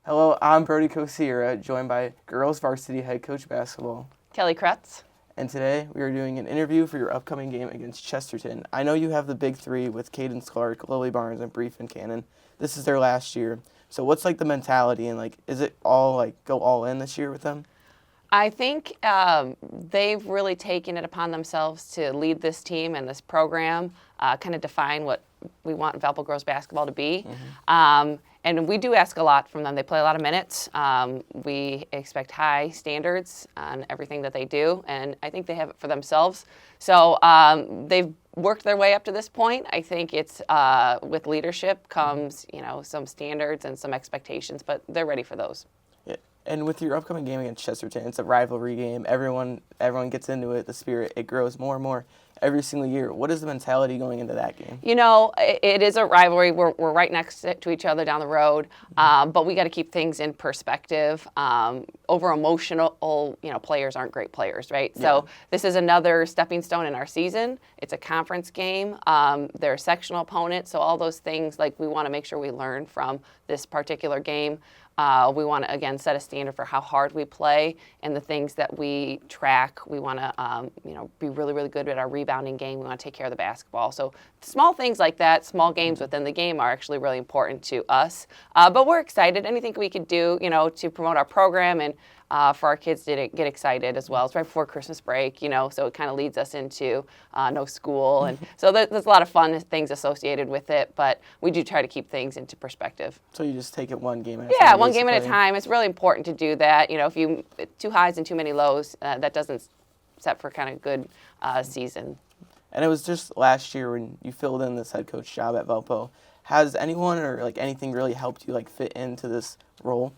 Hello, I'm Brody Kosira, joined by girls varsity head coach basketball, Kelly Kretz. and today we are doing an interview for your upcoming game against Chesterton. I know you have the big three with Cadence Clark, Lily Barnes, and Bree Cannon. This is their last year. So what's the mentality, and is it all go all in this year with them? I think they've really taken it upon themselves to lead this team and this program, kind of define what we want Valpo girls basketball to be. And we do ask a lot from them. They play a lot of minutes. We expect high standards on everything that they do, and I think they have it for themselves. So they've worked their way up to this point. I think it's with leadership comes, some standards and some expectations, but they're ready for those. Yeah. And with your upcoming game against Chesterton, it's a rivalry game. Everyone gets into it. The spirit, it grows more and more every single year. What is the mentality going into that game? It is a rivalry. We're right next to each other down the road, but we got to keep things in perspective. Over emotional, players aren't great players, right? Yeah. So this is another stepping stone in our season. It's a conference game. They're a sectional opponent, so all those things, we want to make sure we learn from this particular game. We want to, again, set a standard for how hard we play and the things that we track. We want to, be really, really good at our rebounding game. We want to take care of the basketball. So small things like that, small games within the game are actually really important to us. But we're excited. Anything we could do, to promote our program and for our kids to get excited as well. It's right before Christmas break, so it kind of leads us into no school. And so there's a lot of fun things associated with it, but we do try to keep things into perspective. So you just take it one game at a time? Yeah, one game at a time. It's really important to do that. If you too highs and too many lows, that doesn't set for kind of good season. And it was just last year when you filled in this head coach job at Valpo. Has anyone or anything really helped you fit into this role?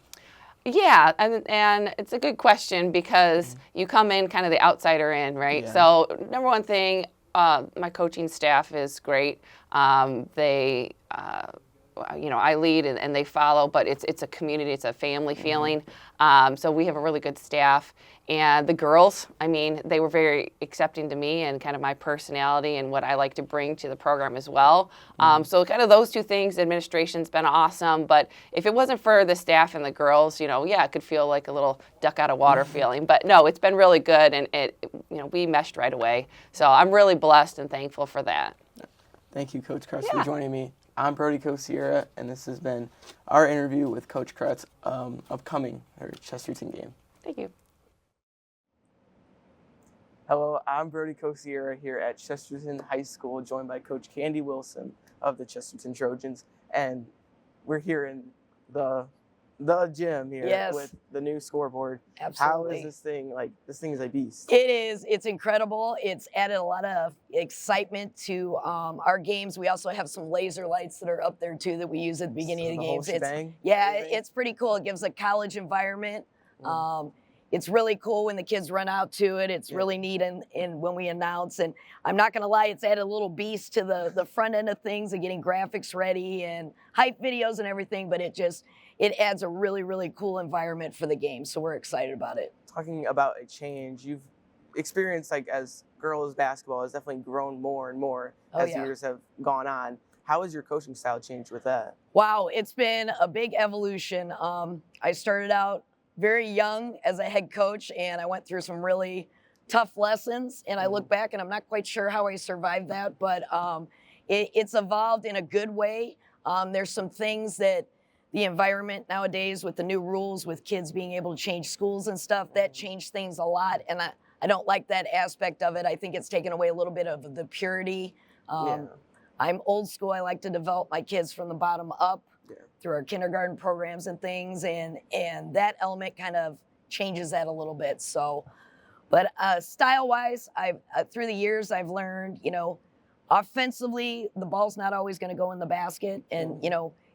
Yeah, and it's a good question because you come in kind of the outsider in, right? Yeah. So number one thing, my coaching staff is great. They, I lead and they follow, but it's a community, it's a family feeling. So we have a really good staff. And the girls, they were very accepting to me and kind of my personality and what I like to bring to the program as well. So kind of those two things, administration's been awesome. But if it wasn't for the staff and the girls, it could feel like a little duck out of water feeling. But no, it's been really good, and we meshed right away. So I'm really blessed and thankful for that. Thank you, Coach Kretz, for joining me. I'm Brody Kosira, and this has been our interview with Coach Kretz, upcoming Chesterton game. Thank you. Hello, I'm Brody Kosira here at Chesterton High School, joined by Coach Candy Wilson of the Chesterton Trojans, and we're here in the gym here with the new scoreboard. Absolutely. How is this thing? This thing is a beast. It is. It's incredible. It's added a lot of excitement to our games. We also have some laser lights that are up there too that we use at the beginning of the games. It's pretty cool. It gives a college environment. It's really cool when the kids run out to it. It's really neat and when we announce. And I'm not going to lie, it's added a little beast to the front end of things and getting graphics ready and hype videos and everything. But it adds a really, really cool environment for the game. So we're excited about it. Talking about a change, you've experienced as girls basketball has definitely grown more and more as years have gone on. How has your coaching style changed with that? Wow, it's been a big evolution. I started out very young as a head coach, and I went through some really tough lessons. And I look back, and I'm not quite sure how I survived that, but it's evolved in a good way. There's some things that the environment nowadays with the new rules, with kids being able to change schools and stuff, that changed things a lot. And I don't like that aspect of it. I think it's taken away a little bit of the purity. I'm old school. I like to develop my kids from the bottom up. Through our kindergarten programs and things, and that element kind of changes that a little bit. So, but style-wise, through the years I've learned, offensively the ball's not always going to go in the basket, and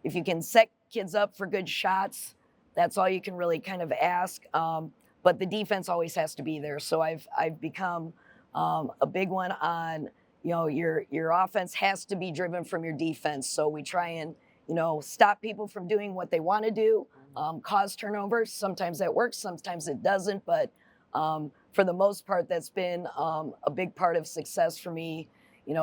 if you can set kids up for good shots, that's all you can really kind of ask. But the defense always has to be there. So I've become a big one on your offense has to be driven from your defense. So we try and stop people from doing what they want to do, cause turnovers. Sometimes that works, sometimes it doesn't. But for the most part, that's been a big part of success for me,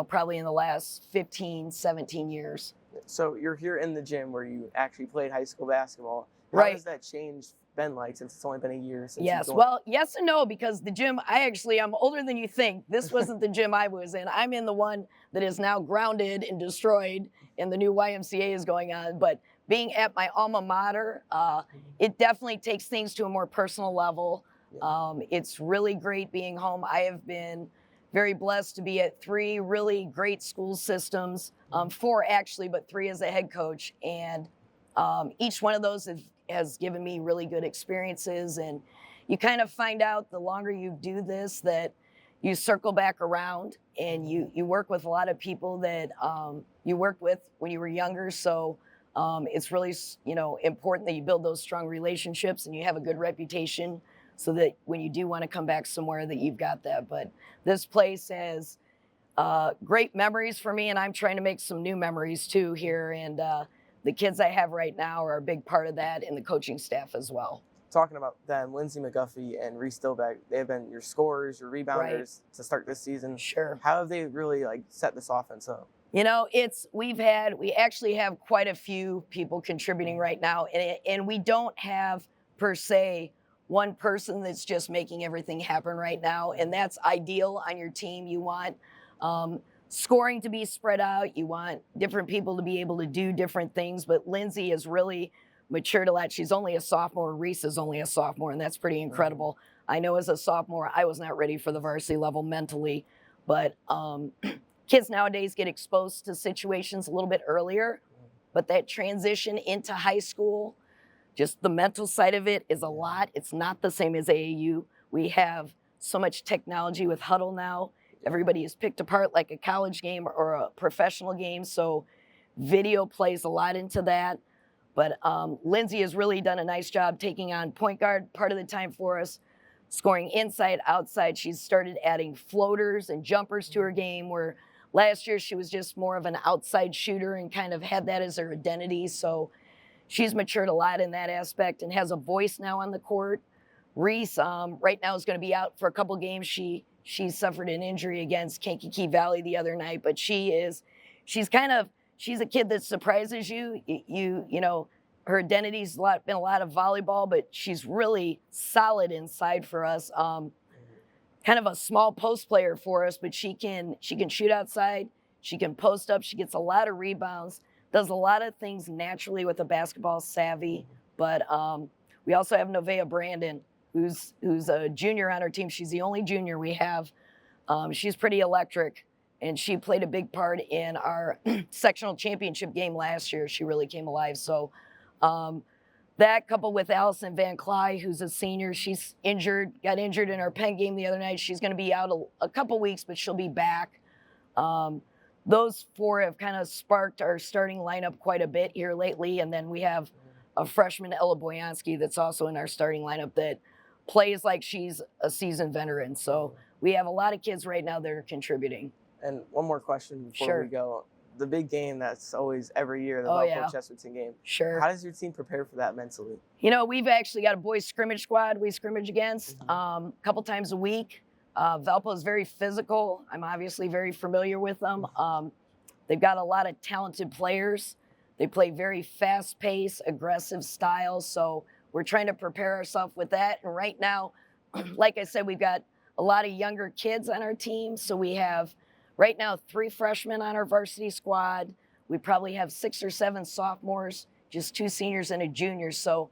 probably in the last 15, 17 years. So you're here in the gym where you actually played high school basketball. How Right. has that change been like since it's only been a year since Yes. you joined? Well, yes and no, because the gym, I'm older than you think. This wasn't the gym I was in. I'm in the one that is now grounded and destroyed, and the new YMCA is going on. But being at my alma mater, it definitely takes things to a more personal level. It's really great being home. I have been very blessed to be at 3 really great school systems, 4 actually, but 3 as a head coach. And each one of those has given me really good experiences. And you kind of find out the longer you do this that you circle back around and you work with a lot of people that you worked with when you were younger. So it's really, important that you build those strong relationships and you have a good reputation so that when you do want to come back somewhere that you've got that. But this place has great memories for me, and I'm trying to make some new memories too here. And the kids I have right now are a big part of that, and the coaching staff as well. Talking about them, Lindsay McGuffey and Reese Stillbeck, they have been your scorers, your rebounders to start this season. Sure. How have they really set this offense up? We actually have quite a few people contributing right now, and we don't have per se one person that's just making everything happen right now, and that's ideal on your team. You want scoring to be spread out. You want different people to be able to do different things, but Lindsay has really matured a lot. She's only a sophomore. Reese is only a sophomore, and that's pretty incredible. I know as a sophomore, I was not ready for the varsity level mentally, but kids nowadays get exposed to situations a little bit earlier, but that transition into high school, just the mental side of it is a lot. It's not the same as AAU. We have so much technology with Huddle now. Everybody is picked apart like a college game or a professional game, so video plays a lot into that. But Lindsay has really done a nice job taking on point guard part of the time for us, scoring inside, outside. She's started adding floaters and jumpers to her game, where last year she was just more of an outside shooter and kind of had that as her identity. So she's matured a lot in that aspect and has a voice now on the court. Reese right now is going to be out for a couple games. She suffered an injury against Kankakee Valley the other night, but she's a kid that surprises you. Her identity's been a lot of volleyball, but she's really solid inside for us. Kind of a small post player for us, but she can shoot outside. She can post up. She gets a lot of rebounds. Does a lot of things naturally with a basketball savvy. But we also have Nevaeh Brandon, who's a junior on our team. She's the only junior we have. She's pretty electric, and she played a big part in our sectional championship game last year. She really came alive. So that coupled with Allison Van Cly, who's a senior, she's got injured in our Penn game the other night. She's going to be out a couple weeks, but she'll be back. Those 4 have kind of sparked our starting lineup quite a bit here lately. And then we have a freshman, Ella Boyansky, that's also in our starting lineup that plays like she's a seasoned veteran. So we have a lot of kids right now that are contributing. And one more question before we go. The big game that's always every year, the Valpo Chesterton game. Sure. How does your team prepare for that mentally? We've actually got a boys scrimmage squad we scrimmage against a couple times a week. Valpo is very physical. I'm obviously very familiar with them. They've got a lot of talented players. They play very fast-paced, aggressive styles. So we're trying to prepare ourselves with that. And right now, like I said, we've got a lot of younger kids on our team. So we have right now 3 freshmen on our varsity squad. We probably have 6 or 7 sophomores, just 2 seniors and a junior. So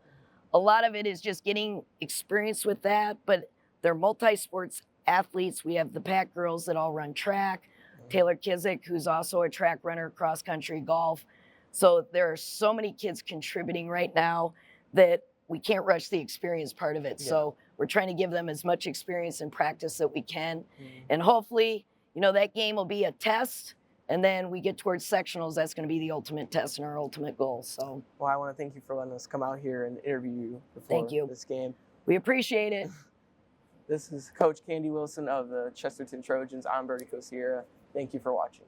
a lot of it is just getting experience with that. But they're multi-sports athletes. We have the Pack girls that all run track. Taylor Kizik, who's also a track runner, cross country, golf. So there are so many kids contributing right now that we can't rush the experience part of it. Yeah. So we're trying to give them as much experience and practice that we can. And hopefully, that game will be a test. And then we get towards sectionals. That's going to be the ultimate test and our ultimate goal. So, well, I want to thank you for letting us come out here and interview you before this game. We appreciate it. This is Coach Candy Wilson of the Chesterton Trojans. I'm Bertie Kosierra. Thank you for watching.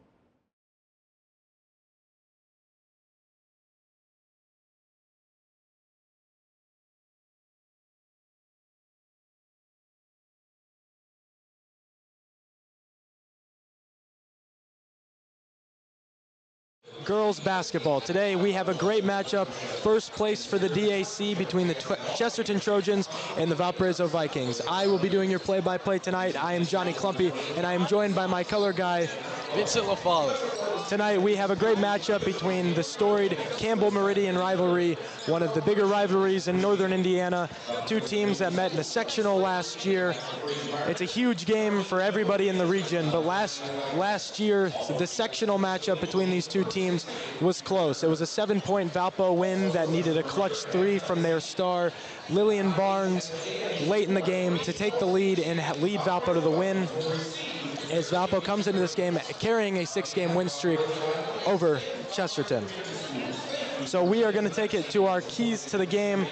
girls basketball. Today we have a great matchup. First place for the DAC between the Chesterton Trojans and the Valparaiso Vikings. I will be doing your play-by-play tonight. I am Johnny Clumpy, and I am joined by my color guy, Vincent LaFolle. Tonight we have a great matchup between the storied Campbell Meridian rivalry, one of the bigger rivalries in northern Indiana. Two teams that met in a sectional last year. It's a huge game for everybody in the region, but last year the sectional matchup between these two teams was close. It was a 7-point Valpo win that needed a clutch 3 from their star Lillian Barnes late in the game to take the lead and lead Valpo to the win, as Valpo comes into this game carrying a 6-game win streak over Chesterton. So we are going to take it to our keys to the game.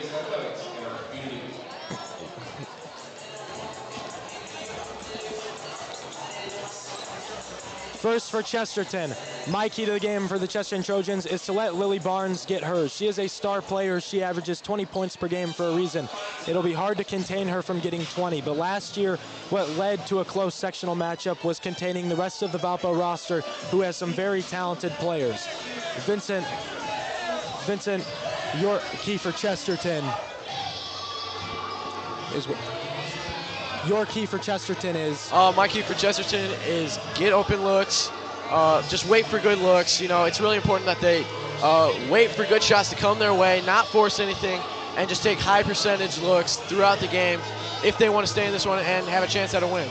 First for Chesterton, my key to the game for the Chesterton Trojans is to let Lily Barnes get hers. She is a star player. She averages 20 points per game for a reason. It'll be hard to contain her from getting 20, but last year what led to a close sectional matchup was containing the rest of the Valpo roster, who has some very talented players. Vincent, your key for Chesterton is what? Your key for Chesterton is? My key for Chesterton is get open looks. Just wait for good looks. You know, it's really important that they wait for good shots to come their way, not force anything, and just take high percentage looks throughout the game if they want to stay in this one and have a chance at a win.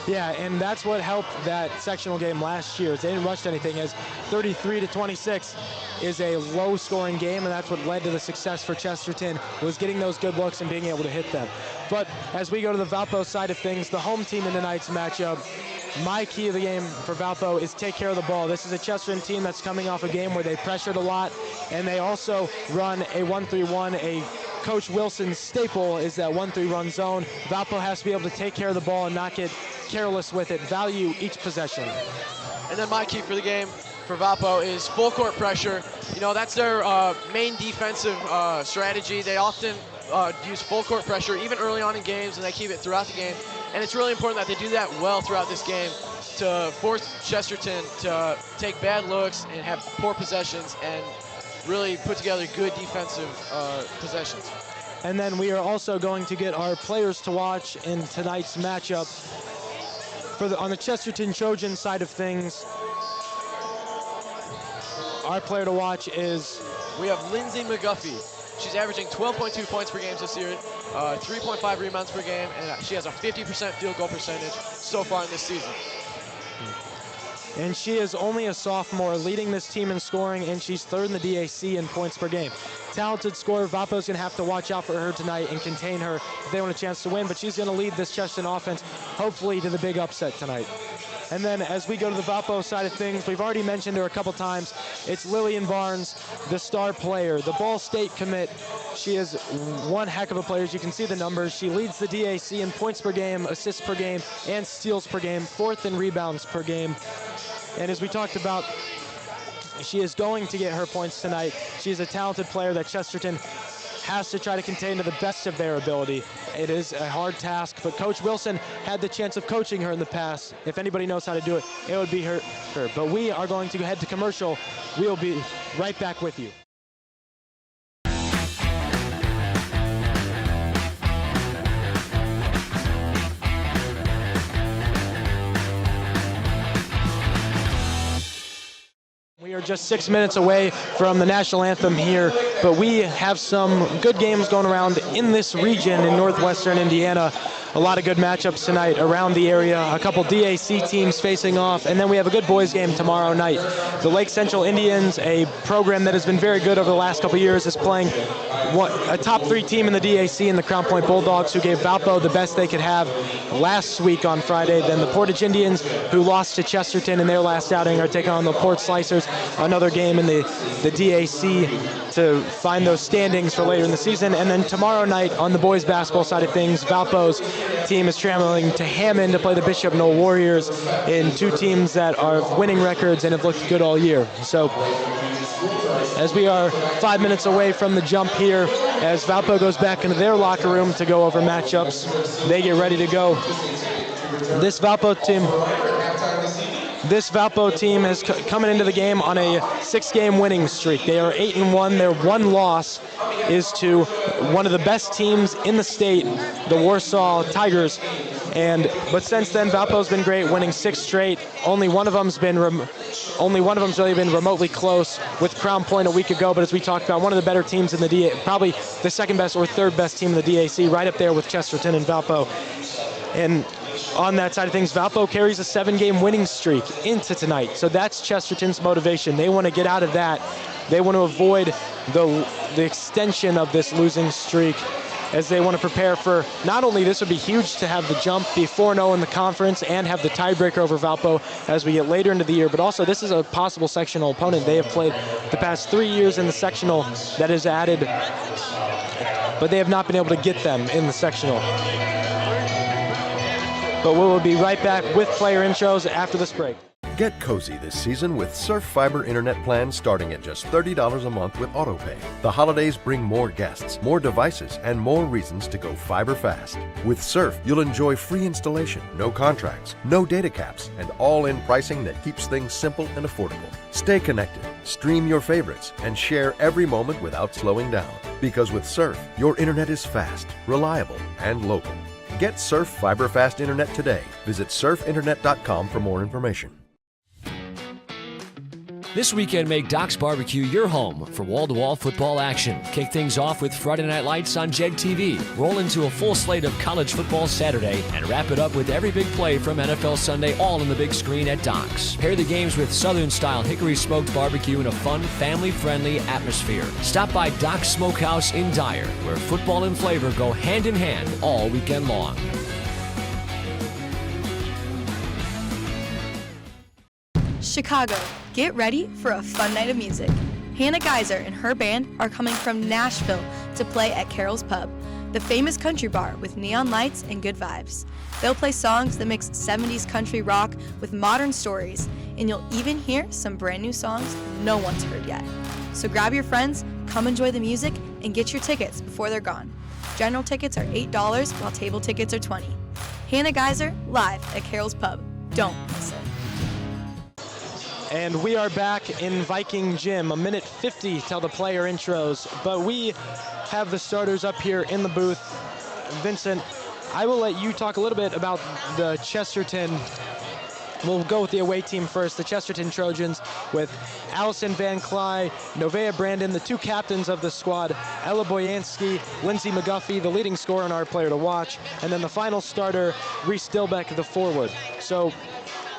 Yeah, and that's what helped that sectional game last year. They didn't rush to anything, as 33-26 is a low-scoring game, and that's what led to the success for Chesterton, was getting those good looks and being able to hit them. But as we go to the Valpo side of things, the home team in tonight's matchup, my key of the game for Valpo is take care of the ball. This is a Chesterton team that's coming off a game where they pressured a lot, and they also run a 1-3-1, a Coach Wilson's staple is that 1-3 run zone. Valpo has to be able to take care of the ball and not get careless with it, value each possession. And then my key for the game for Valpo is full court pressure. You know, that's their main defensive strategy. They often use full court pressure even early on in games, and they keep it throughout the game. And it's really important that they do that well throughout this game to force Chesterton to take bad looks and have poor possessions and really put together good defensive possessions. And then we are also going to get our players to watch in tonight's matchup. On the Chesterton Trojan side of things, our player to watch is... We have Lindsay McGuffey. She's averaging 12.2 points per game this year, 3.5 rebounds per game, and she has a 50% field goal percentage so far in this season. And she is only a sophomore, leading this team in scoring, and she's third in the DAC in points per game. Talented scorer. Valpo's going to have to watch out for her tonight and contain her if they want a chance to win, but she's going to lead this Chesterton offense, hopefully, to the big upset tonight. And then as we go to the Valpo side of things, we've already mentioned her a couple times. It's Lillian Barnes, the star player, the Ball State commit. She is one heck of a player. As you can see the numbers, she leads the DAC in points per game, assists per game, and steals per game, fourth in rebounds per game. And as we talked about, she is going to get her points tonight. She's a talented player that Chesterton has to try to contain to the best of their ability. It is a hard task, but Coach Wilson had the chance of coaching her in the past. If anybody knows how to do it, it would be her. But we are going to head to commercial. We'll be right back with you. We are just 6 minutes away from the national anthem here, but we have some good games going around in this region in northwestern Indiana. A lot of good matchups tonight around the area, a couple DAC teams facing off, and then we have a good boys game tomorrow night. The Lake Central Indians, a program that has been very good over the last couple years, is playing a top 3 team in the DAC in the Crown Point Bulldogs, who gave Valpo the best they could have last week on Friday. Then the Portage Indians, who lost to Chesterton in their last outing, are taking on the Port Slicers, another game in the DAC to find those standings for later in the season. And then tomorrow night on the boys basketball side of things, Valpo's team is traveling to Hammond to play the Bishop Knoll Warriors, in two teams that are winning records and have looked good all year. So as we are 5 minutes away from the jump here, as Valpo goes back into their locker room to go over matchups, they get ready to go. This Valpo team this Valpo team is coming into the game on a 6-game winning streak. They are 8-1. Their one loss is to one of the best teams in the state, the Warsaw Tigers. But since then, Valpo's been great, winning 6 straight. Only one of them's really been remotely close with Crown Point a week ago. But as we talked about, one of the better teams in the DA, probably the second best or third best team in the DAC, right up there with Chesterton and Valpo. And on that side of things, Valpo carries a 7-game winning streak into tonight. So that's Chesterton's motivation. They want to get out of that. They want to avoid the extension of this losing streak, as they want to prepare for, not only this would be huge to have the jump, be 4-0 in the conference, and have the tiebreaker over Valpo as we get later into the year, but also this is a possible sectional opponent. They have played the past 3 years in the sectional that is added, but they have not been able to get them in the sectional. But we will be right back with player intros after this break. Get cozy this season with Surf Fiber Internet plans starting at just $30 a month with AutoPay. The holidays bring more guests, more devices, and more reasons to go fiber fast. With Surf, you'll enjoy free installation, no contracts, no data caps, and all-in pricing that keeps things simple and affordable. Stay connected, stream your favorites, and share every moment without slowing down. Because with Surf, your internet is fast, reliable, and local. Get Surf Fiber Fast Internet today. Visit surfinternet.com for more information. This weekend, make Doc's Barbecue your home for wall-to-wall football action. Kick things off with Friday Night Lights on JEG TV. Roll into a full slate of college football Saturday, and wrap it up with every big play from NFL Sunday, all on the big screen at Doc's. Pair the games with Southern-style hickory-smoked barbecue in a fun, family-friendly atmosphere. Stop by Doc's Smokehouse in Dyer, where football and flavor go hand-in-hand all weekend long. Chicago, get ready for a fun night of music. Hannah Geiser and her band are coming from Nashville to play at Carol's Pub, the famous country bar with neon lights and good vibes. They'll play songs that mix 70s country rock with modern stories, and you'll even hear some brand new songs no one's heard yet. So grab your friends, come enjoy the music, and get your tickets before they're gone. General tickets are $8 while table tickets are $20. Hannah Geiser, live at Carol's Pub. Don't miss it. And we are back in Viking Gym, 1:50 till the player intros, but we have the starters up here in the booth. Vincent, I will let you talk a little bit about the Chesterton. We'll go with the away team first, the Chesterton Trojans, with Allison Van Cly, Novea Brandon, the 2 captains of the squad, Ella Boyansky, Lindsay McGuffey, the leading scorer and our player to watch, and then the final starter, Reese Dilbeck, the forward. So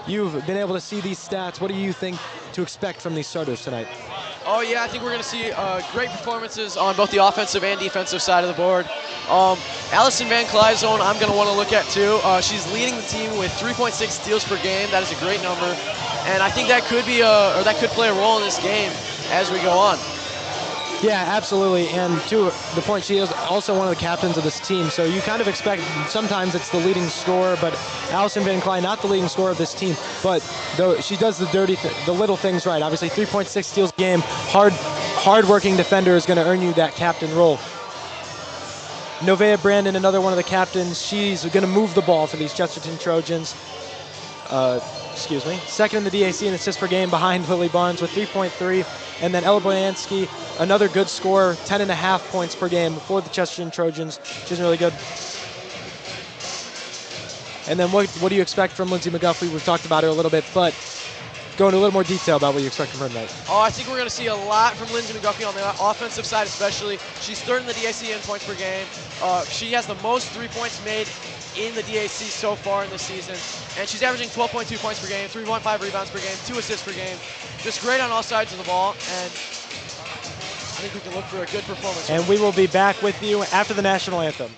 you've been able to see these stats. What do you think to expect from these starters tonight? Oh yeah, I think we're going to see great performances on both the offensive and defensive side of the board. Allison Van Clizone, I'm going to want to look at too. She's leading the team with 3.6 steals per game. That is a great number, and I think that could be that could play a role in this game as we go on. Yeah, absolutely. And to the point, she is also one of the captains of this team. So you kind of expect sometimes it's the leading scorer, but Allison Van Klein, not the leading scorer of this team, but though she does the little things right. Obviously, 3.6 steals a game. Hard-working defender is going to earn you that captain role. Novea Brandon, another one of the captains. She's going to move the ball for these Chesterton Trojans. Second in the DAC in assists per game behind Lily Barnes with 3.3. And then Ella Boyansky, another good scorer, 10.5 points per game for the Chesterton Trojans. She's really good. And then what do you expect from Lindsay McGuffey? We've talked about her a little bit, but go into a little more detail about what you expect from her tonight. Oh, I think we're going to see a lot from Lindsay McGuffey on the offensive side especially. She's third in the DAC in points per game. She has the most 3 points made in the DAC so far in this season. And she's averaging 12.2 points per game, 3.5 rebounds per game, 2 assists per game. Just great on all sides of the ball, and I think we can look for a good performance. And we will be back with you after the national anthem.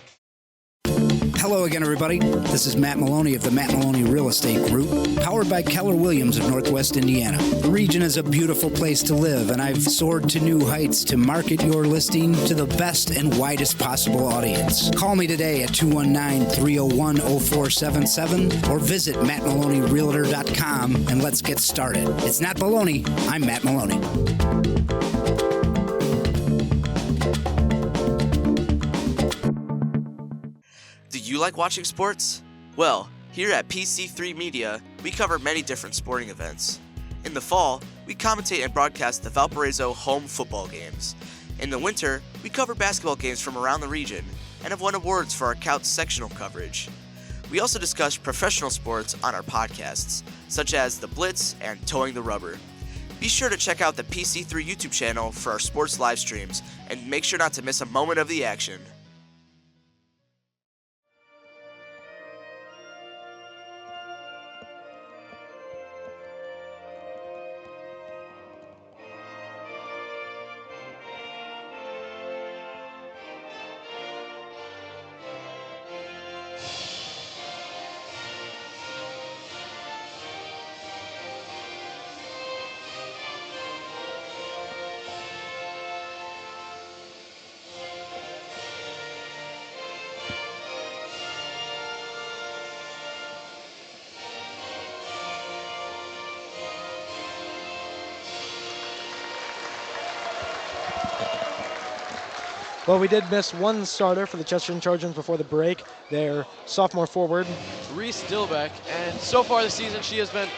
Hello again, everybody. This is Matt Maloney of the Matt Maloney Real Estate Group, powered by Keller Williams of Northwest Indiana. The region is a beautiful place to live, and I've soared to new heights to market your listing to the best and widest possible audience. Call me today at 219-301-0477 or visit mattmaloneyrealtor.com and let's get started. It's not baloney. I'm Matt Maloney. Do you like watching sports? Well, Here at PC3 Media, we cover many different sporting events. In the fall, we commentate and broadcast the Valparaiso home football games. In the winter, we cover basketball games from around the region and have won awards for our Couch sectional coverage. We also discuss professional sports on our podcasts, such as The Blitz and Towing the Rubber. Be sure to check out the PC3 YouTube channel for our sports live streams, and make sure not to miss a moment of the action. Well, we did miss one starter for the Chesterton Trojans before the break. Their sophomore forward, Reese Dillbeck, and so far this season she has been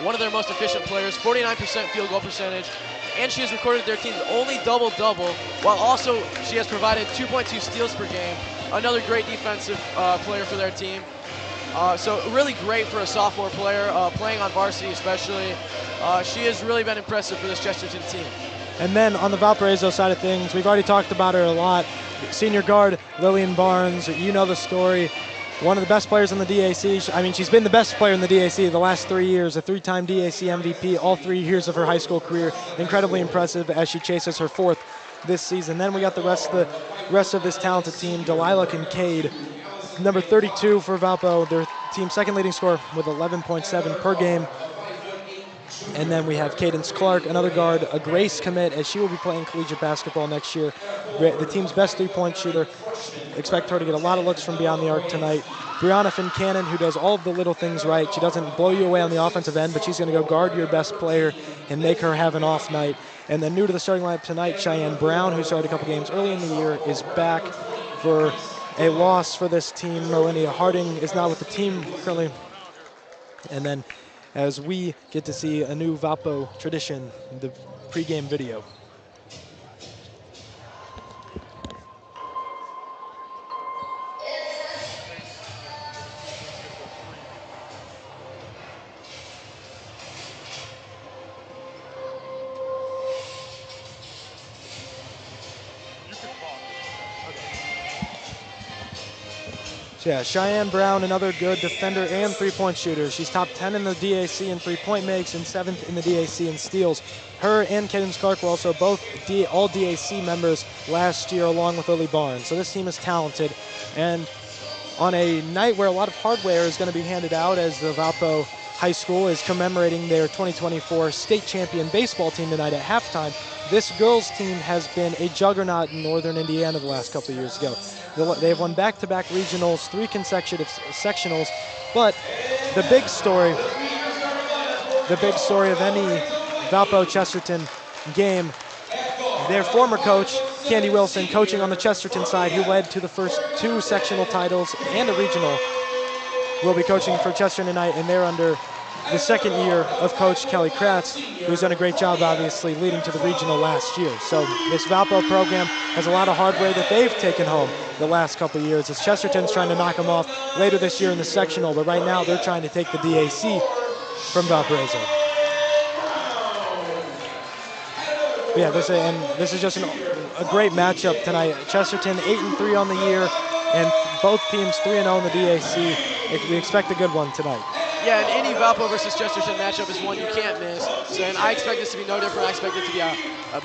one of their most efficient players, 49% field goal percentage, and she has recorded their team's only double-double, while also she has provided 2.2 steals per game, another great defensive player for their team. So really great for a sophomore player, playing on varsity especially. She has really been impressive for this Chesterton team. and then on the Valparaiso side of things, we've already talked about her a lot. Senior guard Lillian Barnes, you know the story. One of the best players in the DAC. I mean, she's been the best player in the DAC the last 3 years, a 3-time DAC MVP all 3 years of her high school career. Incredibly impressive as she chases her 4th this season. Then we got the rest of this talented team. Delilah Kincaid, number 32 for Valpo, their team's second leading scorer with 11.7 per game. And then we have Cadence Clark, another guard, a Grace commit, as she will be playing collegiate basketball next year. The team's best three-point shooter. Expect her to get a lot of looks from beyond the arc tonight. Brianna Fincannon, who does all of the little things right. She doesn't blow you away on the offensive end, but she's going to go guard your best player and make her have an off night. And then new to the starting lineup tonight, Cheyenne Brown, who started a couple games early in the year, is back for a loss for this team. Melinia Harding is not with the team currently. And then as we get to see a new Valpo tradition, the pregame video. Yeah, Cheyenne Brown, another good defender and three-point shooter. She's top 10 in the DAC in three-point makes and 7th in the DAC in steals. Her and Cadence Clark were also both all DAC members last year along with Lily Barnes. So this team is talented. And on a night where a lot of hardware is going to be handed out as the Valpo High School is commemorating their 2024 state champion baseball team tonight at halftime, this girls team has been a juggernaut in Northern Indiana the last couple of years ago. They've won back-to-back regionals, 3 consecutive sectionals, but the big story of any Valpo-Chesterton game, their former coach, Candy Wilson, coaching on the Chesterton side, who led to the first 2 sectional titles and a regional, will be coaching for Chesterton tonight, and they're under the second year of Coach Kelly Kratz, who's done a great job, obviously, leading to the regional last year. So this Valpo program has a lot of hardware that they've taken home the last couple of years, as Chesterton's trying to knock them off later this year in the sectional, but right now they're trying to take the DAC from Valparaiso. Yeah, this is just a great matchup tonight. Chesterton 8-3 on the year, and both teams 3-0 in the DAC. We expect a good one tonight. Yeah, and any Valpo versus Chesterton matchup is one you can't miss. So, and I expect this to be no different. I expect it to be a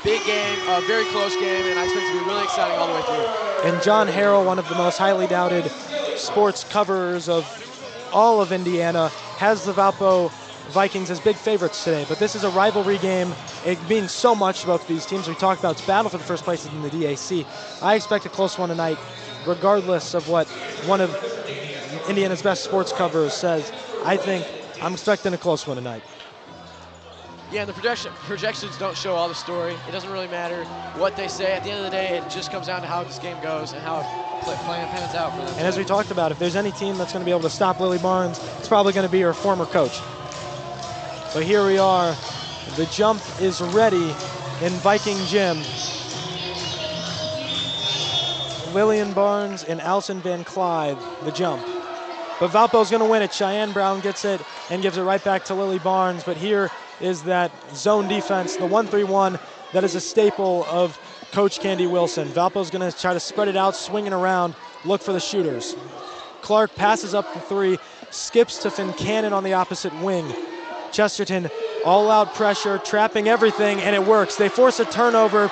big game, a very close game, and I expect it to be really exciting all the way through. And John Harrell, one of the most highly doubted sports coverers of all of Indiana, has the Valpo Vikings as big favorites today. But this is a rivalry game. It means so much to both of these teams. We talked about its battle for the first place in the DAC. I expect a close one tonight, regardless of what one of Indiana's best sports coverers says. I'm expecting a close one tonight. Yeah, and the projections don't show all the story. It doesn't really matter what they say. At the end of the day, it just comes down to how this game goes and how plan pans out for them. And as we talked about, if there's any team that's going to be able to stop Lily Barnes, it's probably going to be her former coach. But here we are. The jump is ready in Viking Gym. Lillian Barnes and Allison Van Clyde, the jump. But Valpo's going to win it. Cheyenne Brown gets it and gives it right back to Lily Barnes. But here is that zone defense, the 1-3-1, that is a staple of Coach Candy Wilson. Valpo's going to try to spread it out, swinging around, look for the shooters. Clark passes up the three, skips to Fincannon on the opposite wing. Chesterton, all-out pressure, trapping everything, and it works. They force a turnover.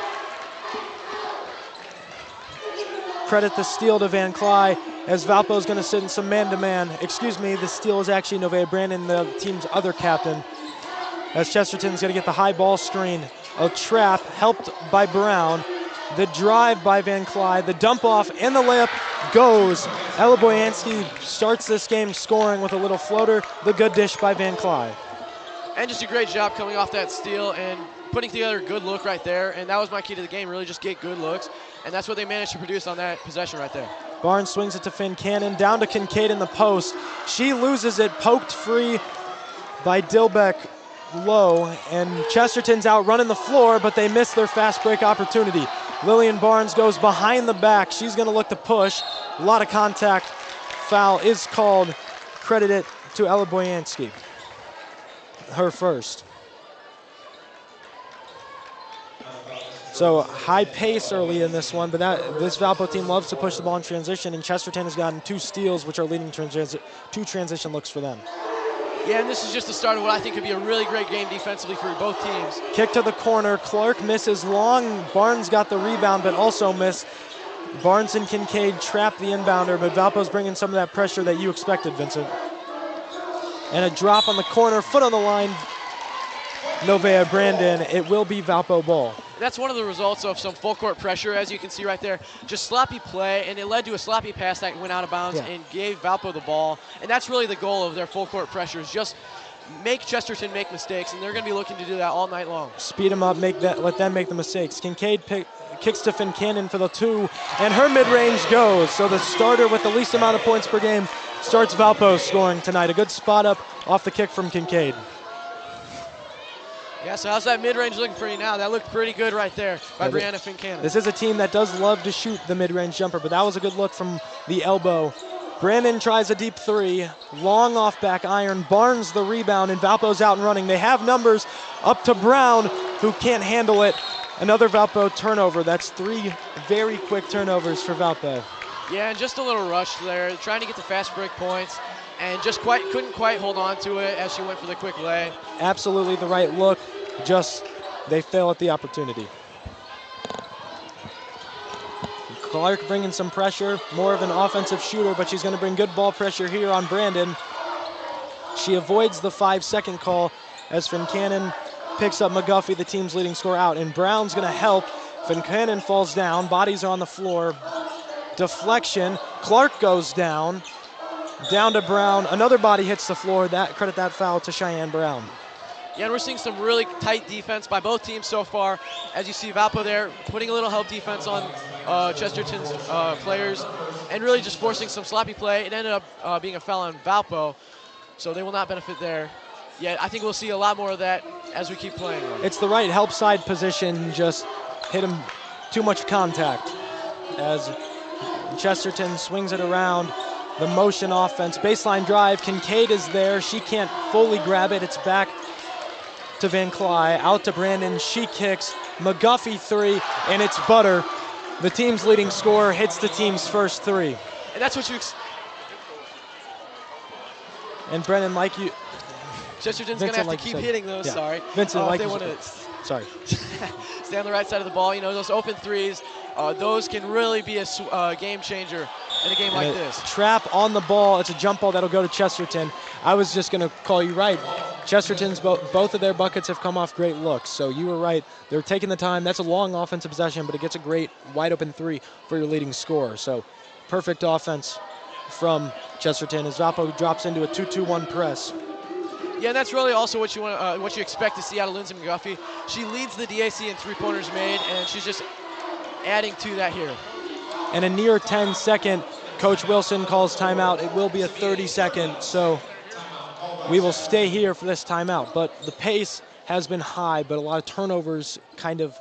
Credit the steal to Van Clyde, as Valpo's going to sit in some man-to-man. Excuse me, the steal is actually Nevaeh Brandon, the team's other captain, as Chesterton's going to get the high ball screen. A trap helped by Brown. The drive by Van Clyde, the dump off, and the layup goes. Ella Boyansky starts this game scoring with a little floater. The good dish by Van Clyde. And just a great job coming off that steal and putting together a good look right there. And that was my key to the game, really just get good looks. And that's what they managed to produce on that possession right there. Barnes swings it to Fincannon, down to Kincaid in the post. She loses it, poked free by Dilbeck low, and Chesterton's out running the floor, but they miss their fast break opportunity. Lillian Barnes goes behind the back. She's going to look to push. A lot of contact. Foul is called. Credit it to Ella Boyansky. Her first. So high pace early in this one, but this Valpo team loves to push the ball in transition, and Chesterton has gotten 2 steals, which are leading to 2 transition looks for them. Yeah, and this is just the start of what I think could be a really great game defensively for both teams. Kick to the corner. Clark misses long. Barnes got the rebound, but also missed. Barnes and Kincaid trap the inbounder, but Valpo's bringing some of that pressure that you expected, Vincent. And a drop on the corner, foot on the line. Nevaeh Brandon. It will be Valpo ball. That's one of the results of some full court pressure, as you can see right there. Just sloppy play, and it led to a sloppy pass that went out of bounds and gave Valpo the ball. And that's really the goal of their full court pressure, is just make Chesterton make mistakes, and they're going to be looking to do that all night long. Speed them up, let them make the mistakes. Kincaid kicks to Fincannon for the 2, and her mid-range goes. So the starter with the least amount of points per game starts Valpo scoring tonight. A good spot up off the kick from Kincaid. Yeah, so how's that mid-range looking for you now? That looked pretty good right there by Brianna Fincannon. This is a team that does love to shoot the mid-range jumper, but that was a good look from the elbow. Brandon tries a deep 3, long off back iron. Barnes the rebound, and Valpo's out and running. They have numbers up to Brown, who can't handle it. Another Valpo turnover. That's 3 very quick turnovers for Valpo. Yeah, and just a little rush there, trying to get the fast break points, and just couldn't quite hold on to it as she went for the quick lay. Absolutely the right look, just they fail at the opportunity. Clark bringing some pressure, more of an offensive shooter, but she's going to bring good ball pressure here on Brandon. She avoids the 5-second call as Fincannon picks up McGuffey, the team's leading scorer, out, and Brown's going to help. Fincannon falls down, bodies are on the floor. Deflection, Clark goes down to Brown. Another body hits the floor. Credit that foul to Cheyenne Brown. Yeah, and we're seeing some really tight defense by both teams so far. As you see Valpo there putting a little help defense on Chesterton's players and really just forcing some sloppy play. It ended up being a foul on Valpo, so they will not benefit there. Yeah, I think we'll see a lot more of that as we keep playing. It's the right help side position, just hit him too much contact as Chesterton swings it around. The motion offense, baseline drive, Kincaid is there. She can't fully grab it. It's back to Van Clyde, out to Brandon. She kicks, McGuffey 3, and it's butter. The team's leading scorer hits the team's first 3. And that's what you and Brennan, like you, Chesterton's going to have to keep hitting those, yeah. Sorry. Vincent, If like they you want to sorry. stay on the right side of the ball, you know, those open threes, those can really be a game changer in a game like this. Trap on the ball. It's a jump ball that'll go to Chesterton. I was just going to call you right. Chesterton's both of their buckets have come off great looks, so you were right. They're taking the time. That's a long offensive possession, but it gets a great wide open 3 for your leading scorer. So perfect offense from Chesterton as Valpo drops into a 2-2-1 press. Yeah, and that's really also what you expect to see out of Lindsay McGuffey. She leads the DAC in 3-pointers made, and she's just adding to that here. and a near 10-second. Coach Wilson calls timeout. It will be a 30-second, so we will stay here for this timeout. But the pace has been high, but a lot of turnovers kind of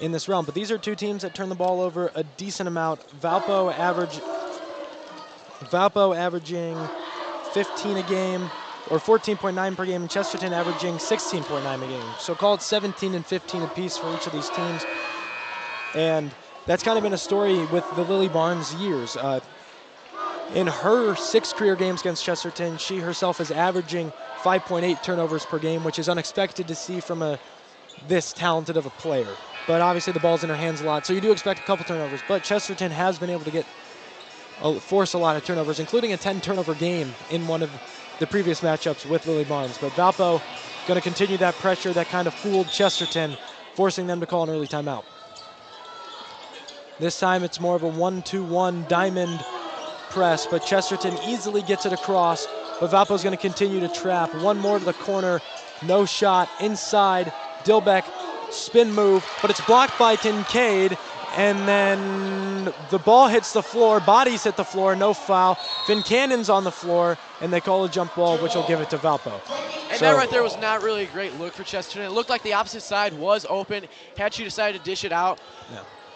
in this realm. But these are two teams that turn the ball over a decent amount. Valpo averaging 15 a game, or 14.9 per game, and Chesterton averaging 16.9 a game. So call it 17 and 15 apiece for each of these teams. And that's kind of been a story with the Lily Barnes years. In her 6 career games against Chesterton, she herself is averaging 5.8 turnovers per game, which is unexpected to see from this talented of a player. But obviously the ball's in her hands a lot, so you do expect a couple turnovers. But Chesterton has been able to force a lot of turnovers, including a 10-turnover game in one of the previous matchups with Lily Barnes. But Valpo going to continue that pressure that kind of fooled Chesterton, forcing them to call an early timeout. This time it's more of a 1-2-1 diamond press, but Chesterton easily gets it across. But Valpo's going to continue to trap. One more to the corner, no shot. Inside, Dilbeck, spin move, but it's blocked by Kincaid. And then the ball hits the floor, bodies hit the floor, no foul. Fincannon's on the floor, and they call a jump ball, which will give it to Valpo. And that right there was not really a great look for Chesterton. It looked like the opposite side was open. Had she decided to dish it out,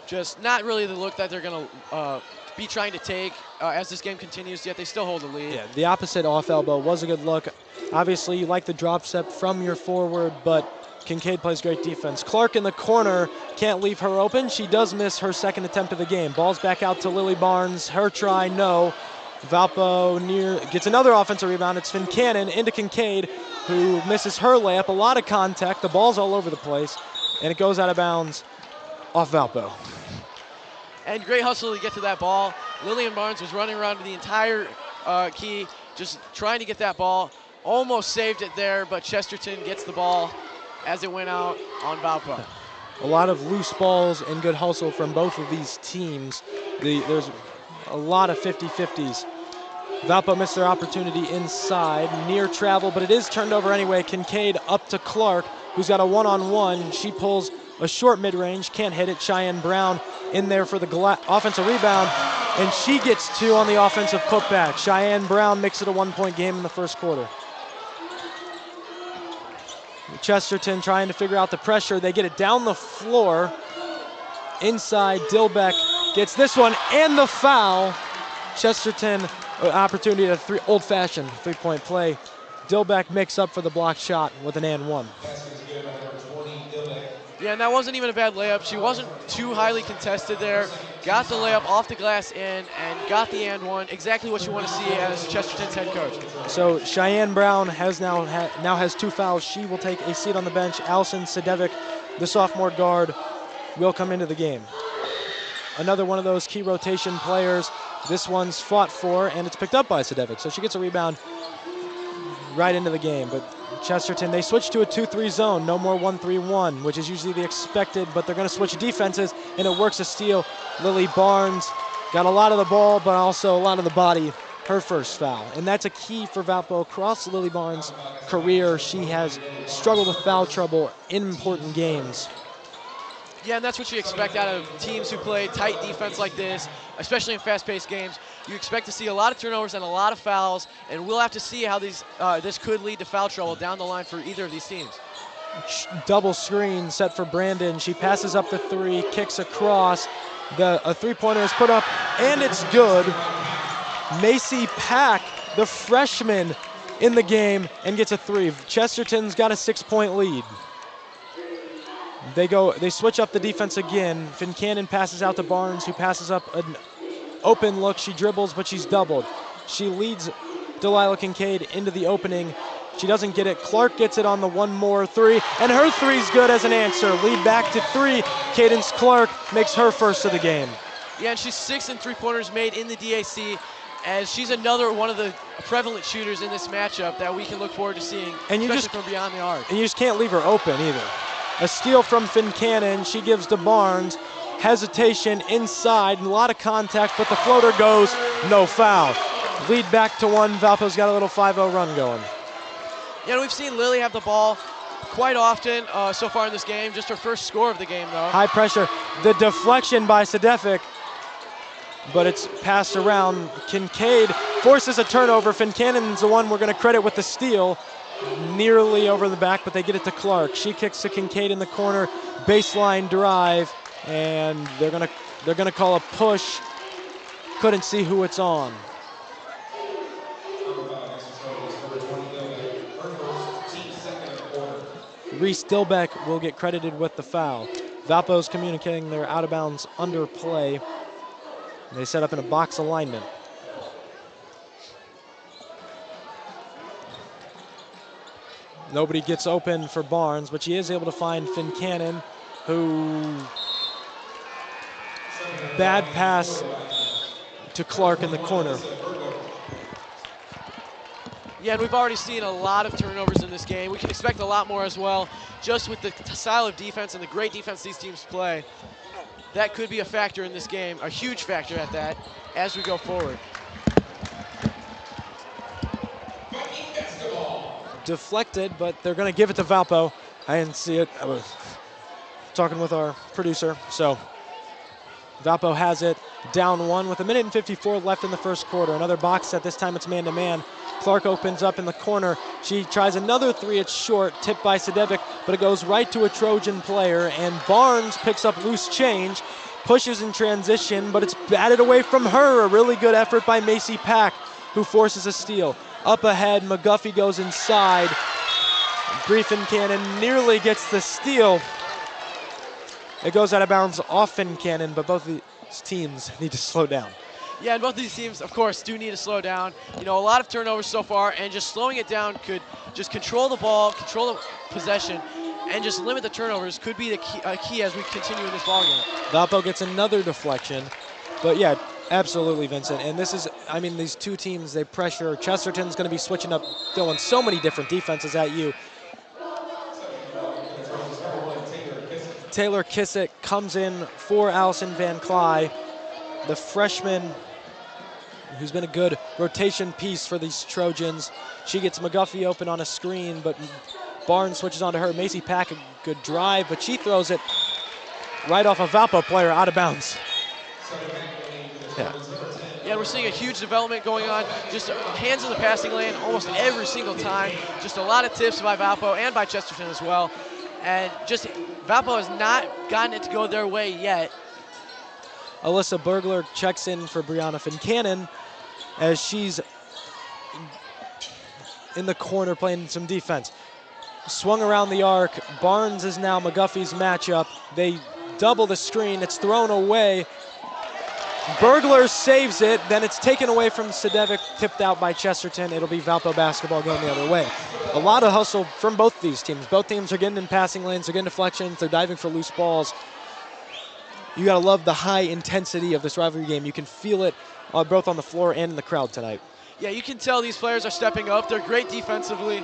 just not really the look that they're going to be trying to take as this game continues, yet they still hold the lead. Yeah, the opposite off elbow was a good look. Obviously, you like the drop step from your forward, but Kincaid plays great defense. Clark in the corner, can't leave her open. She does miss her second attempt of the game. Ball's back out to Lily Barnes. Her try, no. Valpo gets another offensive rebound. It's Fincannon into Kincaid, who misses her layup. A lot of contact. The ball's all over the place, and it goes out of bounds off Valpo. And great hustle to get to that ball. Lillian Barnes was running around the entire key, just trying to get that ball. Almost saved it there, but Chesterton gets the ball as it went out on Valpo. A lot of loose balls and good hustle from both of these teams. There's a lot of 50-50s. Valpo missed their opportunity inside, near travel, but it is turned over anyway. Kincaid up to Clark, who's got a one-on-one. She pulls a short mid-range, can't hit it. Cheyenne Brown in there for the offensive rebound, and she gets 2 on the offensive putback. Cheyenne Brown makes it a 1-point game in the first quarter. Chesterton trying to figure out the pressure. They get it down the floor. Inside, Dilbeck gets this one and the foul. Chesterton, opportunity at old-fashioned three-point play. Dilbeck makes up for the blocked shot with an and one. Yeah, and that wasn't even a bad layup. She wasn't too highly contested there. Got the layup off the glass in and got the and one. Exactly what you want to see as Chesterton's head coach. So Cheyenne Brown has now has 2 fouls. She will take a seat on the bench. Allison Sedevic, the sophomore guard, will come into the game. Another one of those key rotation players. This one's fought for, and it's picked up by Sedevic. So she gets a rebound right into the game. But Chesterton, they switch to a 2-3 zone. No more 1-3-1, which is usually the expected, but they're going to switch defenses, and it works a steal. Lily Barnes got a lot of the ball, but also a lot of the body. Her first foul. And that's a key for Valpo across Lily Barnes' career. She has struggled with foul trouble in important games. Yeah, and that's what you expect out of teams who play tight defense like this, especially in fast-paced games. You expect to see a lot of turnovers and a lot of fouls, and we'll have to see how this could lead to foul trouble down the line for either of these teams. Double screen set for Brandon. She passes up the 3, kicks across. A three-pointer is put up, and it's good. Macy Pack, the freshman, in the game and gets a 3. Chesterton's got a 6-point lead. They switch up the defense again. Fincannon passes out to Barnes, who passes up an open look. She dribbles, but she's doubled. She leads Delilah Kincaid into the opening. She doesn't get it. Clark gets it on the one more 3, and her 3's good as an answer. Lead back to 3. Cadence Clark makes her first of the game. Yeah, and she's 6 in three-pointers made in the DAC, as she's another one of the prevalent shooters in this matchup that we can look forward to seeing, especially from beyond the arc. And you just can't leave her open either. A steal from Fincannon. She gives to Barnes. Hesitation inside, a lot of contact, but the floater goes, no foul. Lead back to 1. Valpo's got a little 5-0 run going. Yeah, we've seen Lily have the ball quite often so far in this game. Just her first score of the game, though. High pressure. The deflection by Sedefic. but it's passed around. Kincaid forces a turnover. Fincannon's the one we're going to credit with the steal. Nearly over the back, but they get it to Clark. She kicks to Kincaid in the corner, baseline drive, and they're gonna call a push. Couldn't see who it's on. Reese Dilbeck will get credited with the foul. Valpo's communicating they're out of bounds under play. They set up in a box alignment. Nobody gets open for Barnes, but she is able to find Fincannon, who bad pass to Clark in the corner. Yeah, and we've already seen a lot of turnovers in this game. We can expect a lot more as well, just with the style of defense and the great defense these teams play. That could be a factor in this game, a huge factor at that, as we go forward. Deflected, but they're going to give it to Valpo. I didn't see it. I was talking with our producer. So Valpo has it, down one with 1:54 left in the first quarter. Another box set. This time it's man-to-man. Clark opens up in the corner. She tries another three. It's short, tipped by Sedevic, but it goes right to a Trojan player, and Barnes picks up loose change, pushes in transition, but it's batted away from her. A really good effort by Macy Pack, who forces a steal. Up ahead, McGuffey goes inside. Fincannon nearly gets the steal. It goes out of bounds off Fincannon, but both these teams need to slow down. Yeah, and both of these teams, of course, do need to slow down. You know, a lot of turnovers so far, and just slowing it down could just control the ball, control the possession, and just limit the turnovers could be the key as we continue in this ballgame. Valpo gets another deflection, but yeah, absolutely, Vincent. And this is, I mean, these two teams, they pressure. Chesterton's going to be switching up, throwing so many different defenses at you. Taylor Kissick comes in for Allison Van Cly, the freshman who's been a good rotation piece for these Trojans. She gets McGuffey open on a screen, but Barnes switches on to her. Macy Pack, a good drive, but she throws it right off a Valpo player out of bounds. Yeah, we're seeing a huge development going on. Just hands in the passing lane almost every single time. Just a lot of tips by Valpo and by Chesterton as well. And just Valpo has not gotten it to go their way yet. Alyssa Bergler checks in for Brianna Fincannon as she's in the corner playing some defense. Swung around the arc. Barnes is now McGuffey's matchup. They double the screen. It's thrown away. Bergler saves it. Then it's taken away from Sedevic, tipped out by Chesterton. It'll be Valpo basketball going the other way. A lot of hustle from both these teams. Both teams are getting in passing lanes. They're getting deflections. They're diving for loose balls. You got to love the high intensity of this rivalry game. You can feel it both on the floor and in the crowd tonight. Yeah, you can tell these players are stepping up. They're great defensively,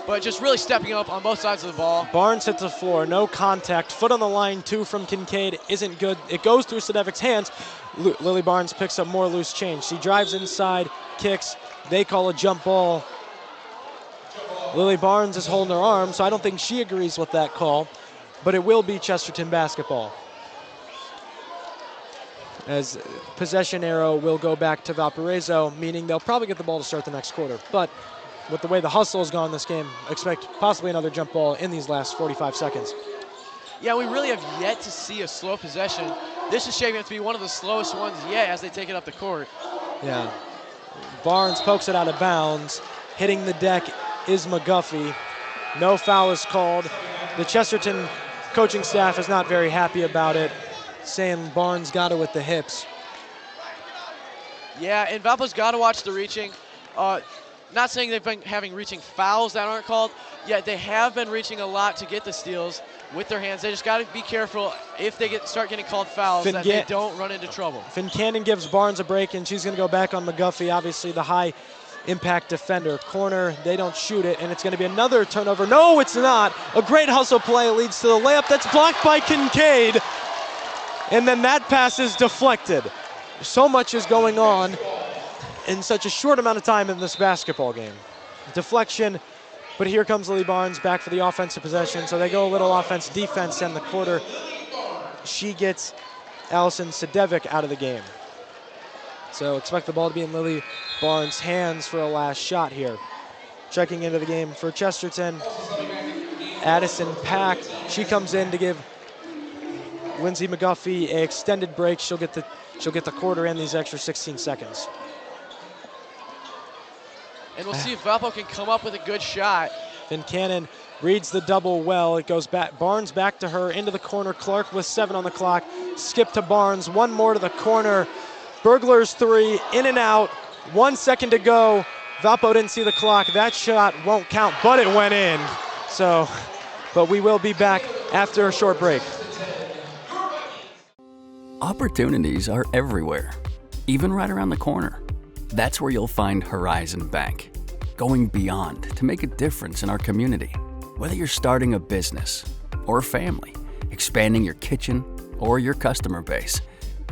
but just really stepping up on both sides of the ball. Barnes hits the floor, no contact. Foot on the line, two from Kincaid isn't good. It goes through Sedevic's hands. Lily Barnes picks up more loose change. She drives inside, kicks. They call a jump ball. Lily Barnes is holding her arm, so I don't think she agrees with that call, but it will be Chesterton basketball. As possession arrow will go back to Valparaiso, meaning they'll probably get the ball to start the next quarter. But with the way the hustle has gone this game, expect possibly another jump ball in these last 45 seconds. Yeah, we really have yet to see a slow possession. This is shaping up to be one of the slowest ones yet as they take it up the court. Yeah. Barnes pokes it out of bounds. Hitting the deck is McGuffey. No foul is called. The Chesterton coaching staff is not very happy about it, saying Barnes got it with the hips. Yeah, and Valpo's got to watch the reaching. Not saying they've been having reaching fouls that aren't called, yet they have been reaching a lot to get the steals with their hands. They just got to be careful if they start getting called fouls that they don't run into trouble. Fincannon gives Barnes a break, and she's going to go back on McGuffey, obviously the high impact defender. Corner, they don't shoot it, and it's going to be another turnover. No, it's not. A great hustle play leads to the layup that's blocked by Kincaid, and then that pass is deflected. So much is going on in such a short amount of time in this basketball game. Deflection, but here comes Lily Barnes back for the offensive possession, so they go a little offense, defense in the quarter. She gets Allison Sedevic out of the game. So expect the ball to be in Lily Barnes' hands for a last shot here. Checking into the game for Chesterton, Addison Pack. She comes in to give Lindsay McGuffey an extended break. She'll get the quarter and these extra 16 seconds. And we'll see if Valpo can come up with a good shot. Finn Cannon reads the double well. It goes back. Barnes back to her into the corner. Clark with 7 on the clock. Skip to Barnes. One more to the corner. Burglars 3 in and out. 1 second to go. Valpo didn't see the clock. That shot won't count, but it went in. So, but we will be back after a short break. Opportunities are everywhere, even right around the corner. That's where you'll find Horizon Bank, going beyond to make a difference in our community. Whether you're starting a business or a family, expanding your kitchen or your customer base,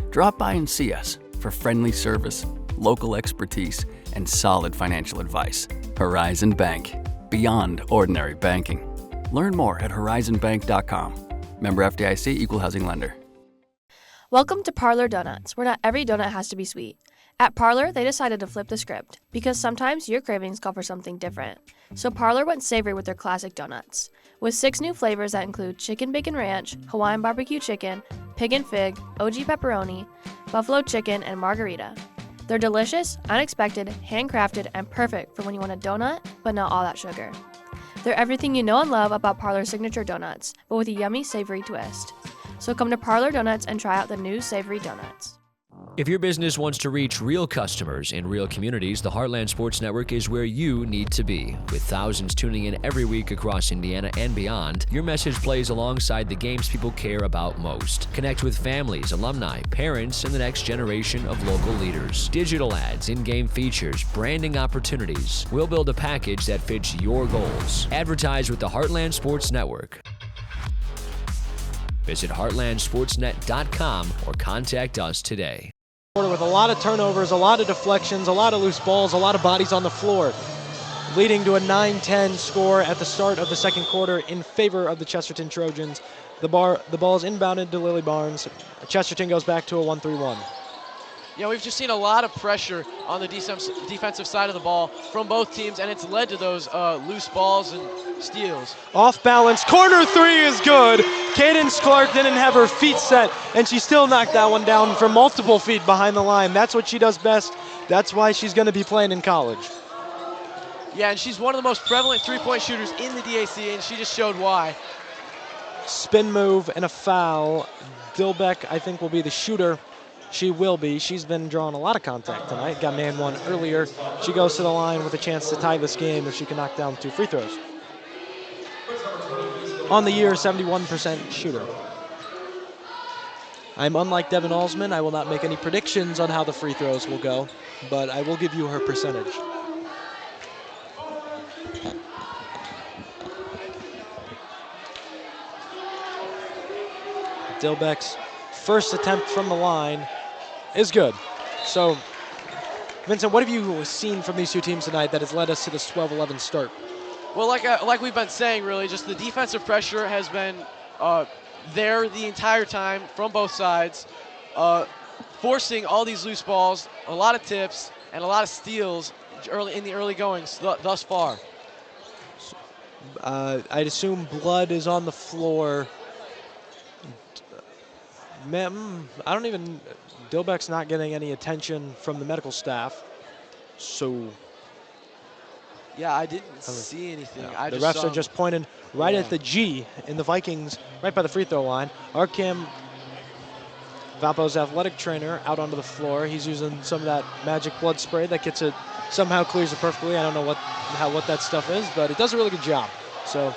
drop by and see us for friendly service, local expertise, and solid financial advice. Horizon Bank, beyond ordinary banking. Learn more at horizonbank.com. Member FDIC, Equal Housing Lender. Welcome to Parlor Donuts, where not every donut has to be sweet. At Parlor, they decided to flip the script, because sometimes your cravings call for something different. So Parlor went savory with their classic donuts. With 6 new flavors that include chicken bacon ranch, Hawaiian barbecue chicken, pig and fig, OG pepperoni, buffalo chicken, and margarita. They're delicious, unexpected, handcrafted, and perfect for when you want a donut, but not all that sugar. They're everything you know and love about Parlor's signature donuts, but with a yummy, savory twist. So come to Parlor Donuts and try out the new savory donuts. If your business wants to reach real customers in real communities, the Heartland Sports Network is where you need to be. With thousands tuning in every week across Indiana and beyond, your message plays alongside the games people care about most. Connect with families, alumni, parents, and the next generation of local leaders. Digital ads, in-game features, branding opportunities. We'll build a package that fits your goals. Advertise with the Heartland Sports Network. Visit heartlandsportsnet.com or contact us today. With a lot of turnovers, a lot of deflections, a lot of loose balls, a lot of bodies on the floor, leading to a 9-10 score at the start of the second quarter in favor of the Chesterton Trojans. The ball is inbounded to Lily Barnes. Chesterton goes back to a 1-3-1. Yeah, we've just seen a lot of pressure on the defensive side of the ball from both teams, and it's led to those loose balls and steals. Off balance, corner 3 is good. Cadence Clark didn't have her feet set, and she still knocked that one down from multiple feet behind the line. That's what she does best. That's why she's going to be playing in college. Yeah, and she's one of the most prevalent three-point shooters in the DAC, and she just showed why. Spin move and a foul. Dilbeck, I think, will be the shooter. She will be. She's been drawing a lot of contact tonight. Got an and one earlier. She goes to the line with a chance to tie this game if she can knock down 2 free throws. On the year, 71% shooter. I'm unlike Devin Alsman. I will not make any predictions on how the free throws will go, but I will give you her percentage. Dilbeck's first attempt from the line is good. So, Vincent, what have you seen from these two teams tonight that has led us to this 12-11 start? Well, like we've been saying, really, just the defensive pressure has been there the entire time from both sides, forcing all these loose balls, a lot of tips, and a lot of steals in the early goings thus far. I'd assume blood is on the floor. I don't even... Dilbeck's not getting any attention from the medical staff, so... Yeah, I didn't see anything. No, the refs are just pointing right at the G in the Vikings, right by the free throw line. Arkham, Valpo's athletic trainer, out onto the floor. He's using some of that magic blood spray that gets it, somehow clears it perfectly. I don't know what that stuff is, but it does a really good job. So...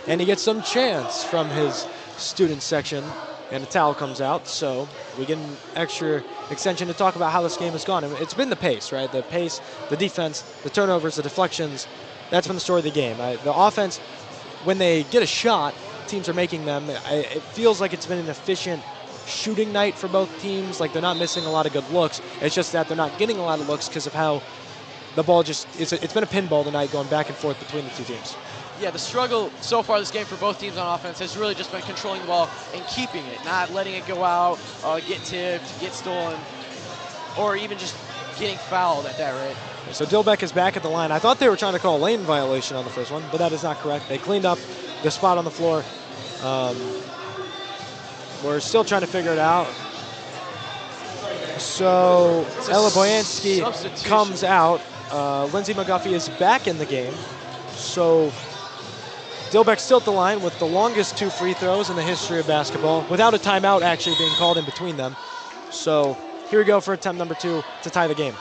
And he gets some chance from his student section, and a towel comes out, so we get an extra extension to talk about how this game has gone. It's been the pace, right? The pace, the defense, the turnovers, the deflections. That's been the story of the game. The offense, when they get a shot, teams are making them. It feels like it's been an efficient shooting night for both teams. Like, they're not missing a lot of good looks. It's just that they're not getting a lot of looks because of how the ball just... It's been a pinball tonight going back and forth between the two teams. Yeah, the struggle so far this game for both teams on offense has really just been controlling the ball and keeping it, not letting it go out, get tipped, get stolen, or even just getting fouled at that rate. So Dilbeck is back at the line. I thought they were trying to call a lane violation on the first one, but that is not correct. They cleaned up the spot on the floor. We're still trying to figure it out. So Ella Boyansky comes out. Lindsay McGuffey is back in the game. So Dilbeck still at the line with the longest 2 free throws in the history of basketball, without a timeout actually being called in between them. So here we go for attempt number 2 to tie the game.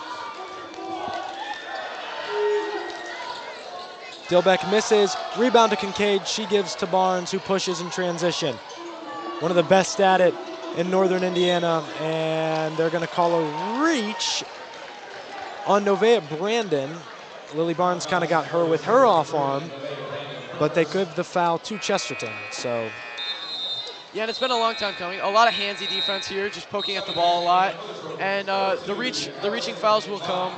Dilbeck misses, rebound to Kincaid, she gives to Barnes, who pushes in transition. One of the best at it in Northern Indiana, and they're gonna call a reach on Novea Brandon. Lily Barnes kind of got her with her off arm, but they give the foul to Chesterton, so. Yeah, and it's been a long time coming. A lot of handsy defense here, just poking at the ball a lot. And the reaching fouls will come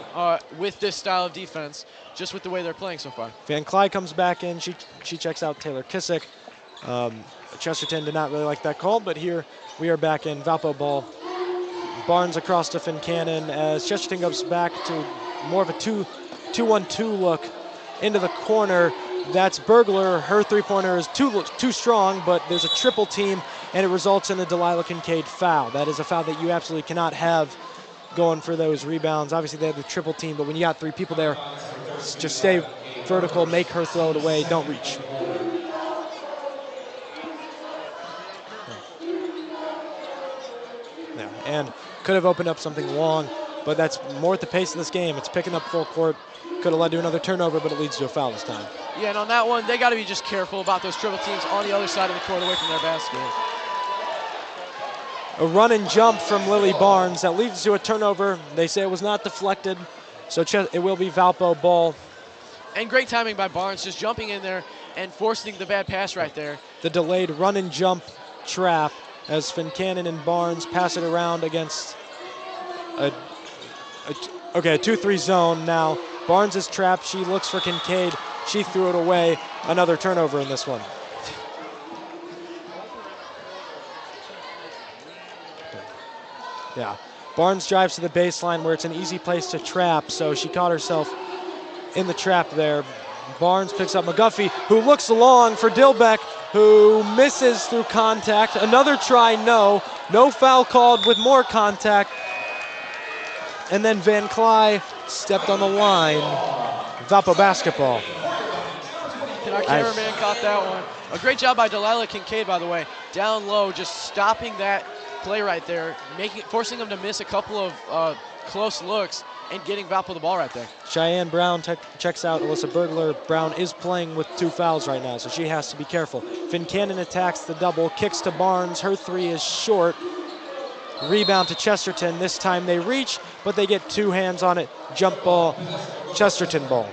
with this style of defense, just with the way they're playing so far. Van Clyde comes back in, she checks out Taylor Kissick. Chesterton did not really like that call, but here we are back in Valpo ball. Barnes across to Fincannon as Chesterton goes back to more of a 2-1-2 look into the corner. That's Burglar. Her three-pointer is too strong, but there's a triple team, and it results in a Delilah Kincaid foul. That is a foul that you absolutely cannot have going for those rebounds. Obviously, they have the triple team, but when you got 3 people there, just stay vertical, make her throw it away, don't reach. Yeah, and could have opened up something long, but that's more at the pace of this game. It's picking up full court. Could have led to another turnover, but it leads to a foul this time. Yeah, and on that one, they got to be just careful about those triple teams on the other side of the court away from their basket. A run and jump from Lily Barnes that leads to a turnover. They say it was not deflected, so it will be Valpo ball. And great timing by Barnes, just jumping in there and forcing the bad pass right there. The delayed run and jump trap as Fincannon and Barnes pass it around against a 2-3 zone now. Barnes is trapped, she looks for Kincaid, she threw it away. Another turnover in this one. Yeah, Barnes drives to the baseline where it's an easy place to trap, so she caught herself in the trap there. Barnes picks up McGuffey, who looks long for Dilbeck, who misses through contact. Another try, no foul called with more contact. And then Van Clyde stepped on the line. Valpo basketball. And our cameraman caught that one. A great job by Delilah Kincaid, by the way. Down low, just stopping that play right there, forcing them to miss a couple of close looks and getting Valpo the ball right there. Cheyenne Brown checks out Alyssa Burglar. Brown is playing with 2 fouls right now, so she has to be careful. Fincannon attacks the double, kicks to Barnes. Her 3 is short. Rebound to Chesterton. This time they reach, but they get 2 hands on it. Jump ball, Chesterton ball.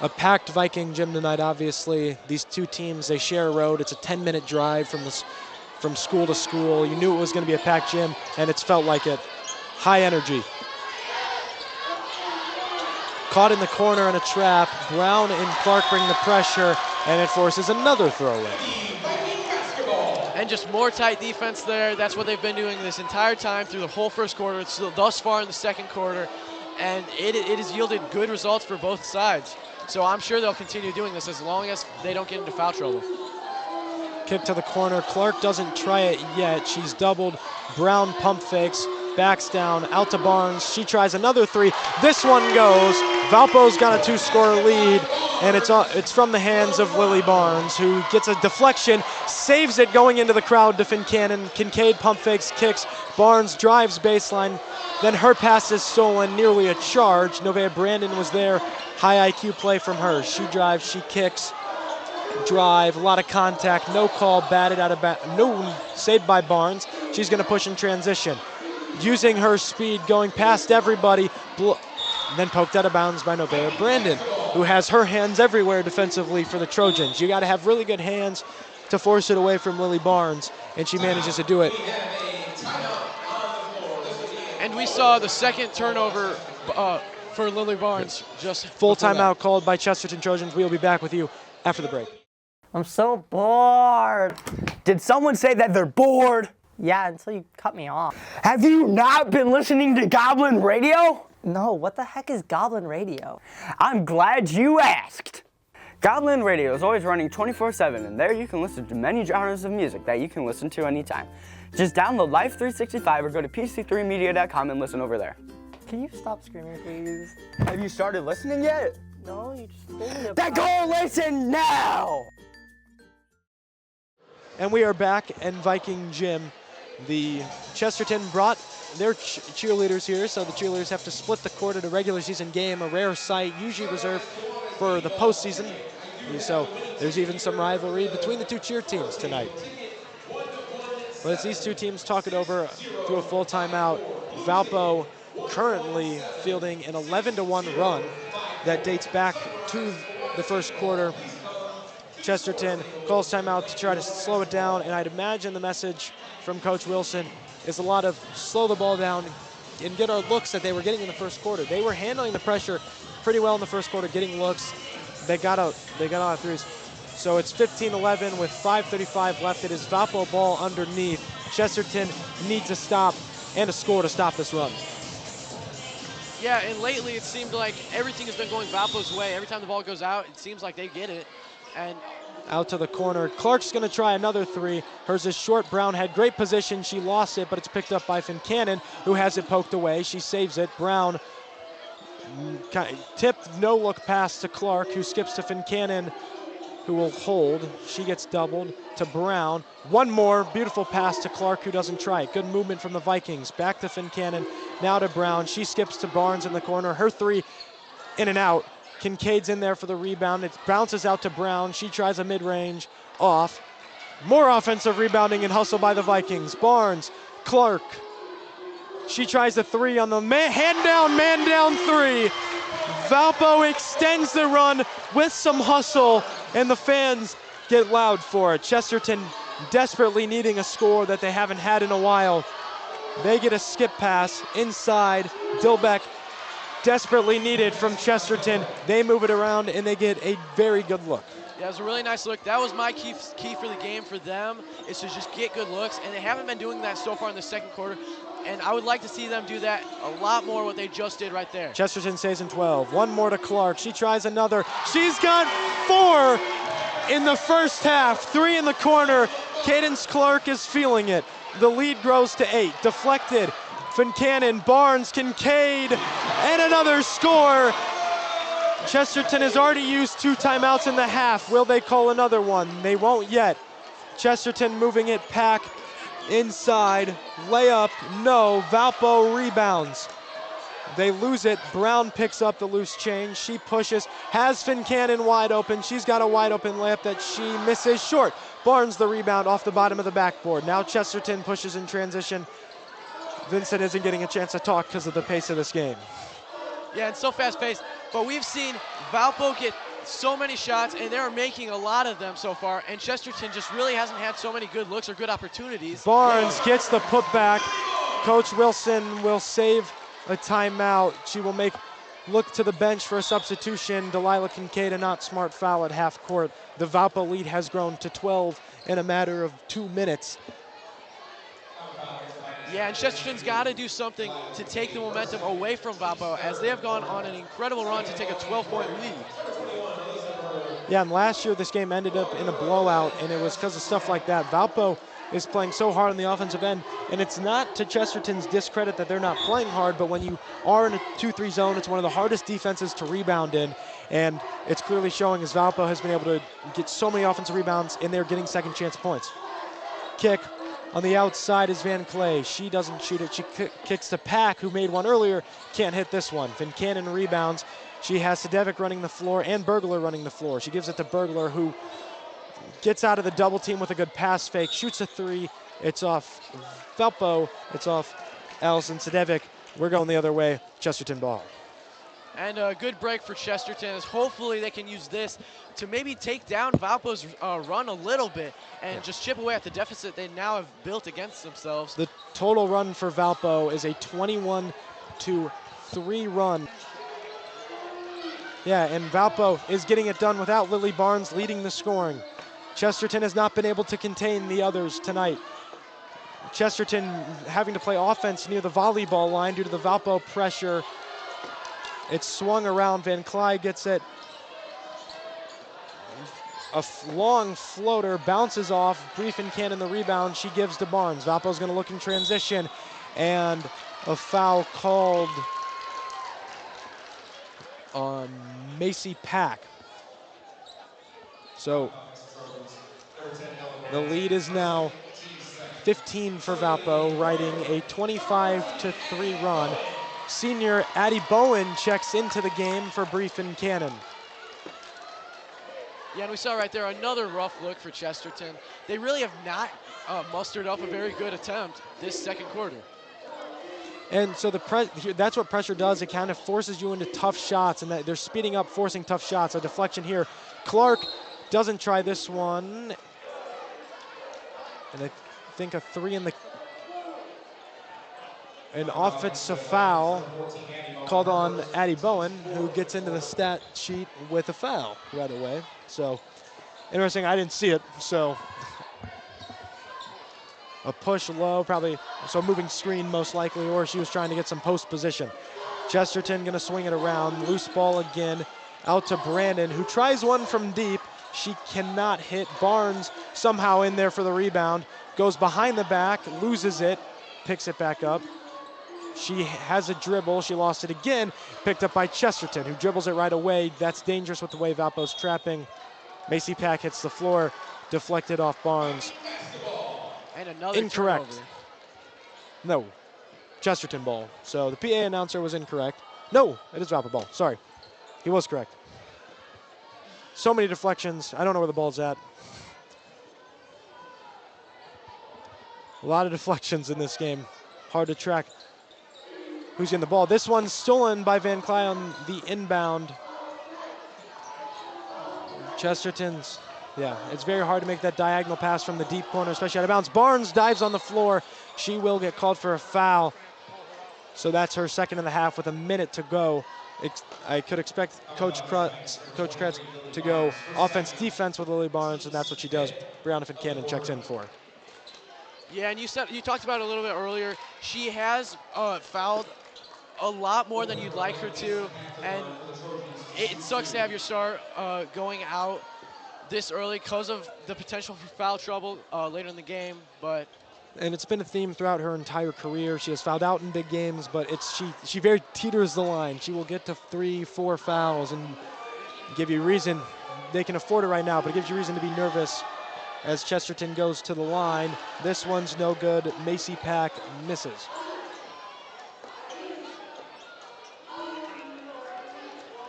A packed Viking gym tonight, obviously. These 2 teams, they share a road. It's a 10-minute drive from school to school. You knew it was going to be a packed gym, and it's felt like it. High energy. Caught in the corner in a trap. Brown and Clark bring the pressure, and it forces another throwaway. And just more tight defense there. That's what they've been doing this entire time through the whole first quarter. It's thus far in the second quarter, and it has yielded good results for both sides. So I'm sure they'll continue doing this as long as they don't get into foul trouble. Kick to the corner. Clark doesn't try it yet. She's doubled. Brown pump fakes, backs down, out to Barnes. She tries another 3. This one goes. Valpo's got a 2-score lead, and it's from the hands of Lily Barnes, who gets a deflection, saves it going into the crowd to Fincannon. Kincaid pump fakes, kicks. Barnes drives baseline. Then her pass is stolen, nearly a charge. Novea Brandon was there. High IQ play from her. She drives, she kicks. Drive, a lot of contact, no call, batted out of no, saved by Barnes. She's going to push in transition. Using her speed, going past everybody, then poked out of bounds by Novea Brandon, who has her hands everywhere defensively for the Trojans. You got to have really good hands to force it away from Lily Barnes, and she manages to do it. And we saw the second turnover for Lily Barnes. Just Full before that. timeout called by Chesterton Trojans. We will be back with you after the break. I'm so bored. Did someone say that they're bored? Yeah, until you cut me off. Have you not been listening to Goblin Radio? No, what the heck is Goblin Radio? I'm glad you asked. Goblin Radio is always running 24/7, and there you can listen to many genres of music that you can listen to anytime. Just download Live 365 or go to PC3media.com and listen over there. Can you stop screaming, please? Have you started listening yet? No, you just told me to. Then go listen now! And we are back in Viking Gym. The Chesterton brought their cheerleaders here, so the cheerleaders have to split the court at a regular season game, a rare sight, usually reserved for the postseason. So there's even some rivalry between the two cheer teams tonight. But as these two teams talk it over through a full timeout, Valpo currently fielding an 11-1 run that dates back to the first quarter. Chesterton calls timeout to try to slow it down, and I'd imagine the message from Coach Wilson is a lot of slow the ball down and get our looks that they were getting in the first quarter. They were handling the pressure pretty well in the first quarter, getting looks. They got out of threes. So it's 15-11 with 5:35 left. It is Valpo ball underneath. Chesterton needs a stop and a score to stop this run. Yeah, and lately it seemed like everything has been going Valpo's way. Every time the ball goes out, it seems like they get it. And out to the corner. Clark's going to try another three. Hers is short. Brown had great position. She lost it, but it's picked up by Fincannon, who has it poked away. She saves it. Brown tipped no-look pass to Clark, who skips to Fincannon, who will hold. She gets doubled to Brown. One more beautiful pass to Clark, who doesn't try it. Good movement from the Vikings. Back to Fincannon. Now to Brown. She skips to Barnes in the corner. Her three in and out. Kincaid's in there for the rebound. It bounces out to Brown. She tries a mid-range off. More offensive rebounding and hustle by the Vikings. Barnes, Clark. She tries the three on the man down three. Valpo extends the run with some hustle, and the fans get loud for it. Chesterton desperately needing a score that they haven't had in a while. They get a skip pass inside. Dilbeck desperately needed from Chesterton. They move it around and they get a very good look. yeah, it was a really nice look. That was my key for the game for them, is to just get good looks, and they haven't been doing that so far in the second quarter. And I would like to see them do that a lot more, what they just did right there. Chesterton stays in 12. One more to Clark. She tries another. She's got 4 in the first half. 3 in the corner. Cadence Clark is feeling it. The lead grows to 8. Deflected. Fincannon, Barnes, Kincaid, and another score. Chesterton has already used 2 timeouts in the half. Will they call another one? They won't yet. Chesterton moving it back inside. Layup, no. Valpo rebounds. They lose it. Brown picks up the loose change. She pushes, has Fincannon wide open. She's got a wide open layup that she misses short. Barnes the rebound off the bottom of the backboard. Now Chesterton pushes in transition. Vincent isn't getting a chance to talk because of the pace of this game. Yeah, it's so fast-paced. But we've seen Valpo get so many shots, and they're making a lot of them so far, and Chesterton just really hasn't had so many good looks or good opportunities. Barnes gets the putback. Coach Wilson will save a timeout. She will look to the bench for a substitution. Delilah Kincaid, a not smart foul at half court. The Valpo lead has grown to 12 in a matter of 2 minutes. Yeah, and Chesterton's got to do something to take the momentum away from Valpo, as they have gone on an incredible run to take a 12-point lead. Yeah, and last year this game ended up in a blowout, and it was because of stuff like that. Valpo is playing so hard on the offensive end, and it's not to Chesterton's discredit that they're not playing hard, but when you are in a 2-3 zone, it's one of the hardest defenses to rebound in, and it's clearly showing as Valpo has been able to get so many offensive rebounds, and they're getting second chance points. Kick on the outside is Van Clay. She doesn't shoot it. She kicks to Pack, who made one earlier. Can't hit this one. Fincannon rebounds. She has Sadevic running the floor and Burglar running the floor. She gives it to Burglar, who gets out of the double team with a good pass fake, shoots a 3. It's off Valpo. It's off Allison Sadevic. We're going the other way. Chesterton ball. And a good break for Chesterton, as hopefully they can use this to maybe take down Valpo's run a little bit and just chip away at the deficit they now have built against themselves. The total run for Valpo is a 21-3 run. Yeah, and Valpo is getting it done without Lily Barnes leading the scoring. Chesterton has not been able to contain the others tonight. Chesterton having to play offense near the volleyball line due to the Valpo pressure. It's swung around. Van Clyde gets it. A long floater bounces off. Briefen Cannon the rebound. She gives to Barnes. Valpo's going to look in transition, and a foul called on Macy Pack. So the lead is now 15 for Valpo, riding a 25-3 run. Senior Addie Bowen checks into the game for Briefen Cannon. Yeah, and we saw right there another rough look for Chesterton. They really have not mustered up a very good attempt this second quarter. And so that's what pressure does. It kind of forces you into tough shots, and they're speeding up, forcing tough shots. A deflection here. Clark doesn't try this one. And I think a three in the... An offensive foul called on Addie Bowen, who gets into the stat sheet with a foul right away. So, interesting, I didn't see it, so. A push low, probably, so moving screen most likely, or she was trying to get some post position. Chesterton gonna swing it around, loose ball again, out to Brandon, who tries one from deep. She cannot hit. Barnes somehow in there for the rebound, goes behind the back, loses it, picks it back up. She has a dribble, she lost it again, picked up by Chesterton, who dribbles it right away. That's dangerous with the way Valpo's trapping. Macy Pack hits the floor, deflected off Barnes. And another incorrect. turnover. No, Chesterton ball. So the PA announcer was incorrect. No, it is Valpo ball, sorry. He was correct. So many deflections, I don't know where the ball's at. A lot of deflections in this game, hard to track who's getting the ball. This one's stolen by Van Clyde on the inbound. Chesterton's, yeah, it's very hard to make that diagonal pass from the deep corner, especially out of bounds. Barnes dives on the floor. She will get called for a foul. So that's her second in the half with a minute to go. I could expect Coach Kretz to go offense, defense with Lily Barnes, and that's what she does. Brianna Fincannon checks in for her. Yeah, and you talked about it a little bit earlier. She has fouled a lot more than you'd like her to, and it sucks to have your star going out this early because of the potential for foul trouble later in the game. And it's been a theme throughout her entire career. She has fouled out in big games, but she very teeters the line. She will get to 3-4 fouls and give you reason. They can afford it right now, but it gives you reason to be nervous as Chesterton goes to the line. This one's no good. Macy Pack misses.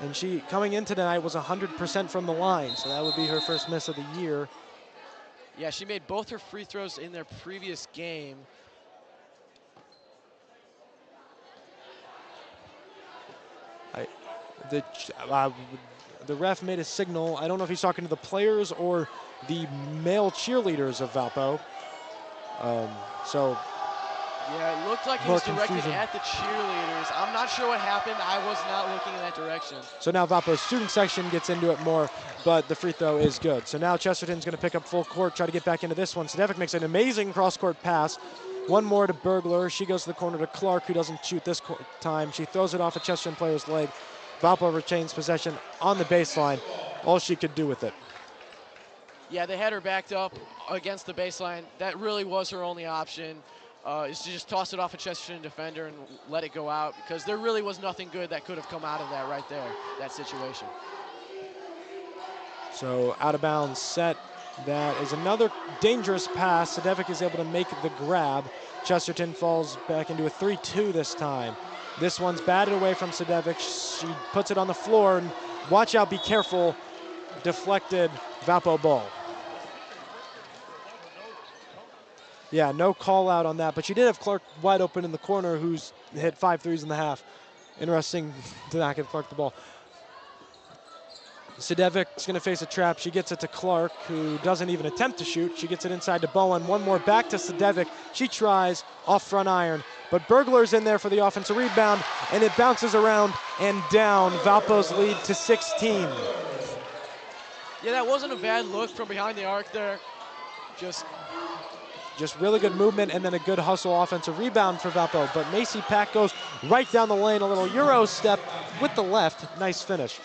And she, coming in tonight, was 100% from the line, so that would be her first miss of the year. Yeah, she made both her free throws in their previous game. The ref made a signal. I don't know if he's talking to the players or the male cheerleaders of Valpo. Yeah, it looked like he was directed at the cheerleaders. I'm not sure what happened. I was not looking in that direction. So now Valpo's student section gets into it more, but the free throw is good. So now Chesterton's going to pick up full court, try to get back into this one. Sedevic makes an amazing cross-court pass. One more to Bergler. She goes to the corner to Clark, who doesn't shoot this time. She throws it off a Chesterton player's leg. Valpo retains possession on the baseline. All she could do with it. Yeah, they had her backed up against the baseline. That really was her only option. Is to just toss it off a Chesterton defender and let it go out, because there really was nothing good that could have come out of that right there, that situation. So out of bounds set. That is another dangerous pass. Sedevic is able to make the grab. Chesterton falls back into a 3-2 this time. This one's batted away from Sedevic. She puts it on the floor, and watch out, be careful. Deflected Valpo ball. Yeah, no call out on that, but she did have Clark wide open in the corner, who's hit 5 threes in the half. Interesting to not give Clark the ball. Sedevic's going to face a trap. She gets it to Clark, who doesn't even attempt to shoot. She gets it inside to Bowen. One more back to Sedevic. She tries off front iron, but Burglar's in there for the offensive rebound, and it bounces around and down. Valpo's lead to 16. Yeah, that wasn't a bad look from behind the arc there. Just really good movement and then a good hustle offensive rebound for Valpo. But Macy Pack goes right down the lane, a little Euro step with the left. Nice finish.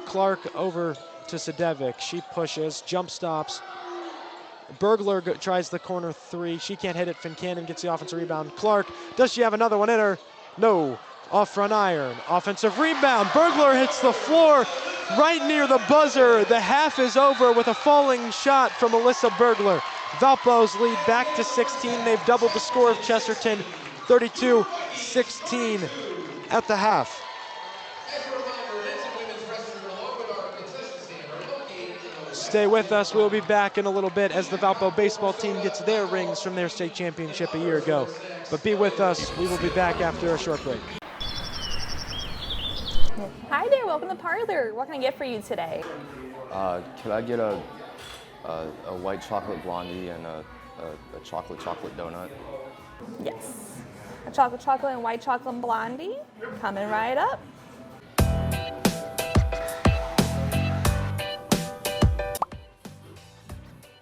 Clark over to Sedevic. She pushes, jump stops. Burglar tries the corner three. She can't hit it. Fincannon gets the offensive rebound. Clark, does she have another one in her? No. Off front iron. Offensive rebound. Burglar hits the floor right near the buzzer. The half is over with a falling shot from Alyssa Burglar. Valpo's lead back to 16. They've doubled the score of Chesterton, 32-16 at the half. Stay with us. We'll be back in a little bit as the Valpo baseball team gets their rings from their state championship a year ago. But be with us. We will be back after a short break. Hi there, welcome to Parlor. What can I get for you today? Could I get a white chocolate blondie and a chocolate donut? Yes. A chocolate and white chocolate blondie. Coming right up.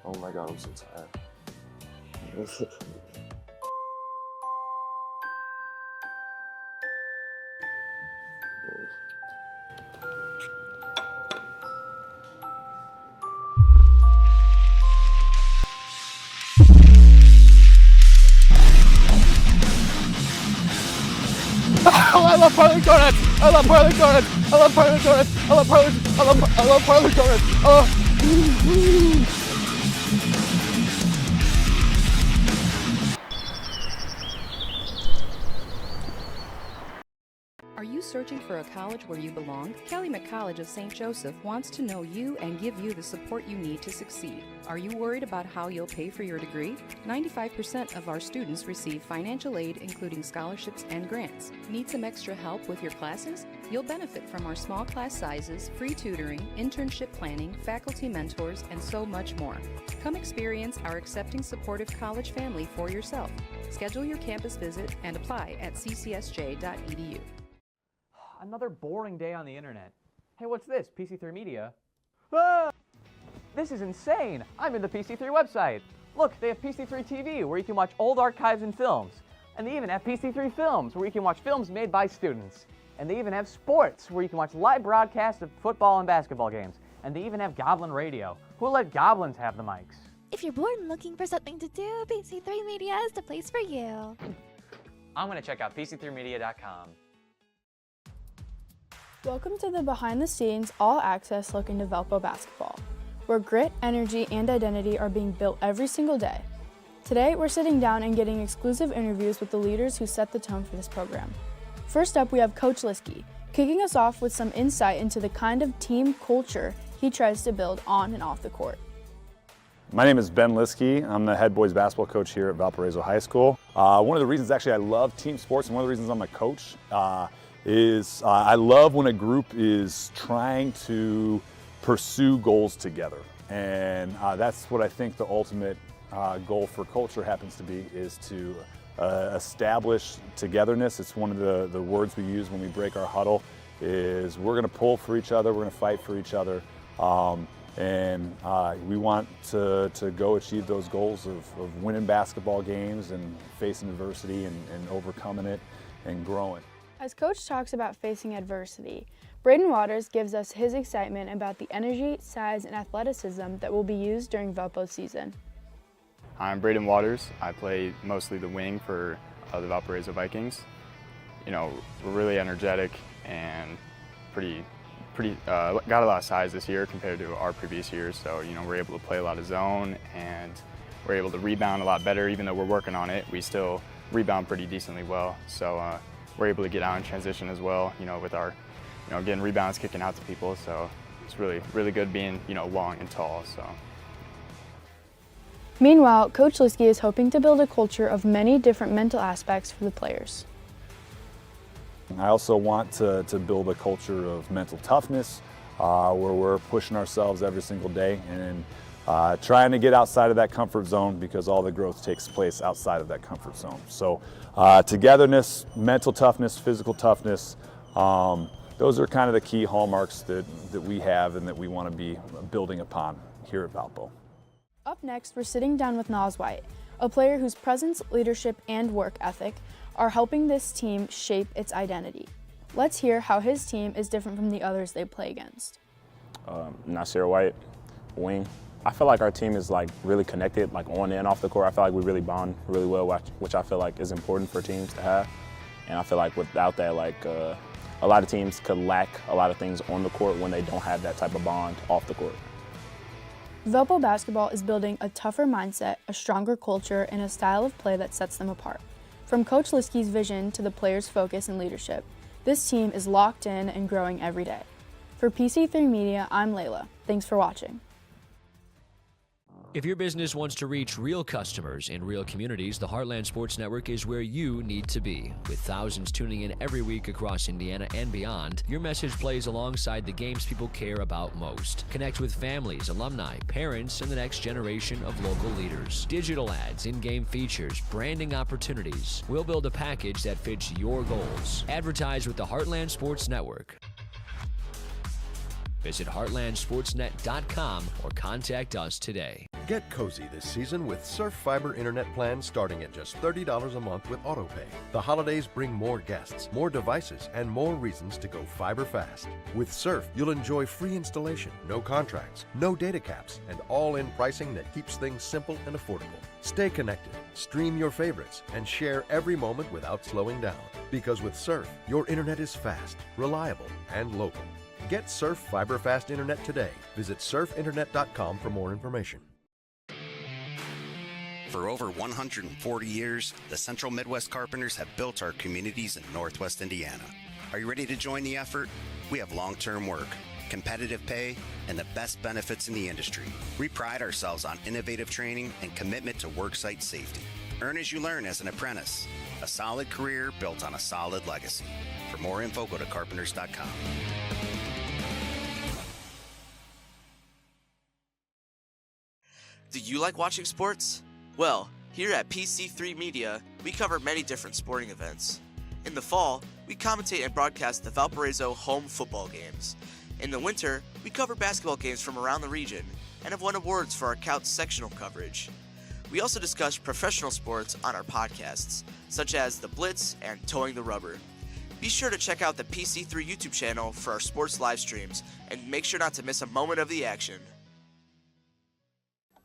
Oh my God, I'm so tired. Oh, I love Parlor Donuts! I love Parlor Donuts! I love Parlor Donuts! I love Parlor Donuts! Oh! Are you searching for a college where you belong? Calumet College of St. Joseph wants to know you and give you the support you need to succeed. Are you worried about how you'll pay for your degree? 95% of our students receive financial aid, including scholarships and grants. Need some extra help with your classes? You'll benefit from our small class sizes, free tutoring, internship planning, faculty mentors, and so much more. Come experience our accepting, supportive college family for yourself. Schedule your campus visit and apply at ccsj.edu. Another boring day on the internet. Hey, what's this? PC3 Media? Ah! This is insane! I'm in the PC3 website. Look, they have PC3 TV, where you can watch old archives and films. And they even have PC3 Films, where you can watch films made by students. And they even have sports, where you can watch live broadcasts of football and basketball games. And they even have Goblin Radio. Who'll let goblins have the mics? If you're bored and looking for something to do, PC3 Media is the place for you. I'm gonna check out PC3Media.com. Welcome to the behind-the-scenes, all-access look into Valpo basketball, where grit, energy, and identity are being built every single day. Today, we're sitting down and getting exclusive interviews with the leaders who set the tone for this program. First up, we have Coach Liskey, kicking us off with some insight into the kind of team culture he tries to build on and off the court. My name is Ben Liskey. I'm the head boys basketball coach here at Valparaiso High School. One of the reasons actually I love team sports and one of the reasons I'm a coach is I love when a group is trying to pursue goals together. And that's what I think the ultimate goal for culture happens to be, is to establish togetherness. It's one of the words we use when we break our huddle, is we're gonna pull for each other, we're gonna fight for each other. And we want to go achieve those goals of winning basketball games and facing adversity and overcoming it and growing. As Coach talks about facing adversity, Braden Waters gives us his excitement about the energy, size, and athleticism that will be used during Valpo's season. I'm Braden Waters. I play mostly the wing for the Valparaiso Vikings. You know, we're really energetic and got a lot of size this year compared to our previous years. So, you know, we're able to play a lot of zone and we're able to rebound a lot better. Even though we're working on it, we still rebound pretty decently well. So we're able to get out in transition as well, you know, with our, you know, getting rebounds, kicking out to people. So it's really good being, you know, long and tall. So. Meanwhile, Coach Liskey is hoping to build a culture of many different mental aspects for the players. I also want to build a culture of mental toughness where we're pushing ourselves every single day and trying to get outside of that comfort zone, because all the growth takes place outside of that comfort zone. So togetherness, mental toughness, physical toughness, those are kind of the key hallmarks that we have and that we want to be building upon here at Valpo. Up next, we're sitting down with Nas White, a player whose presence, leadership, and work ethic are helping this team shape its identity. Let's hear how his team is different from the others they play against. Nasir White, wing. I feel like our team is like really connected, like on and off the court. I feel like we really bond really well, which I feel like is important for teams to have. And I feel like without that, like a lot of teams could lack a lot of things on the court when they don't have that type of bond off the court. Valpo basketball is building a tougher mindset, a stronger culture, and a style of play that sets them apart. From Coach Liskey's vision to the players' focus and leadership, this team is locked in and growing every day. For PC3 Media, I'm Layla. Thanks for watching. If your business wants to reach real customers in real communities, the Heartland Sports Network is where you need to be. With thousands tuning in every week across Indiana and beyond, your message plays alongside the games people care about most. Connect with families, alumni, parents, and the next generation of local leaders. Digital ads, in-game features, branding opportunities. We'll build a package that fits your goals. Advertise with the Heartland Sports Network. Visit heartlandsportsnet.com or contact us today. Get cozy this season with Surf Fiber Internet plans starting at just $30 a month with AutoPay. The holidays bring more guests, more devices, and more reasons to go fiber fast. With Surf, you'll enjoy free installation, no contracts, no data caps, and all-in pricing that keeps things simple and affordable. Stay connected, stream your favorites, and share every moment without slowing down. Because with Surf, your internet is fast, reliable, and local. Get Surf Fiber Fast Internet today. Visit surfinternet.com for more information. For over 140 years, the Central Midwest Carpenters have built our communities in Northwest Indiana. Are you ready to join the effort? We have long-term work, competitive pay, and the best benefits in the industry. We pride ourselves on innovative training and commitment to worksite safety. Earn as you learn as an apprentice. A solid career built on a solid legacy. For more info, go to carpenters.com. Do you like watching sports? Well, here at PC3 Media, we cover many different sporting events. In the fall, we commentate and broadcast the Valparaiso home football games. In the winter, we cover basketball games from around the region and have won awards for our Couch sectional coverage. We also discuss professional sports on our podcasts, such as The Blitz and Towing the Rubber. Be sure to check out the PC3 YouTube channel for our sports live streams and make sure not to miss a moment of the action.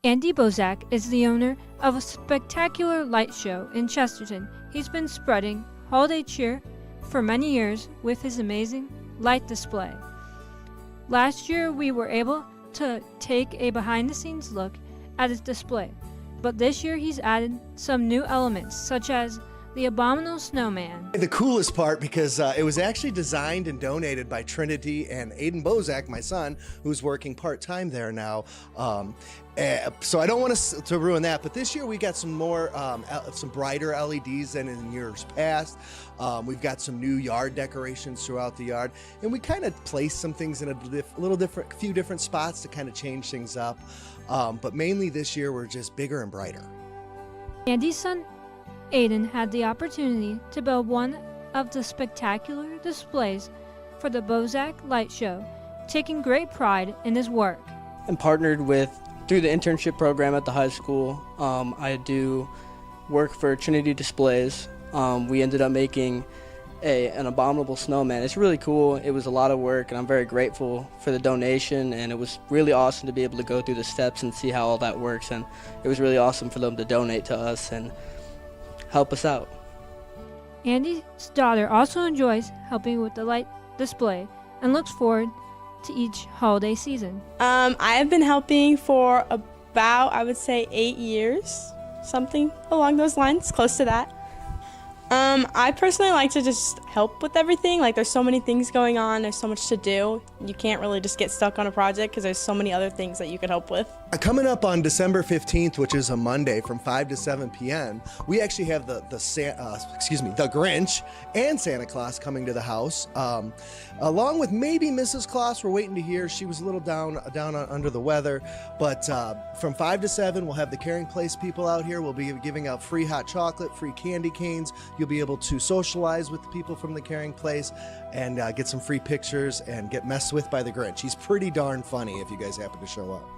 Andy Bozak is the owner of a spectacular light show in Chesterton. He's been spreading holiday cheer for many years with his amazing light display. Last year, we were able to take a behind-the-scenes look at his display, but this year he's added some new elements, such as the Abominable Snowman. The coolest part, because it was actually designed and donated by Trinity and Aiden Bozak, my son, who's working part-time there now. So I don't want to ruin that, but this year we got some more, some brighter LEDs than in years past. We've got some new yard decorations throughout the yard, and we kind of placed some things in a few different spots to kind of change things up. But mainly this year we're just bigger and brighter. Andy's son, Aiden, had the opportunity to build one of the spectacular displays for the Bozak Light Show, taking great pride in his work. I'm partnered through the internship program at the high school. I do work for Trinity Displays. We ended up making an Abominable Snowman. It's really cool. It was a lot of work, and I'm very grateful for the donation, and it was really awesome to be able to go through the steps and see how all that works, and it was really awesome for them to donate to us and help us out. Andy's daughter also enjoys helping with the light display and looks forward to each holiday season. I have been helping for about, I would say, 8 years, something along those lines, close to that. I personally like to just help with everything. Like, there's so many things going on, there's so much to do. You can't really just get stuck on a project because there's so many other things that you could help with. Coming up on December 15th, which is a Monday from 5 to 7 p.m., we actually have the Grinch and Santa Claus coming to the house, along with maybe Mrs. Claus. We're waiting to hear. She was a little down under the weather, but from 5 to 7, we'll have the Caring Place people out here. We'll be giving out free hot chocolate, free candy canes. You'll be able to socialize with the people from the Caring Place and get some free pictures and get messed with by the Grinch. He's pretty darn funny if you guys happen to show up.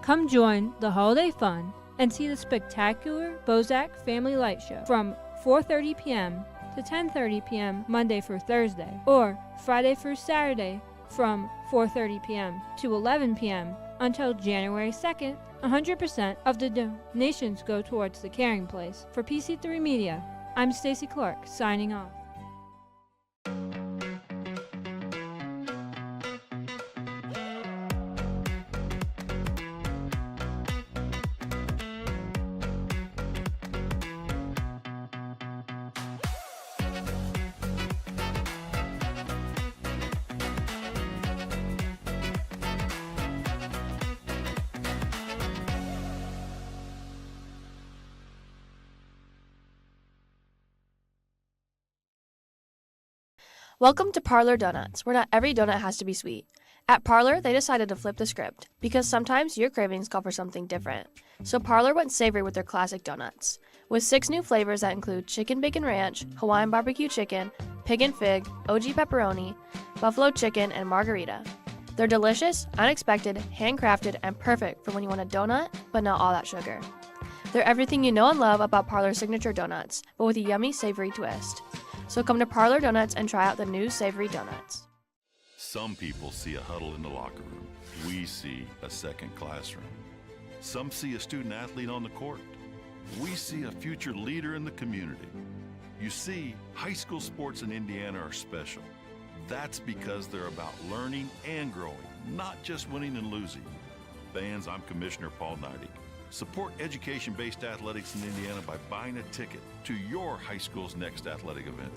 Come join the holiday fun and see the spectacular Bozak Family Light Show from 4:30 p.m. to 10:30 p.m. Monday through Thursday, or Friday through Saturday from 4:30 p.m. to 11 p.m. until January 2nd. 100% of the donations go towards the Caring Place. For PC3 Media, I'm Stacy Clark, signing off. Welcome to Parlor Donuts, where not every donut has to be sweet. At Parlor, they decided to flip the script, because sometimes your cravings call for something different. So Parlor went savory with their classic donuts. With 6 new flavors that include chicken bacon ranch, Hawaiian barbecue chicken, pig and fig, OG pepperoni, buffalo chicken, and margarita. They're delicious, unexpected, handcrafted, and perfect for when you want a donut, but not all that sugar. They're everything you know and love about Parlor's signature donuts, but with a yummy savory twist. So come to Parlor Donuts and try out the new savory donuts. Some people see a huddle in the locker room. We see a second classroom. Some see a student athlete on the court. We see a future leader in the community. You see, high school sports in Indiana are special. That's because they're about learning and growing, not just winning and losing. Fans, I'm Commissioner Paul Neidig. Support education-based athletics in Indiana by buying a ticket to your high school's next athletic event.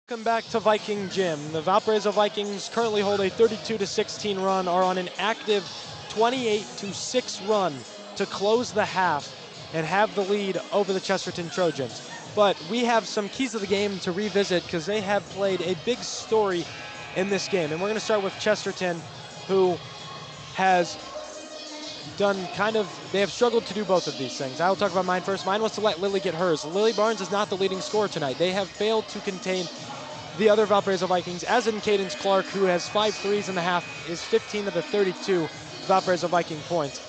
Welcome back to Viking Gym. The Valparaiso Vikings currently hold a 32-16 run, are on an active 28-6 run to close the half and have the lead over the Chesterton Trojans. But we have some keys of the game to revisit because they have played a big story in this game. And we're going to start with Chesterton, who has done they have struggled to do both of these things. I'll talk about mine first. Mine was to let Lily get hers. Lily Barnes is not the leading scorer tonight. They have failed to contain the other Valparaiso Vikings, as in Cadence Clark, who has 5 threes in the half, is 15 of the 32 Valparaiso Viking points.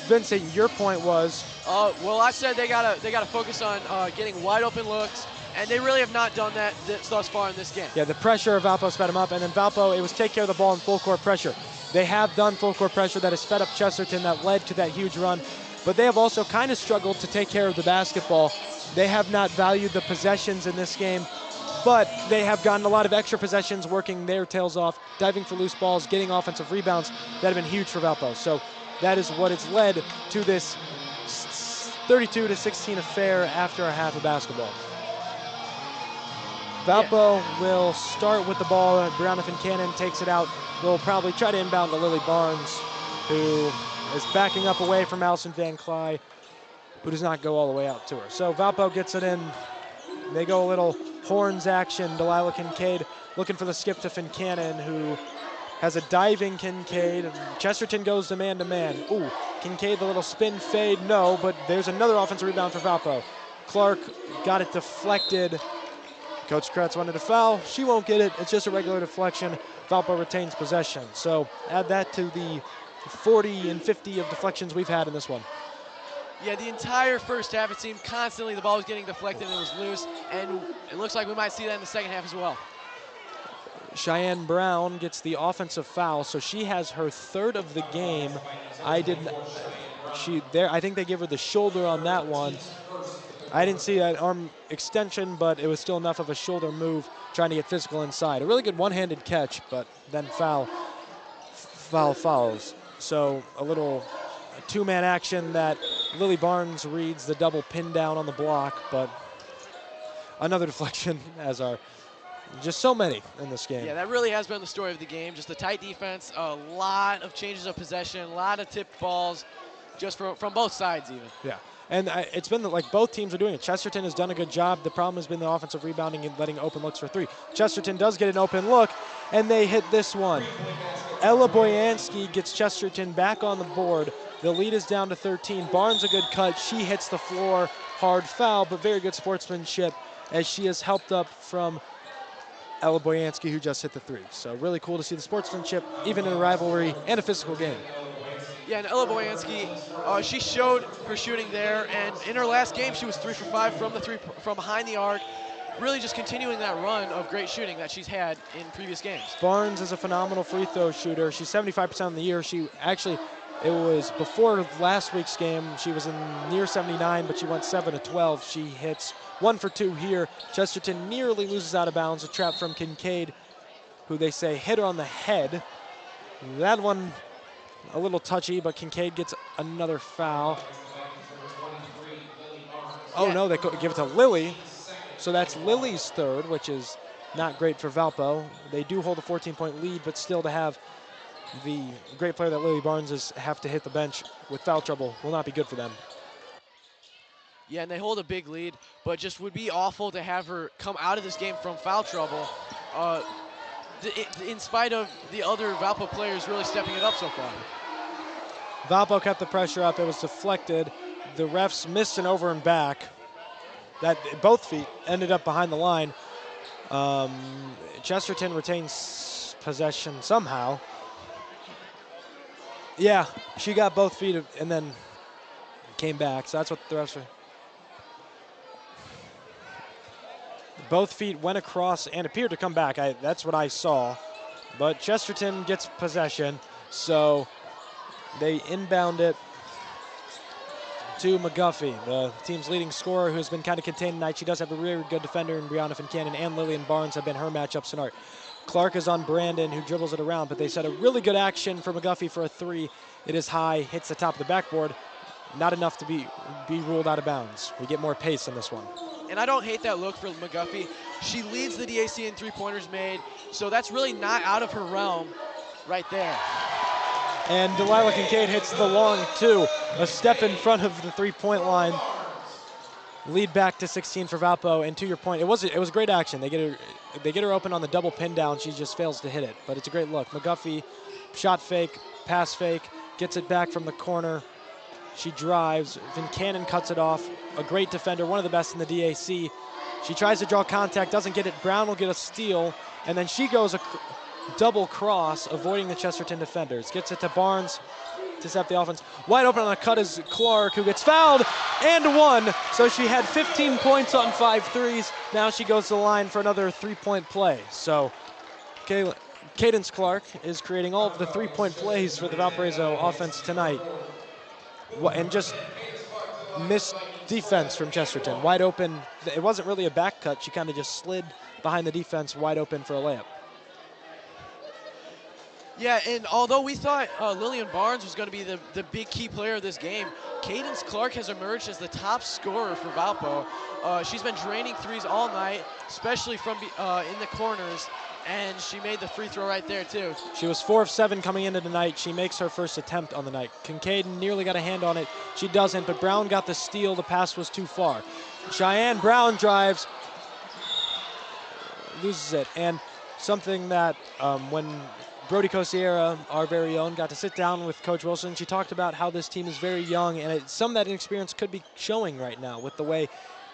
Vincent, your point was? Well, I said they gotta focus on getting wide open looks, and they really have not done that thus far in this game. Yeah, the pressure of Valpo sped them up, and then Valpo, it was take care of the ball in full court pressure. They have done full court pressure that has fed up Chesterton, that led to that huge run, but they have also kind of struggled to take care of the basketball. They have not valued the possessions in this game, but they have gotten a lot of extra possessions, working their tails off, diving for loose balls, getting offensive rebounds that have been huge for Valpo. So that is what has led to this 32-16 affair after a half of basketball. Valpo will start with the ball. Brianna Fincannon takes it out. They'll probably try to inbound to Lily Barnes, who is backing up away from Allison Van Cly, who does not go all the way out to her. So Valpo gets it in. They go a little horns action. Delilah Kincaid looking for the skip to Fincannon, who has a diving Kincaid. Chesterton goes to man-to-man. Ooh, Kincaid, the little spin fade, no, but there's another offensive rebound for Valpo. Clark got it deflected. Coach Kretz wanted to foul. She won't get it. It's just a regular deflection. Valpo retains possession. So add that to the 40 and 50 of deflections we've had in this one. Yeah, the entire first half, it seemed constantly the ball was getting deflected and it was loose, and it looks like we might see that in the second half as well. Cheyenne Brown gets the offensive foul, so she has her third of the game. I think they give her the shoulder on that one. I didn't see that arm extension, but it was still enough of a shoulder move trying to get physical inside. A really good one-handed catch, but then foul follows. So a little two-man action that Lily Barnes reads the double pin down on the block, but another deflection as our just so many in this game. Yeah, that really has been the story of the game. Just a tight defense, a lot of changes of possession, a lot of tipped balls, just from both sides even. Yeah, and it's been like both teams are doing it. Chesterton has done a good job. The problem has been the offensive rebounding and letting open looks for three. Chesterton does get an open look, and they hit this one. Ella Boyansky gets Chesterton back on the board. The lead is down to 13. Barnes a good cut. She hits the floor. Hard foul, but very good sportsmanship as she is helped up from Ella Boyansky, who just hit the three. So really cool to see the sportsmanship, even in a rivalry and a physical game. Yeah, and Ella Boyansky, she showed her shooting there, and in her last game, she was 3 for 5 from behind the arc, really just continuing that run of great shooting that she's had in previous games. Barnes is a phenomenal free throw shooter. She's 75% on the year. She actually, it was before last week's game, she was in near 79, but she went 7 of 12. She hits 1 for 2 here. Chesterton nearly loses out of bounds. A trap from Kincaid, who they say hit her on the head. That one a little touchy, but Kincaid gets another foul. Oh no, they give it to Lily. So that's Lily's third, which is not great for Valpo. They do hold a 14-point lead, but still to have the great player that Lily Barnes is have to hit the bench with foul trouble will not be good for them. Yeah, and they hold a big lead, but just would be awful to have her come out of this game from foul trouble, in spite of the other Valpo players really stepping it up so far. Valpo kept the pressure up. It was deflected. The refs missed an over and back. That both feet ended up behind the line. Chesterton retains possession somehow. Yeah, she got both feet and then came back. So that's what the refs were. Both feet went across and appeared to come back. That's what I saw. But Chesterton gets possession, so they inbound it to McGuffey, the team's leading scorer, who has been kind of contained tonight. She does have a really good defender in Brianna Fincannon, and Lillian Barnes have been her matchups tonight. Clark is on Brandon, who dribbles it around, but they set a really good action for McGuffey for a three. It is high, hits the top of the backboard. Not enough to be ruled out of bounds. We get more pace in this one. And I don't hate that look for McGuffey. She leads the DAC in three-pointers made, so that's really not out of her realm right there. And Delilah Kincaid hits the long two, a step in front of the three-point line. Lead back to 16 for Valpo, and to your point, it was great action. They get her open on the double pin down. She just fails to hit it, but it's a great look. McGuffey, shot fake, pass fake, gets it back from the corner. She drives. Fincannon cuts it off. A great defender, one of the best in the DAC. She tries to draw contact, doesn't get it. Brown will get a steal, and then she goes a double cross, avoiding the Chesterton defenders. Gets it to Barnes to set up the offense. Wide open on the cut is Clark, who gets fouled and one. So she had 15 points on 5 threes. Now she goes to the line for another three-point play. So Cadence Clark is creating all of the three-point plays for the Valparaiso offense tonight. And just missed defense from Chesterton. Wide open. It wasn't really a back cut. She kind of just slid behind the defense, wide open for a layup. Yeah, and although we thought Lillian Barnes was going to be the big key player of this game, Cadence Clark has emerged as the top scorer for Valpo. She's been draining threes all night, especially from in the corners, and she made the free throw right there too. She was 4 of 7 coming into tonight. She makes her first attempt on the night. Kincaid nearly got a hand on it. She doesn't, but Brown got the steal. The pass was too far. Cheyenne Brown drives, loses it, and something that when Brody Cosiera, our very own, got to sit down with Coach Wilson. She talked about how this team is very young, and some of that inexperience could be showing right now with the way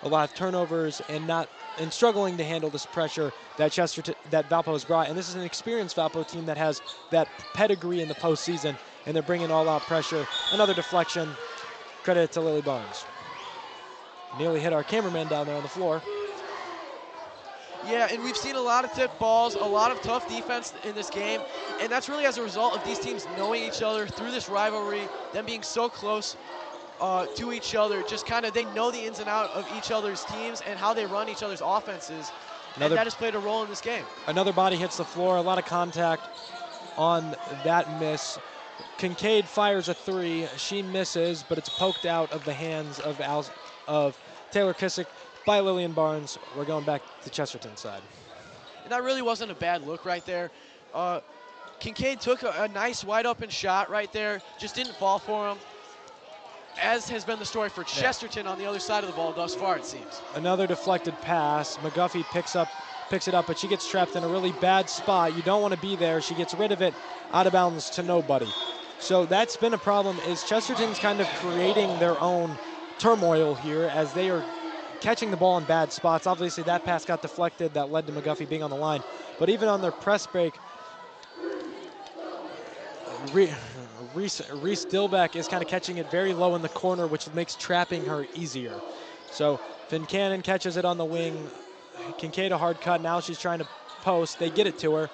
a lot of turnovers and struggling to handle this pressure that Valpo has brought. And this is an experienced Valpo team that has that pedigree in the postseason, and they're bringing all-out pressure. Another deflection. credit it to Lily Barnes. Nearly hit our cameraman down there on the floor. Yeah, and we've seen a lot of tipped balls, a lot of tough defense in this game, and that's really as a result of these teams knowing each other through this rivalry, them being so close to each other. Just kind of, they know the ins and outs of each other's teams and how they run each other's offenses, and that has played a role in this game. Another body hits the floor, a lot of contact on that miss. Kincaid fires a three. She misses, but it's poked out of the hands of Taylor Kissick by Lillian Barnes. We're going back to Chesterton side. And that really wasn't a bad look right there. Kincaid took a nice wide open shot right there, just didn't fall for him, as has been the story for Chesterton on the other side of the ball thus far, it seems. Another deflected pass. McGuffey picks it up, but she gets trapped in a really bad spot. You don't want to be there. She gets rid of it, out of bounds to nobody. So that's been a problem, is Chesterton's kind of creating their own turmoil here as they are catching the ball in bad spots. Obviously that pass got deflected, that led to McGuffey being on the line. But even on their press break, Reese Dillbeck is kind of catching it very low in the corner, which makes trapping her easier. So Fincannon catches it on the wing. Kincaid a hard cut. Now she's trying to post. They get it to her.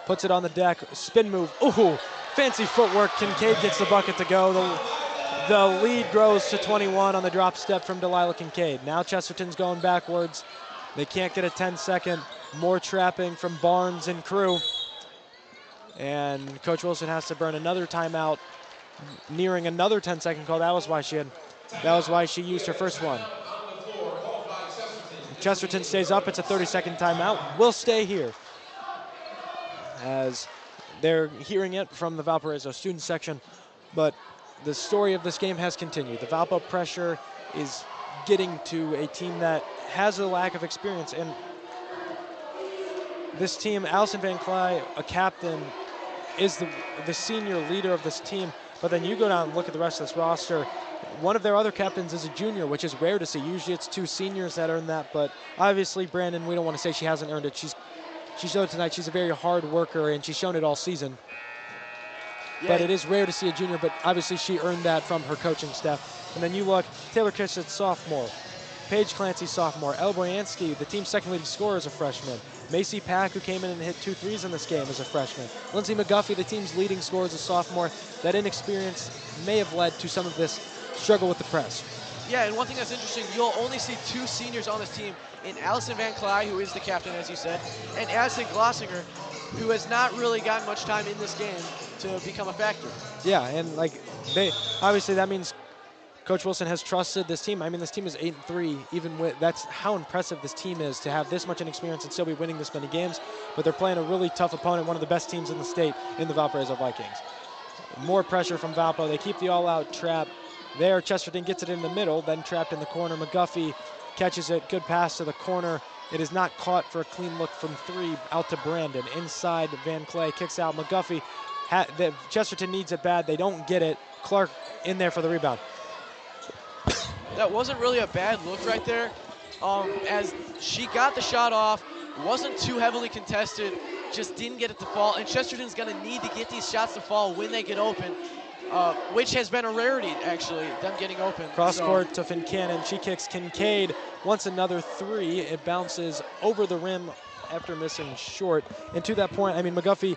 Puts it on the deck. Spin move. Ooh, fancy footwork. Kincaid gets the bucket to go. The lead grows to 21 on the drop step from Delilah Kincaid. Now Chesterton's going backwards. They can't get a 10-second. More trapping from Barnes and crew. And Coach Wilson has to burn another timeout, nearing another 10-second call. That was why she used her first one. Chesterton stays up. It's a 30-second timeout. We'll stay here as they're hearing it from the Valparaiso student section. But the story of this game has continued. The Valpo pressure is getting to a team that has a lack of experience. And this team, Allison Van Clay, a captain, is the senior leader of this team. But then you go down and look at the rest of this roster. One of their other captains is a junior, which is rare to see. Usually it's two seniors that earn that. But obviously, Brandon, we don't want to say she hasn't earned it. She showed tonight she's a very hard worker, and she's shown it all season. Yeah. But it is rare to see a junior, but obviously she earned that from her coaching staff. And then you look, Taylor Kissick, sophomore. Paige Clancy, sophomore. Elle Boyansky, the team's second leading scorer, is a freshman. Macy Pack, who came in and hit 2 threes in this game, is a freshman. Lindsay McGuffey, the team's leading scorer, is a sophomore. That inexperience may have led to some of this struggle with the press. Yeah, and one thing that's interesting, you'll only see 2 seniors on this team, in Allison Van Clay, who is the captain, as you said, and Addison Glossinger, who has not really gotten much time in this game to become a factor. Yeah, and obviously that means Coach Wilson has trusted this team. I mean, this team is 8-3, even with, that's how impressive this team is to have this much inexperience and still be winning this many games. But they're playing a really tough opponent, one of the best teams in the state, in the Valparaiso Vikings. More pressure from Valpo. They keep the all-out trap there. Chesterton gets it in the middle, then trapped in the corner. McGuffey catches it. Good pass to the corner. It is not caught for a clean look from 3 out to Brandon. Inside, Van Clay kicks out. McGuffey, Chesterton needs it bad. They don't get it. Clark in there for the rebound. That wasn't really a bad look right there, as she got the shot off, wasn't too heavily contested, just didn't get it to fall, and Chesterton's going to need to get these shots to fall when they get open, which has been a rarity, actually, them getting open. Cross court to Fincannon. She kicks. Kincaid wants another 3. It bounces over the rim after missing short. And to that point, I mean, McGuffey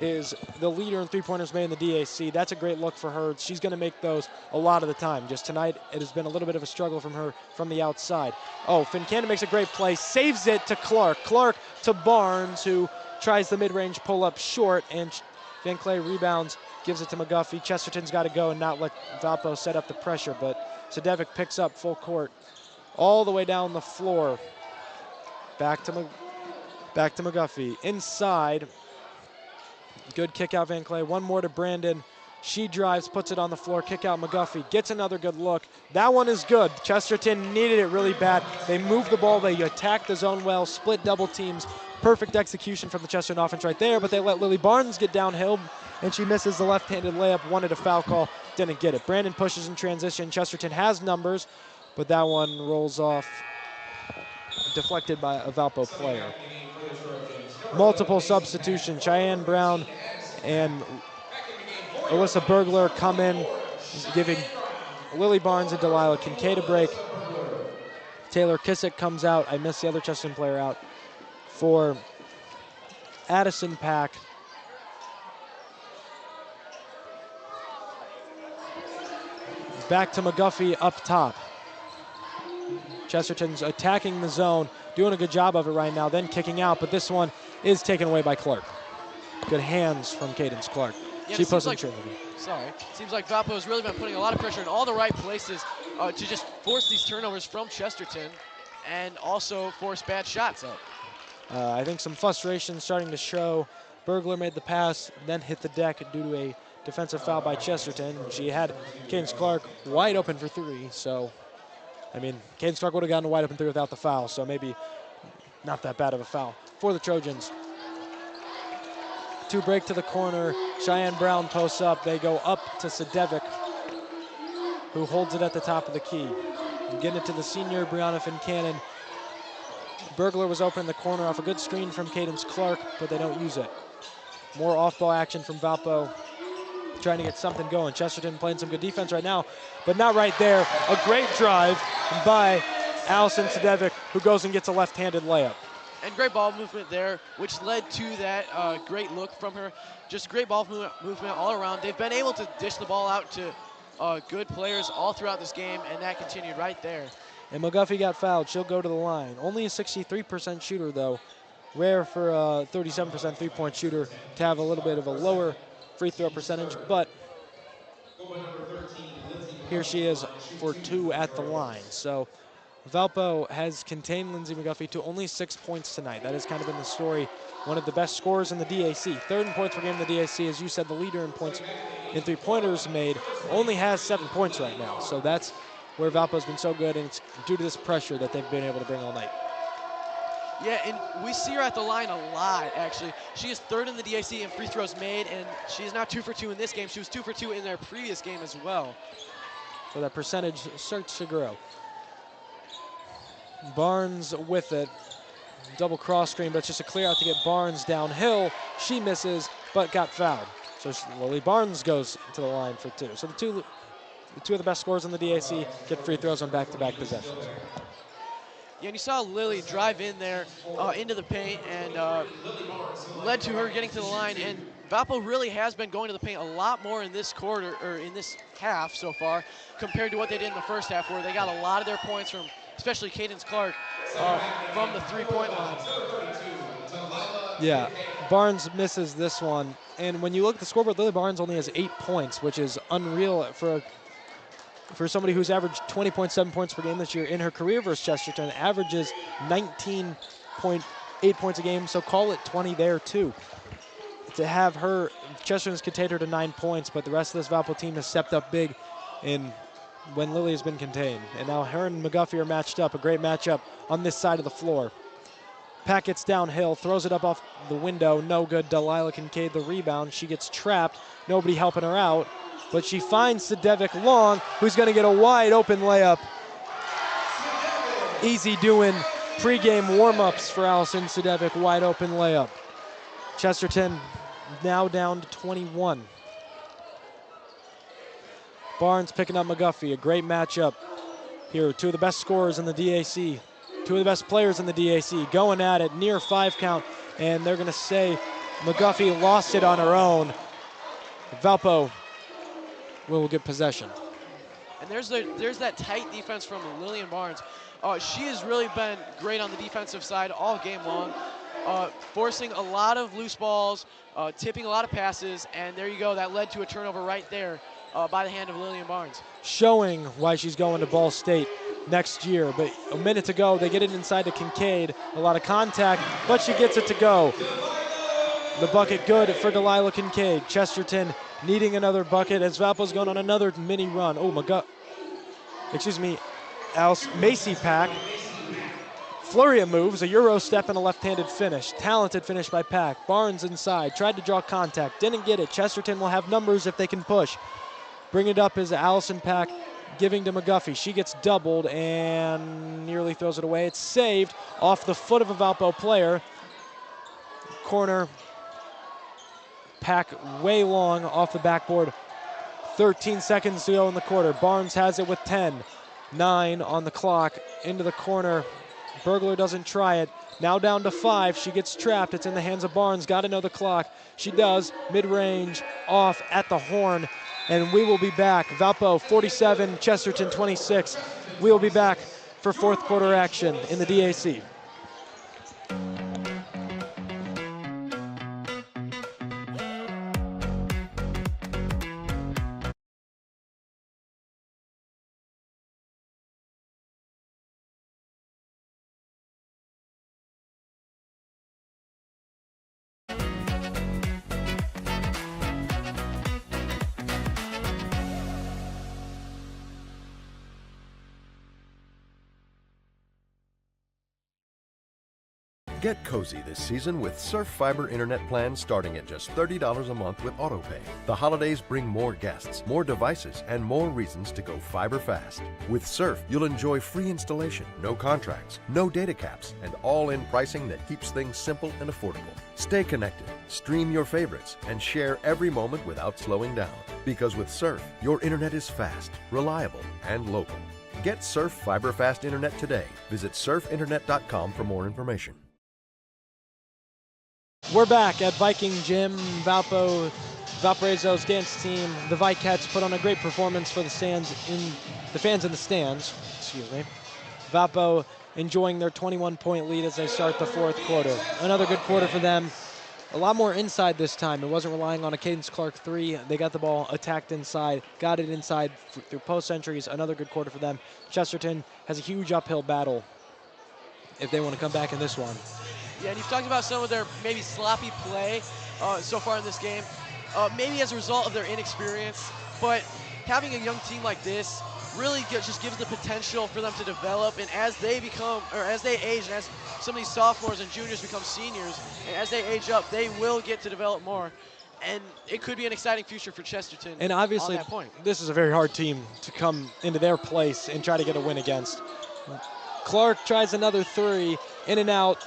is the leader in three-pointers made in the DAC. That's a great look for her. She's going to make those a lot of the time. Just tonight, it has been a little bit of a struggle from her from the outside. Oh, Fincannon makes a great play, saves it to Clark. Clark to Barnes, who tries the mid-range pull-up short, and Van Clay rebounds, gives it to McGuffey. Chesterton's got to go and not let Valpo set up the pressure, but Sadevic picks up full court all the way down the floor. Back to McGuffey. Inside. Good kick out, Van Clay. One more to Brandon. She drives, puts it on the floor. Kick out, McGuffey. Gets another good look. That one is good. Chesterton needed it really bad. They moved the ball. They attacked the zone well, split double teams. Perfect execution from the Chesterton offense right there, but they let Lily Barnes get downhill, and she misses the left-handed layup. Wanted a foul call, didn't get it. Brandon pushes in transition. Chesterton has numbers, but that one rolls off, deflected by a Valpo player. Multiple substitutions. Cheyenne Brown and Alyssa Bergler come in, giving Lily Barnes and Delilah Kincaid a break. Taylor Kissick comes out. I missed the other Chesterton player out. For Addison Pack. Back to McGuffey up top. Chesterton's attacking the zone, doing a good job of it right now, then kicking out, but this one is taken away by Clark. Good hands from Cadence Clark. Yeah, She puts him Seems like Valpo has really been putting a lot of pressure in all the right places to just force these turnovers from Chesterton and also force bad shots up. I think some frustration starting to show. Bergler made the pass, then hit the deck due to a defensive foul by Chesterton. She had Cadence Clark wide open for three, so, I mean, Cadence Clark would have gotten a wide open three without the foul, so maybe not that bad of a foul for the Trojans. Two break to the corner. Cheyenne Brown posts up. They go up to Sedevic, who holds it at the top of the key. And getting it to the senior, Brianna Fincannon. Bergler was open in the corner off a good screen from Cadence Clark, but they don't use it. More off-ball action from Valpo, trying to get something going. Chesterton playing some good defense right now, but not right there. A great drive by Allison Sedevic, who goes and gets a left-handed layup. And great ball movement there, which led to that great look from her. Just great ball movement all around. They've been able to dish the ball out to good players all throughout this game, and that continued right there. And McGuffey got fouled. She'll go to the line. Only a 63% shooter, though. Rare for a 37% three-point shooter to have a little bit of a lower free throw percentage, but here she is for two at the line. So Valpo has contained Lindsay McGuffey to only 6 points tonight. That has kind of been the story. One of the best scorers in the DAC. Third in points per game in the DAC. As you said, the leader in points in three-pointers made only has 7 points right now. So that's where Valpo's been so good, and it's due to this pressure that they've been able to bring all night. Yeah, and we see her at the line a lot, actually. She is third in the DAC in free throws made, and she is now 2 for 2 in this game. She was 2 for 2 in their previous game as well. So that percentage starts to grow. Barnes with it. Double cross screen, but it's just a clear out to get Barnes downhill. She misses, but got fouled. So Lily Barnes goes to the line for two. So the two of the best scorers in the DAC get free throws on back-to-back possessions. Yeah, and you saw Lily drive in there into the paint and led to her getting to the line. And Valpo really has been going to the paint a lot more in this quarter, or in this half so far, compared to what they did in the first half, where they got a lot of their points from, especially Cadence Clark, from the three-point line. Yeah, Barnes misses this one. And when you look at the scoreboard, Lily Barnes only has 8 points, which is unreal for somebody who's averaged 20.7 points per game this year in her career versus Chesterton. Averages 19.8 points a game, so call it 20 there too. To have her, Chesterton's contained her to 9 points, but the rest of this Valpo team has stepped up big when Lily has been contained. And now her and McGuffey are matched up, a great matchup on this side of the floor. Pack gets downhill, throws it up off the window, no good. Delilah Kincaid the rebound. She gets trapped, nobody helping her out. But she finds Sedevic Long, who's going to get a wide open layup. Easy doing pregame warm-ups for Allison Sedevic, wide open layup. Chesterton now down to 21. Barnes picking up McGuffey, a great matchup here. Two of the best scorers in the DAC, two of the best players in the DAC, going at it, near 5 count, and they're going to say McGuffey lost it on her own. Valpo will get possession. And there's that tight defense from Lillian Barnes. She has really been great on the defensive side all game long, forcing a lot of loose balls, tipping a lot of passes, and there you go. That led to a turnover right there by the hand of Lillian Barnes. Showing why she's going to Ball State next year. But a minute to go, they get it inside to Kincaid. A lot of contact, but she gets it to go. The bucket good for Delilah Kincaid. Chesterton needing another bucket as Valpo's going on another mini run. Oh, Macy Pack. Flurry of moves, a Euro step and a left-handed finish. Talented finish by Pack. Barnes inside, tried to draw contact, didn't get it. Chesterton will have numbers if they can push. Bring it up is Allison Pack giving to McGuffey. She gets doubled and nearly throws it away. It's saved off the foot of a Valpo player. Corner. Pack way long off the backboard 13 seconds to go in the quarter. Barnes has it with 10. 9 on the clock. Into the corner. Burglar doesn't try it. Now down to 5. She gets trapped. It's in the hands of Barnes. Got to know the clock. She does. Mid-range. Off at the horn. And we will be back. Valpo 47, Chesterton 26. We will be back for fourth quarter action in the DAC. Get cozy this season with Surf Fiber Internet plans starting at just $30 a month with AutoPay. The holidays bring more guests, more devices, and more reasons to go fiber fast. With Surf, you'll enjoy free installation, no contracts, no data caps, and all-in pricing that keeps things simple and affordable. Stay connected, stream your favorites, and share every moment without slowing down. Because with Surf, your internet is fast, reliable, and local. Get Surf Fiber Fast Internet today. Visit surfinternet.com for more information. We're back at Viking Gym. Valparaiso's dance team, the Vikettes, put on a great performance for the fans in the stands. Excuse me. Valpo enjoying their 21-point lead as they start the fourth quarter. Another good quarter for them. A lot more inside this time. It wasn't relying on a Cadence Clark 3. They got the ball attacked inside, got it inside through post entries. Another good quarter for them. Chesterton has a huge uphill battle if they want to come back in this one. Yeah, and you've talked about some of their maybe sloppy play so far in this game, maybe as a result of their inexperience, but having a young team like this really just gives the potential for them to develop, and as they age, and as some of these sophomores and juniors become seniors, and as they age up, they will get to develop more, and it could be an exciting future for Chesterton. And obviously, on that point. This is a very hard team to come into their place and try to get a win against. Clark tries another 3, in and out,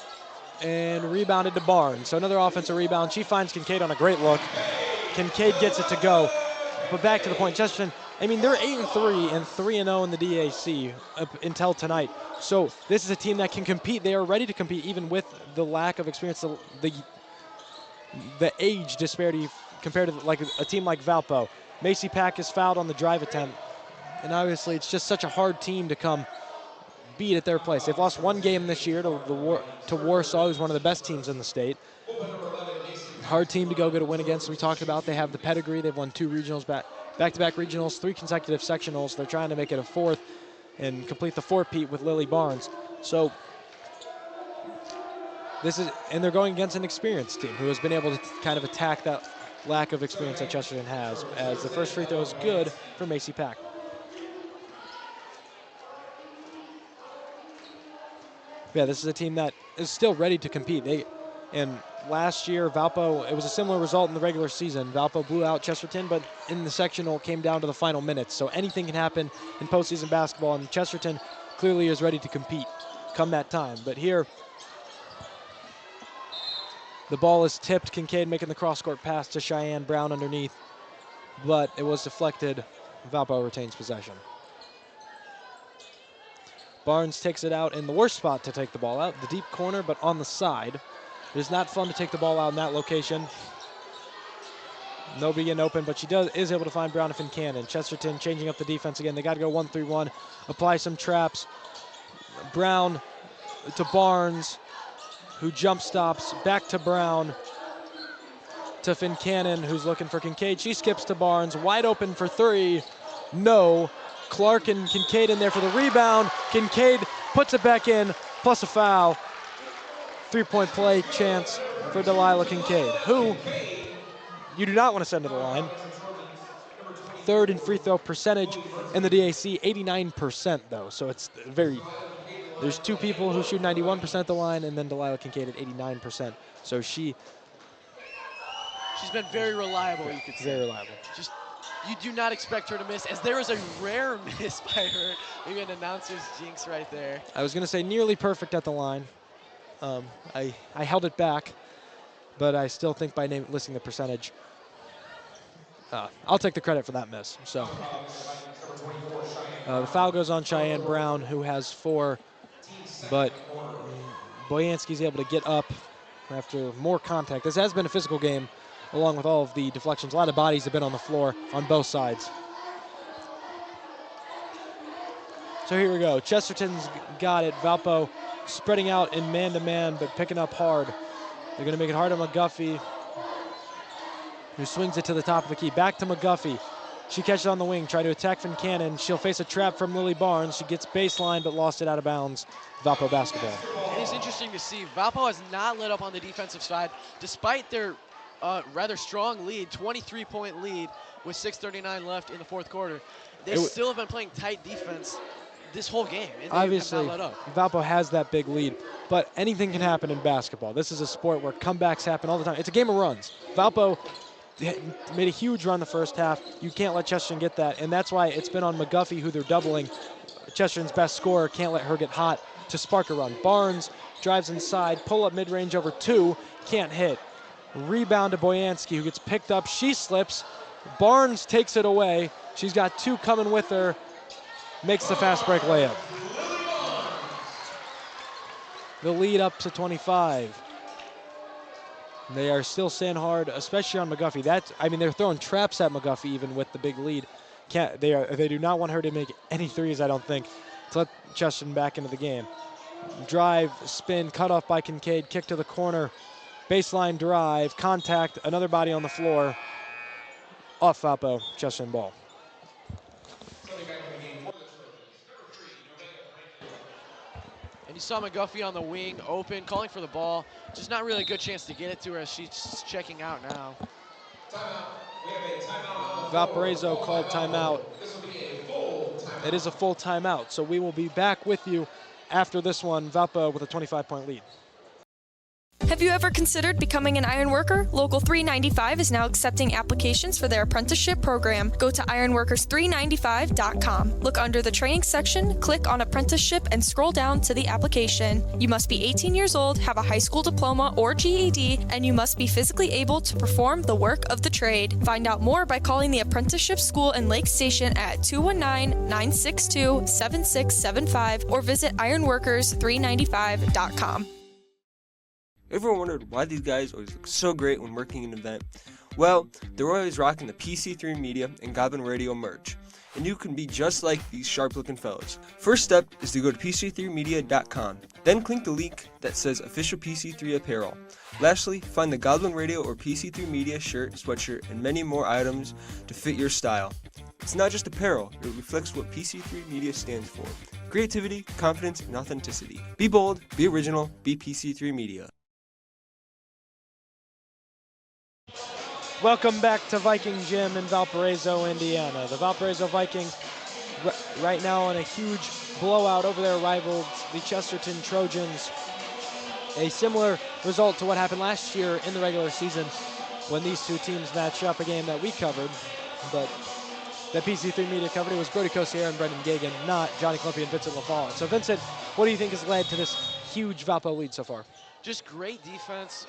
and rebounded to Barnes. So another offensive rebound. She finds Kincaid on a great look. Kincaid gets it to go. But back to the point, Chesterton, I mean, they're 8-3 and 3-0 in the DAC until tonight. So this is a team that can compete. They are ready to compete even with the lack of experience, the age disparity compared to like a team like Valpo. Macy Pack is fouled on the drive attempt. And obviously it's just such a hard team to come beat at their place. They've lost one game this year to Warsaw, who's one of the best teams in the state. Hard team to go get a win against. We talked about they have the pedigree. They've won 2 regionals, back-to-back regionals, 3 consecutive sectionals. They're trying to make it a 4th and complete the 4-peat with Lily Barnes. So and they're going against an experienced team who has been able to kind of attack that lack of experience that Chesterton has, as the first free throw is good for Macy Pack. Yeah, this is a team that is still ready to compete. And last year, Valpo, it was a similar result in the regular season. Valpo blew out Chesterton, but in the sectional, it came down to the final minutes. So anything can happen in postseason basketball, and Chesterton clearly is ready to compete come that time. But here, the ball is tipped. Kincaid making the cross-court pass to Cheyenne Brown underneath, but it was deflected. Valpo retains possession. Barnes takes it out in the worst spot to take the ball out, the deep corner, but on the side. It is not fun to take the ball out in that location. Nobody in open, but she is able to find Brown and Fincannon. Chesterton changing up the defense again. They got to go 1-3-1, apply some traps. Brown to Barnes, who jump stops, back to Brown, to Fincannon, who's looking for Kincaid. She skips to Barnes, wide open for 3. No. Clark and Kincaid in there for the rebound. Kincaid puts it back in, plus a foul. 3-point play chance for Delilah Kincaid, who you do not want to send to the line. 3rd in free throw percentage in the DAC, 89% though. So it's there's 2 people who shoot 91% at the line, and then Delilah Kincaid at 89%. So she's been very reliable, you could say. Very reliable. You do not expect her to miss, as there is a rare miss by her. Maybe an announcer's jinx right there. I was going to say nearly perfect at the line. I held it back, but I still think by listing the percentage, I'll take the credit for that miss. So the foul goes on Cheyenne Brown, who has 4, but Boyansky's able to get up after more contact. This has been a physical game, along with all of the deflections. A lot of bodies have been on the floor on both sides. So here we go. Chesterton's got it. Valpo spreading out in man-to-man, but picking up hard. They're going to make it hard on McGuffey, who swings it to the top of the key. Back to McGuffey. She catches it on the wing, try to attack Fincannon. She'll face a trap from Lily Barnes. She gets baseline, but lost it out of bounds. Valpo basketball. And it's interesting to see, Valpo has not let up on the defensive side, despite their rather strong lead, 23-point lead with 6:39 left in the fourth quarter. They still have been playing tight defense this whole game, and they Obviously, have not let up. Valpo has that big lead, but anything can happen in basketball. This is a sport where comebacks happen all the time. It's a game of runs. Valpo made a huge run the first half. You can't let Chesterton get that, and that's why it's been on McGuffey, who they're doubling. Chesterton's best scorer, can't let her get hot to spark a run. Barnes drives inside, pull up mid-range over 2, can't hit. Rebound to Boyansky, who gets picked up. She slips. Barnes takes it away. She's got 2 coming with her. Makes the fast break layup. The lead up to 25. They are still staying hard, especially on McGuffey. They're throwing traps at McGuffey even with the big lead. They do not want her to make any threes, I don't think, to let Chesterton back into the game. Drive, spin, cut off by Kincaid, kick to the corner, baseline drive, contact, another body on the floor. Off Valpo, Chesterton ball. And you saw McGuffey on the wing, open, calling for the ball. Just not really a good chance to get it to her as she's checking out now. Valparaiso called timeout. It is a full timeout, so we will be back with you after this one. Valpo with a 25-point lead. Have you ever considered becoming an iron worker? Local 395 is now accepting applications for their apprenticeship program. Go to ironworkers395.com. Look under the training section, click on apprenticeship, and scroll down to the application. You must be 18 years old, have a high school diploma or GED, and you must be physically able to perform the work of the trade. Find out more by calling the apprenticeship school in Lake Station at 219-962-7675 or visit ironworkers395.com. Everyone wondered why these guys always look so great when working an event. Well, they're always rocking the PC3 Media and Goblin Radio merch, and you can be just like these sharp-looking fellas. First step is to go to PC3media.com, then click the link that says Official PC3 Apparel. Lastly, find the Goblin Radio or PC3 Media shirt, sweatshirt, and many more items to fit your style. It's not just apparel, it reflects what PC3 Media stands for. Creativity, confidence, and authenticity. Be bold, be original, be PC3 Media. Welcome back to Viking Gym in Valparaiso, Indiana. The Valparaiso Vikings right now on a huge blowout over their rivals, the Chesterton Trojans. A similar result to what happened last year in the regular season when these two teams matched up, a game that we covered, but that PC3 Media covered. It was Brody Kosier and Brendan Gagan, not Johnny Clumpy and Vincent LaFalle. So Vincent, what do you think has led to this huge Valpo lead so far? Just great defense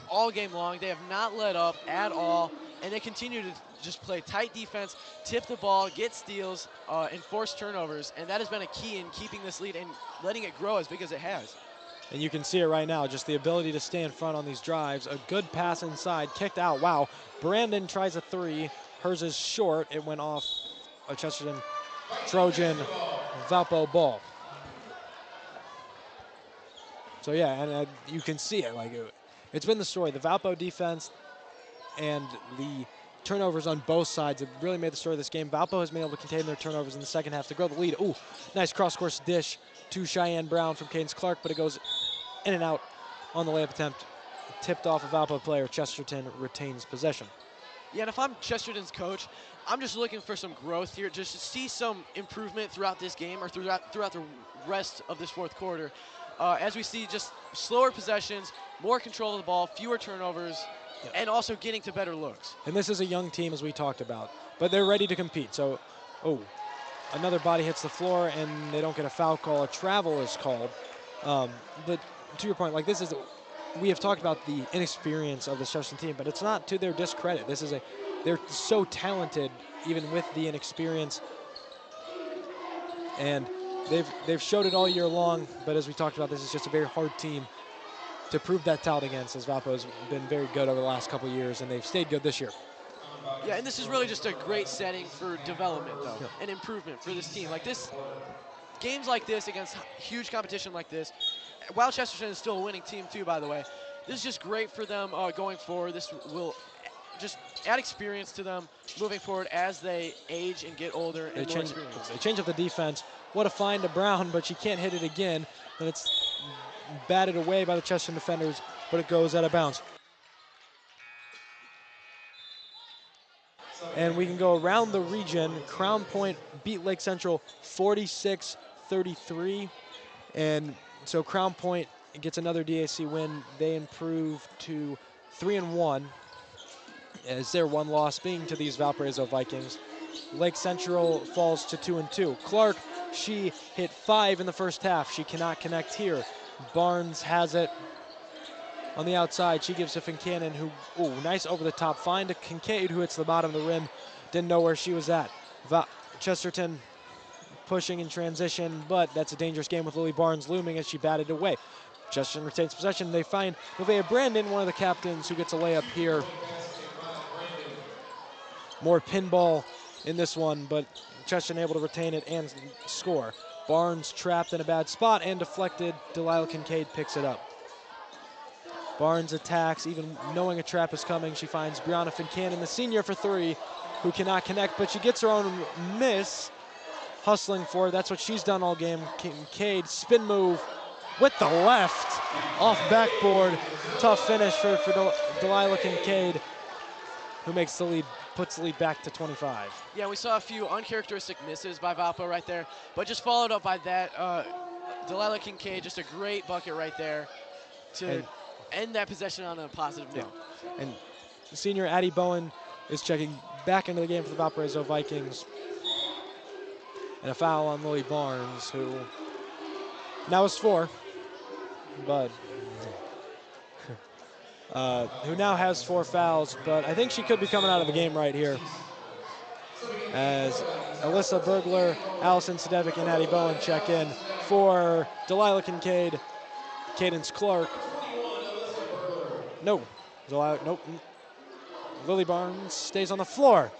all game long. They have not let up at all, and they continue to just play tight defense, tip the ball, get steals, and force turnovers, and that has been a key in keeping this lead and letting it grow as big as it has. And you can see it right now, just the ability to stay in front on these drives. A good pass inside, kicked out. Wow. Brandon tries a 3. Hers is short. It went off a Chesterton Trojan Valpo ball. So yeah, and you can see it. It's been the story. The Valpo defense and the turnovers on both sides have really made the story of this game. Valpo has been able to contain their turnovers in the second half to grow the lead. Ooh, nice cross-course dish to Cheyenne Brown from Cadence Clark, but it goes in and out on the layup attempt. Tipped off a Valpo player. Chesterton retains possession. Yeah, and if I'm Chesterton's coach, I'm just looking for some growth here, just to see some improvement throughout this game or throughout the rest of this fourth quarter. As we see just slower possessions, more control of the ball, fewer turnovers, and also getting to better looks. And this is a young team, as we talked about, but they're ready to compete. So, another body hits the floor, and they don't get a foul call. A travel is called. But to your point, we have talked about the inexperience of the Chesterton team, but it's not to their discredit. They they're so talented, even with the inexperience. And they've showed it all year long, but as we talked about, this is just a very hard team to prove that talent against, as Valpo's been very good over the last couple of years, and they've stayed good this year. Yeah, and this is really just a great setting for development, though, and improvement for this team. Like this, games like this against huge competition like this, while Chesterton is still a winning team too, by the way, this is just great for them going forward. This will just add experience to them moving forward as they age and get older and more experienced. They change up the defense. What a find to Brown, but she can't hit it again, and it's batted away by the Chesterton defenders, but it goes out of bounds. And we can go around the region. Crown Point beat Lake Central 46-33. And so Crown Point gets another DAC win. They improve to 3-1 as their one loss being to these Valparaiso Vikings. Lake Central falls to 2-2. Clark, she hit 5 in the first half. She cannot connect here. Barnes has it on the outside. She gives to Fincannon, who, nice over-the-top find to Kincaid, who hits the bottom of the rim. Didn't know where she was at. Chesterton pushing in transition, but that's a dangerous game with Lily Barnes looming as she batted away. Chesterton retains possession. They find Nevaeh Brandon, one of the captains, who gets a layup here. More pinball in this one, but Chesterton able to retain it and score. Barnes trapped in a bad spot and deflected. Delilah Kincaid picks it up. Barnes attacks, even knowing a trap is coming. She finds Brianna Fincannon, the senior, for 3, who cannot connect, but she gets her own miss. Hustling for it. That's what she's done all game. Kincaid, spin move with the left. Off backboard. Tough finish for Delilah Kincaid, who makes the lead, puts the lead back to 25. Yeah, we saw a few uncharacteristic misses by Valpo right there, but just followed up by that. Delilah Kincaid, just a great bucket right there to end that possession on a positive note. And senior Addie Bowen is checking back into the game for the Valparaiso Vikings. And a foul on Lily Barnes, who now is 4, but who now has 4 fouls, but I think she could be coming out of the game right here. As Alyssa Bergler, Allison Sedevic, and Addie Bowen check in for Delilah Kincaid, Cadence Clark. No, nope. Lily Barnes stays on the floor.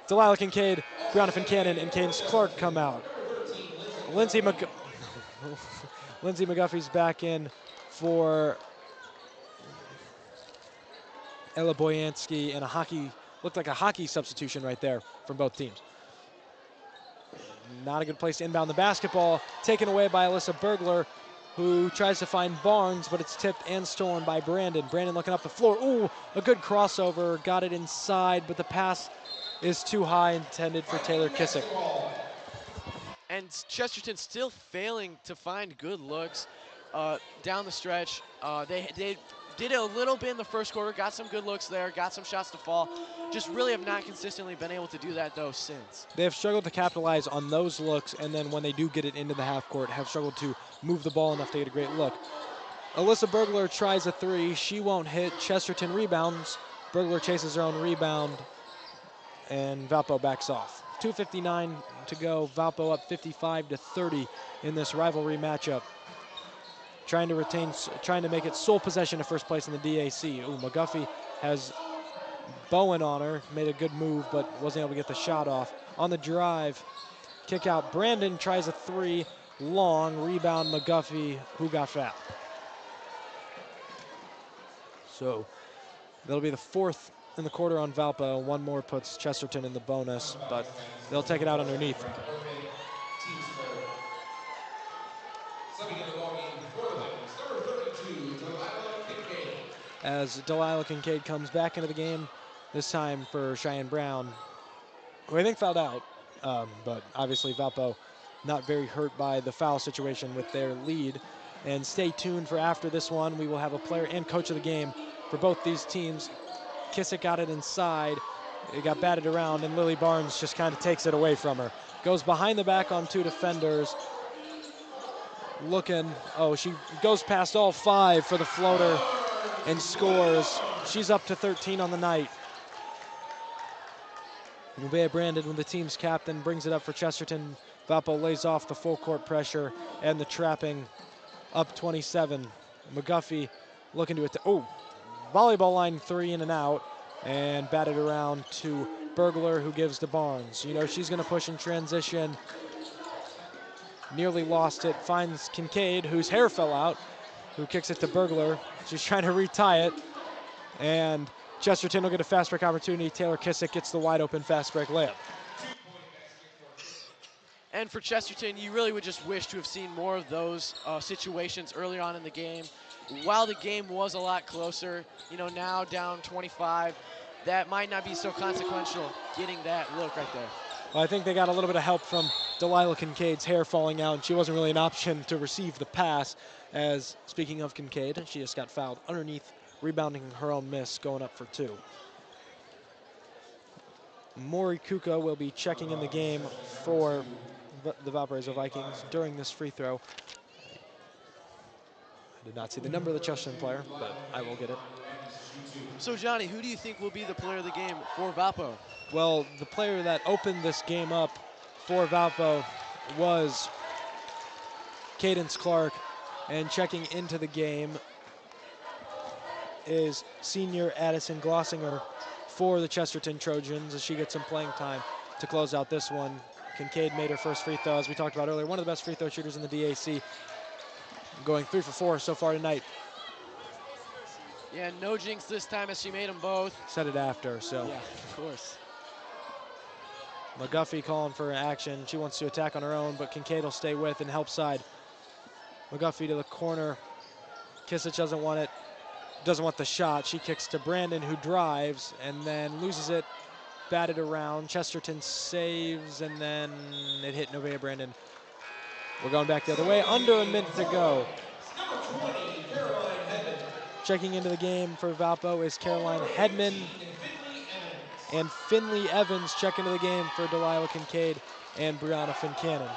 Delilah Kincaid, Brianna Fincannon, and Cadence Clark come out. Lindsay McGuffey's back in for Ella Boyansky, and looked like a hockey substitution right there from both teams. Not a good place to inbound the basketball. Taken away by Alyssa Bergler, who tries to find Barnes, but it's tipped and stolen by Brandon. Brandon looking up the floor. A good crossover. Got it inside, but the pass is too high, intended for Taylor Kissick. And Chesterton still failing to find good looks down the stretch. They did it a little bit in the first quarter, got some good looks there, got some shots to fall. Just really have not consistently been able to do that, though, since. They have struggled to capitalize on those looks, and then when they do get it into the half court, have struggled to move the ball enough to get a great look. Alyssa Bergler tries a 3. She won't hit. Chesterton rebounds. Bergler chases her own rebound, and Valpo backs off. 2:59 to go. Valpo up 55-30 in this rivalry matchup. Trying to make it sole possession of first place in the DAC. McGuffey has Bowen on her, made a good move, but wasn't able to get the shot off. On the drive, kick out. Brandon tries a 3, long, rebound McGuffey, who got fouled. So that'll be the 4th in the quarter on Valpo. One more puts Chesterton in the bonus, but they'll take it out underneath. As Delilah Kincaid comes back into the game, this time for Cheyenne Brown, who I think fouled out, but obviously Valpo not very hurt by the foul situation with their lead. And stay tuned for after this one. We will have a player and coach of the game for both these teams. Kissick got it inside. It got batted around, and Lily Barnes just kind of takes it away from her. Goes behind the back on 2 defenders. Looking, she goes past all 5 for the floater and scores. She's up to 13 on the night. Nevaeh Brandon, with the team's captain, brings it up for Chesterton. Valpo lays off the full court pressure and the trapping, up 27. McGuffey looking to it. Volleyball line 3 in and out, and batted around to Burglar, who gives to Barnes. You know, she's going to push in transition. Nearly lost it. Finds Kincaid, whose hair fell out, who kicks it to Burglar. She's trying to retie it. And Chesterton will get a fast break opportunity. Taylor Kissick gets the wide open fast break layup. And for Chesterton, you really would just wish to have seen more of those situations early on in the game. While the game was a lot closer, you know, now down 25, that might not be so consequential, getting that look right there. Well, I think they got a little bit of help from Delilah Kincaid's hair falling out, and she wasn't really an option to receive the pass. As, speaking of Kincaid, she just got fouled underneath, rebounding her own miss, going up for 2. Maury Kuka will be checking in the game for the Valparaiso Vikings during this free throw. I did not see the number of the Chesterton player, but I will get it. So Johnny, who do you think will be the player of the game for Valpo? Well, the player that opened this game up for Valpo was Cadence Clark, and checking into the game is senior Addison Glossinger for the Chesterton Trojans as she gets some playing time to close out this one. Kincaid made her first free throw, as we talked about earlier, one of the best free throw shooters in the DAC, going 3 for 4 so far tonight. Yeah, no jinx this time as she made them both. Said it after, so. Yeah, of course. McGuffey calling for action. She wants to attack on her own, but Kincaid will stay with and help side. McGuffey to the corner. Kissick doesn't want it, doesn't want the shot. She kicks to Brandon, who drives and then loses it, batted around. Chesterton saves, and then it hit Nevaeh Brandon. We're going back the other way, under a minute to go. Checking into the game for Valpo is Caroline Hedman, and Finley Evans check into the game for Delilah Kincaid and Brianna Fincannon.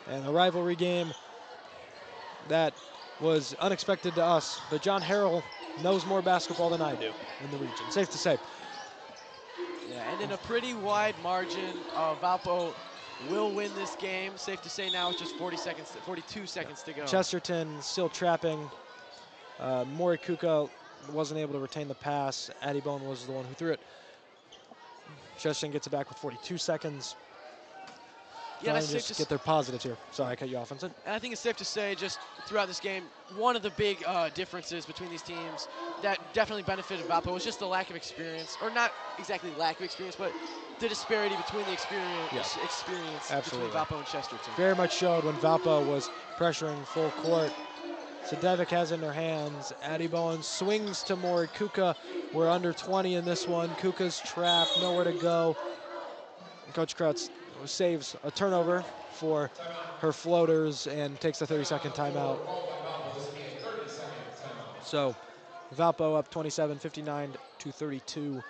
And a rivalry game that was unexpected to us, but John Harrell knows more basketball than I do in the region, safe to say. Yeah, and in a pretty wide margin, Valpo will win this game. Safe to say now it's just 42 seconds to go. Chesterton still trapping. Maury Kuka wasn't able to retain the pass. Addie Bone was the one who threw it. Chesterton gets it back with 42 seconds. Yeah, that's safe just to get their positives here. Sorry, I cut you off, Vincent. And I think it's safe to say, just throughout this game, one of the big differences between these teams that definitely benefited Valpo was just the lack of experience, or not exactly lack of experience, but the disparity between the experience Absolutely. between Valpo and Chesterton. Very much showed when Valpo was pressuring full court. Sadevic has it in her hands. Addie Bowen swings to Maury Kuka. We're under 20 in this one. Kuka's trapped, nowhere to go. Coach Krutz saves a turnover for her floaters and takes a 30-second timeout. So Valpo up 27, 59-32.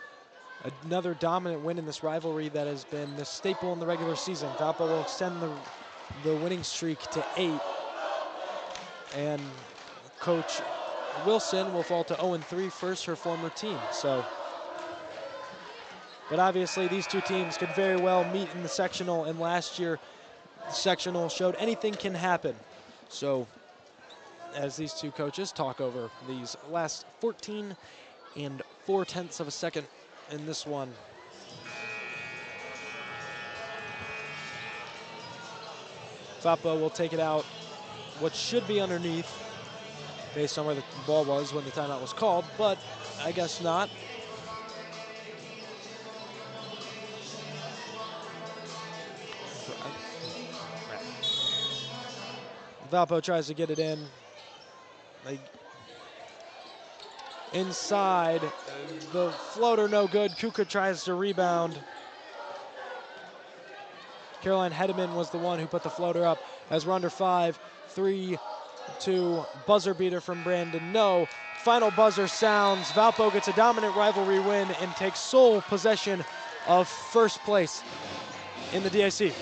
Another dominant win in this rivalry that has been the staple in the regular season. Valpo will extend the winning streak to 8. And Coach Wilson will fall to 0-3, first her former team. So, but obviously these two teams could very well meet in the sectional, and last year the sectional showed anything can happen. So as these two coaches talk over these last 14 and 4/10 of a second in this one. Valpo will take it out what should be underneath based on where the ball was when the timeout was called, but I guess not. Valpo tries to get it in. Inside, the floater no good. Kuka tries to rebound. Caroline Hedeman was the one who put the floater up as we're under 5. 3-2, buzzer beater from Brandon, no. Final buzzer sounds. Valpo gets a dominant rivalry win and takes sole possession of first place in the DAC.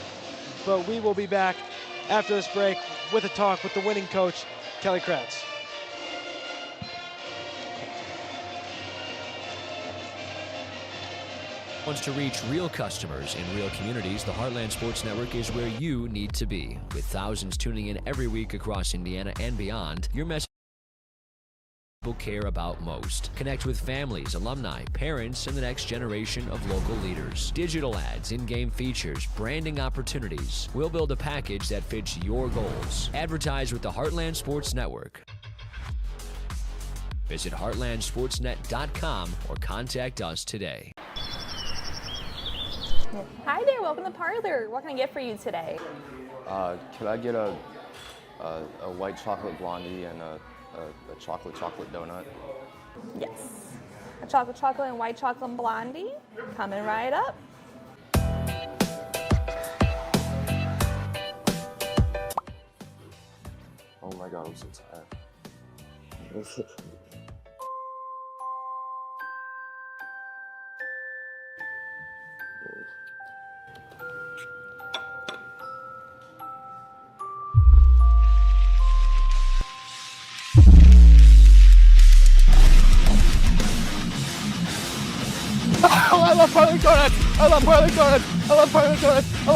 But we will be back after this break with a talk with the winning coach, Kelly Kratz. Wants to reach real customers in real communities, the Heartland Sports Network is where you need to be. With thousands tuning in every week across Indiana and beyond, your message people care about most. Connect with families, alumni, parents, and the next generation of local leaders. Digital ads, in-game features, branding opportunities. We'll build a package that fits your goals. Advertise with the Heartland Sports Network. Visit heartlandsportsnet.com or contact us today. Hi there, welcome to Parlor. What can I get for you today? Could I get a white chocolate blondie and a chocolate donut? Yes. A chocolate and white chocolate blondie. Coming right up. Oh my God, I'm so tired. I love Parlor Donuts! I love Parlor Donuts! I love Parlor Donuts! I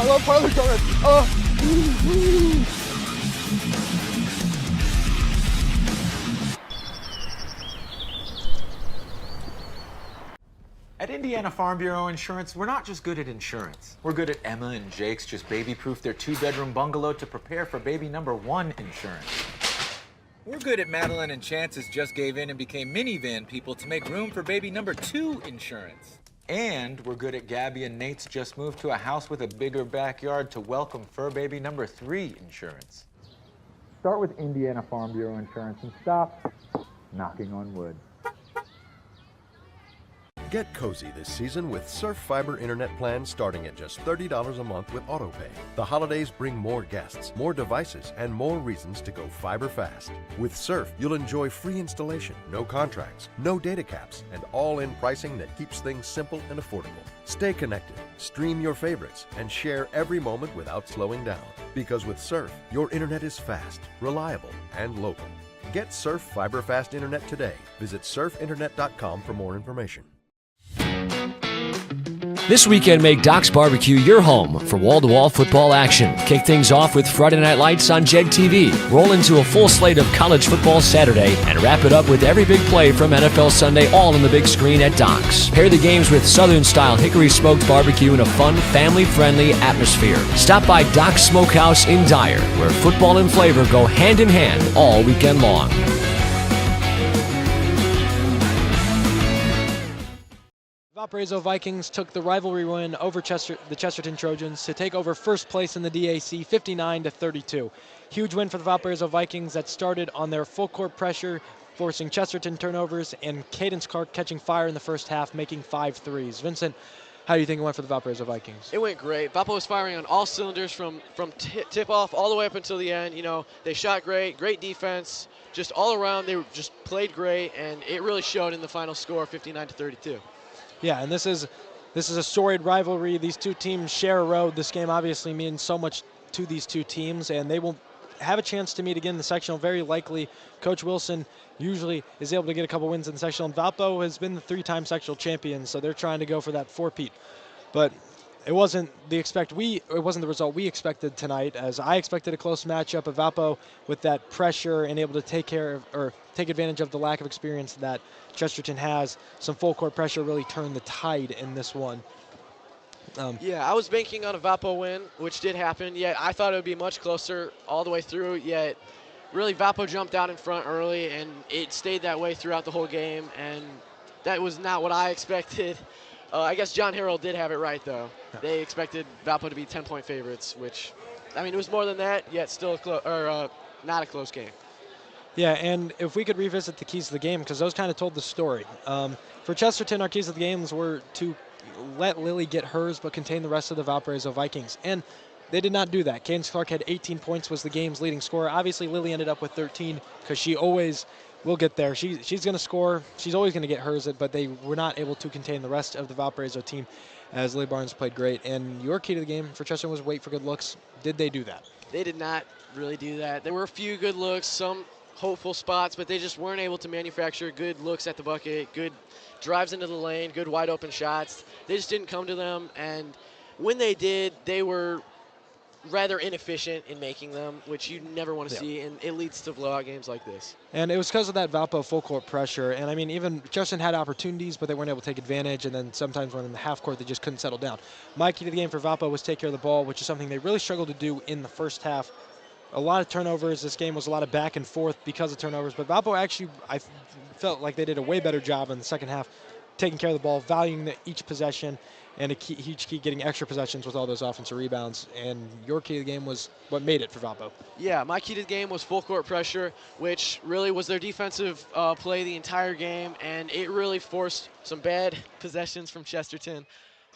love Parlor Donuts! Oh. At Indiana Farm Bureau Insurance, we're not just good at insurance. We're good at Emma and Jake's just baby-proof their 2-bedroom bungalow to prepare for baby number 1 insurance. We're good at Madeline and Chance's just gave in and became minivan people to make room for baby number 2 insurance. And we're good at Gabby and Nate's just moved to a house with a bigger backyard to welcome fur baby number 3 insurance. Start with Indiana Farm Bureau Insurance and stop knocking on wood. Get cozy this season with Surf Fiber Internet plans starting at just $30 a month with AutoPay. The holidays bring more guests, more devices, and more reasons to go fiber fast. With Surf, you'll enjoy free installation, no contracts, no data caps, and all-in pricing that keeps things simple and affordable. Stay connected, stream your favorites, and share every moment without slowing down. Because with Surf, your internet is fast, reliable, and local. Get Surf Fiber Fast Internet today. Visit surfinternet.com for more information. This weekend, make Doc's Barbecue your home for wall-to-wall football action. Kick things off with Friday Night Lights on JEG TV. Roll into a full slate of college football Saturday, and wrap it up with every big play from NFL Sunday, all on the big screen at Doc's. Pair the games with Southern-style hickory-smoked barbecue in a fun, family-friendly atmosphere. Stop by Doc's Smokehouse in Dyer, where football and flavor go hand-in-hand all weekend long. Valparaiso Vikings took the rivalry win over the Chesterton Trojans to take over first place in the DAC 59-32. Huge win for the Valparaiso Vikings that started on their full court pressure, forcing Chesterton turnovers and Cadence Clark catching fire in the first half, making 5 threes. Vincent, how do you think it went for the Valparaiso Vikings? It went great. Valpo was firing on all cylinders from tip-off all the way up until the end. You know, they shot great defense, just all around. They just played great, and it really showed in the final score, 59-32. Yeah, and this is a storied rivalry. These two teams share a road. This game obviously means so much to these two teams, and they will have a chance to meet again in the sectional. Very likely, Coach Wilson usually is able to get a couple wins in the sectional. And Valpo has been the 3-time sectional champion, so they're trying to go for that four-peat. But it wasn't the result we expected tonight, as I expected a close matchup of Valpo with that pressure and able to take advantage of the lack of experience that Chesterton has. Some full court pressure really turned the tide in this one. Yeah, I was banking on a Valpo win, which did happen, yet I thought it would be much closer all the way through, yet really Valpo jumped out in front early, and it stayed that way throughout the whole game, and that was not what I expected. I guess John Harrell did have it right, though. They expected Valpo to be 10-point favorites, which, I mean, it was more than that, yet still not a close game. Yeah, and if we could revisit the keys to the game, because those kind of told the story. For Chesterton, our keys to the games were to let Lily get hers, but contain the rest of the Valparaiso Vikings. And they did not do that. Cadence Clark had 18 points, was the game's leading scorer. Obviously, Lily ended up with 13, because she always will get there. She's going to score. She's always going to get hers, but they were not able to contain the rest of the Valparaiso team, as Lily Barnes played great. And your key to the game for Chesterton was wait for good looks. Did they do that? They did not really do that. There were a few good looks, some hopeful spots, but they just weren't able to manufacture good looks at the bucket, good drives into the lane, good wide open shots. They just didn't come to them, and when they did, they were rather inefficient in making them, which you never want to see, and it leads to blowout games like this. And it was because of that Valpo full court pressure. And I mean, even Chesterton had opportunities, but they weren't able to take advantage. And then sometimes when in the half court, they just couldn't settle down. My key to the game for Valpo was take care of the ball, which is something they really struggled to do in the first half. A lot of turnovers. This game was a lot of back and forth because of turnovers. But Valpo actually, I felt like they did a way better job in the second half, taking care of the ball, valuing each possession, and each key getting extra possessions with all those offensive rebounds. And your key to the game was what made it for Valpo. Yeah, my key to the game was full court pressure, which really was their defensive play the entire game, and it really forced some bad possessions from Chesterton.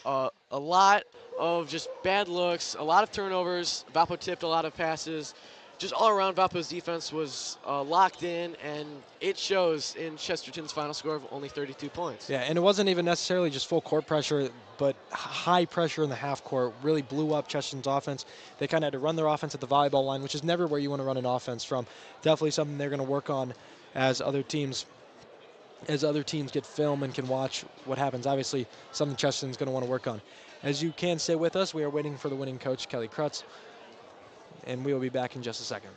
A lot of just bad looks, a lot of turnovers. Valpo tipped a lot of passes. Just all around, Valpo's defense was locked in, and it shows in Chesterton's final score of only 32 points. Yeah, and it wasn't even necessarily just full court pressure, but high pressure in the half court really blew up Chesterton's offense. They kind of had to run their offense at the volleyball line, which is never where you want to run an offense from. Definitely something they're going to work on as other teams get film and can watch what happens. Obviously, something Chesterton's going to want to work on. As you can stay with us, we are waiting for the winning coach, Kelly Krutz, and we will be back in just a second.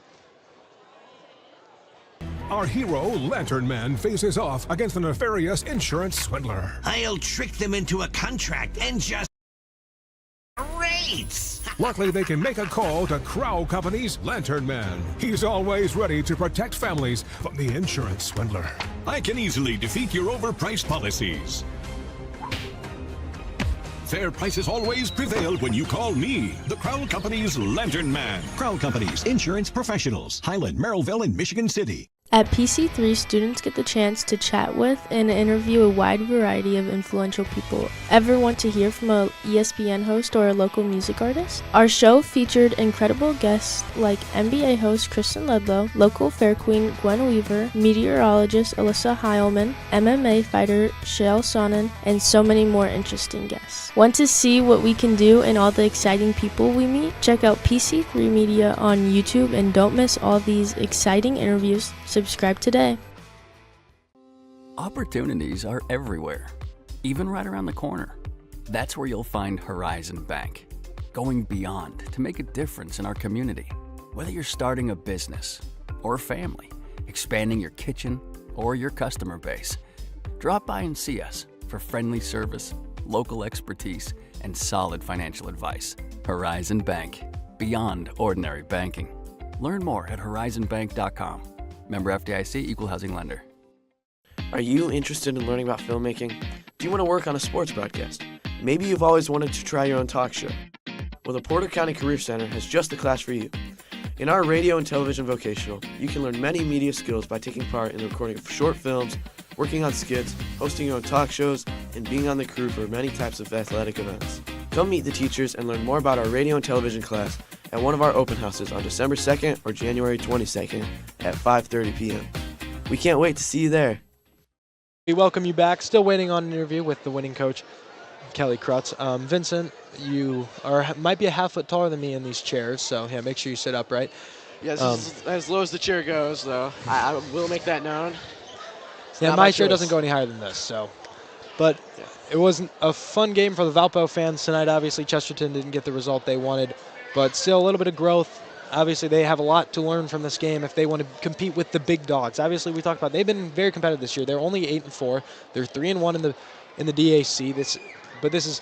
Our hero, Lantern Man, faces off against a nefarious insurance swindler. I'll trick them into a contract and just rates. Luckily, they can make a call to Crow Company's Lantern Man. He's always ready to protect families from the insurance swindler. I can easily defeat your overpriced policies. Fair prices always prevail when you call me, the Crow Company's Lantern Man. Crow Company's insurance professionals, Highland, Merrillville, and Michigan City. At PC3, students get the chance to chat with and interview a wide variety of influential people. Ever want to hear from a ESPN host or a local music artist? Our show featured incredible guests like NBA host Kristen Ledlow, local fair queen Gwen Weaver, meteorologist Alyssa Heilman, MMA fighter Shale Sonnen, and so many more interesting guests. Want to see what we can do and all the exciting people we meet? Check out PC3 Media on YouTube and don't miss all these exciting interviews. Subscribe today. Opportunities are everywhere, even right around the corner. That's where you'll find Horizon Bank, going beyond to make a difference in our community. Whether you're starting a business or a family, expanding your kitchen or your customer base, drop by and see us for friendly service, local expertise, and solid financial advice. Horizon Bank, beyond ordinary banking. Learn more at horizonbank.com. Member FDIC, Equal Housing Lender. Are you interested in learning about filmmaking? Do you want to work on a sports broadcast? Maybe you've always wanted to try your own talk show. Well, the Porter County Career Center has just the class for you. In our radio and television vocational, you can learn many media skills by taking part in the recording of short films, working on skits, hosting your own talk shows, and being on the crew for many types of athletic events. Come meet the teachers and learn more about our radio and television class at one of our open houses on December 2nd or January 22nd at 5:30 p.m. We can't wait to see you there. We welcome you back. Still waiting on an interview with the winning coach, Kelly Krutz. Vincent, you might be a half foot taller than me in these chairs, so yeah, make sure you sit upright. Yeah, this is as low as the chair goes, though. I will make that known. Yeah, my chair doesn't go any higher than this, so. But it wasn't a fun game for the Valpo fans tonight. Obviously, Chesterton didn't get the result they wanted, but still a little bit of growth. Obviously, they have a lot to learn from this game if they want to compete with the big dogs. Obviously, we talked about they've been very competitive this year. They're only 8-4. They're 3-1 in the DAC. But this is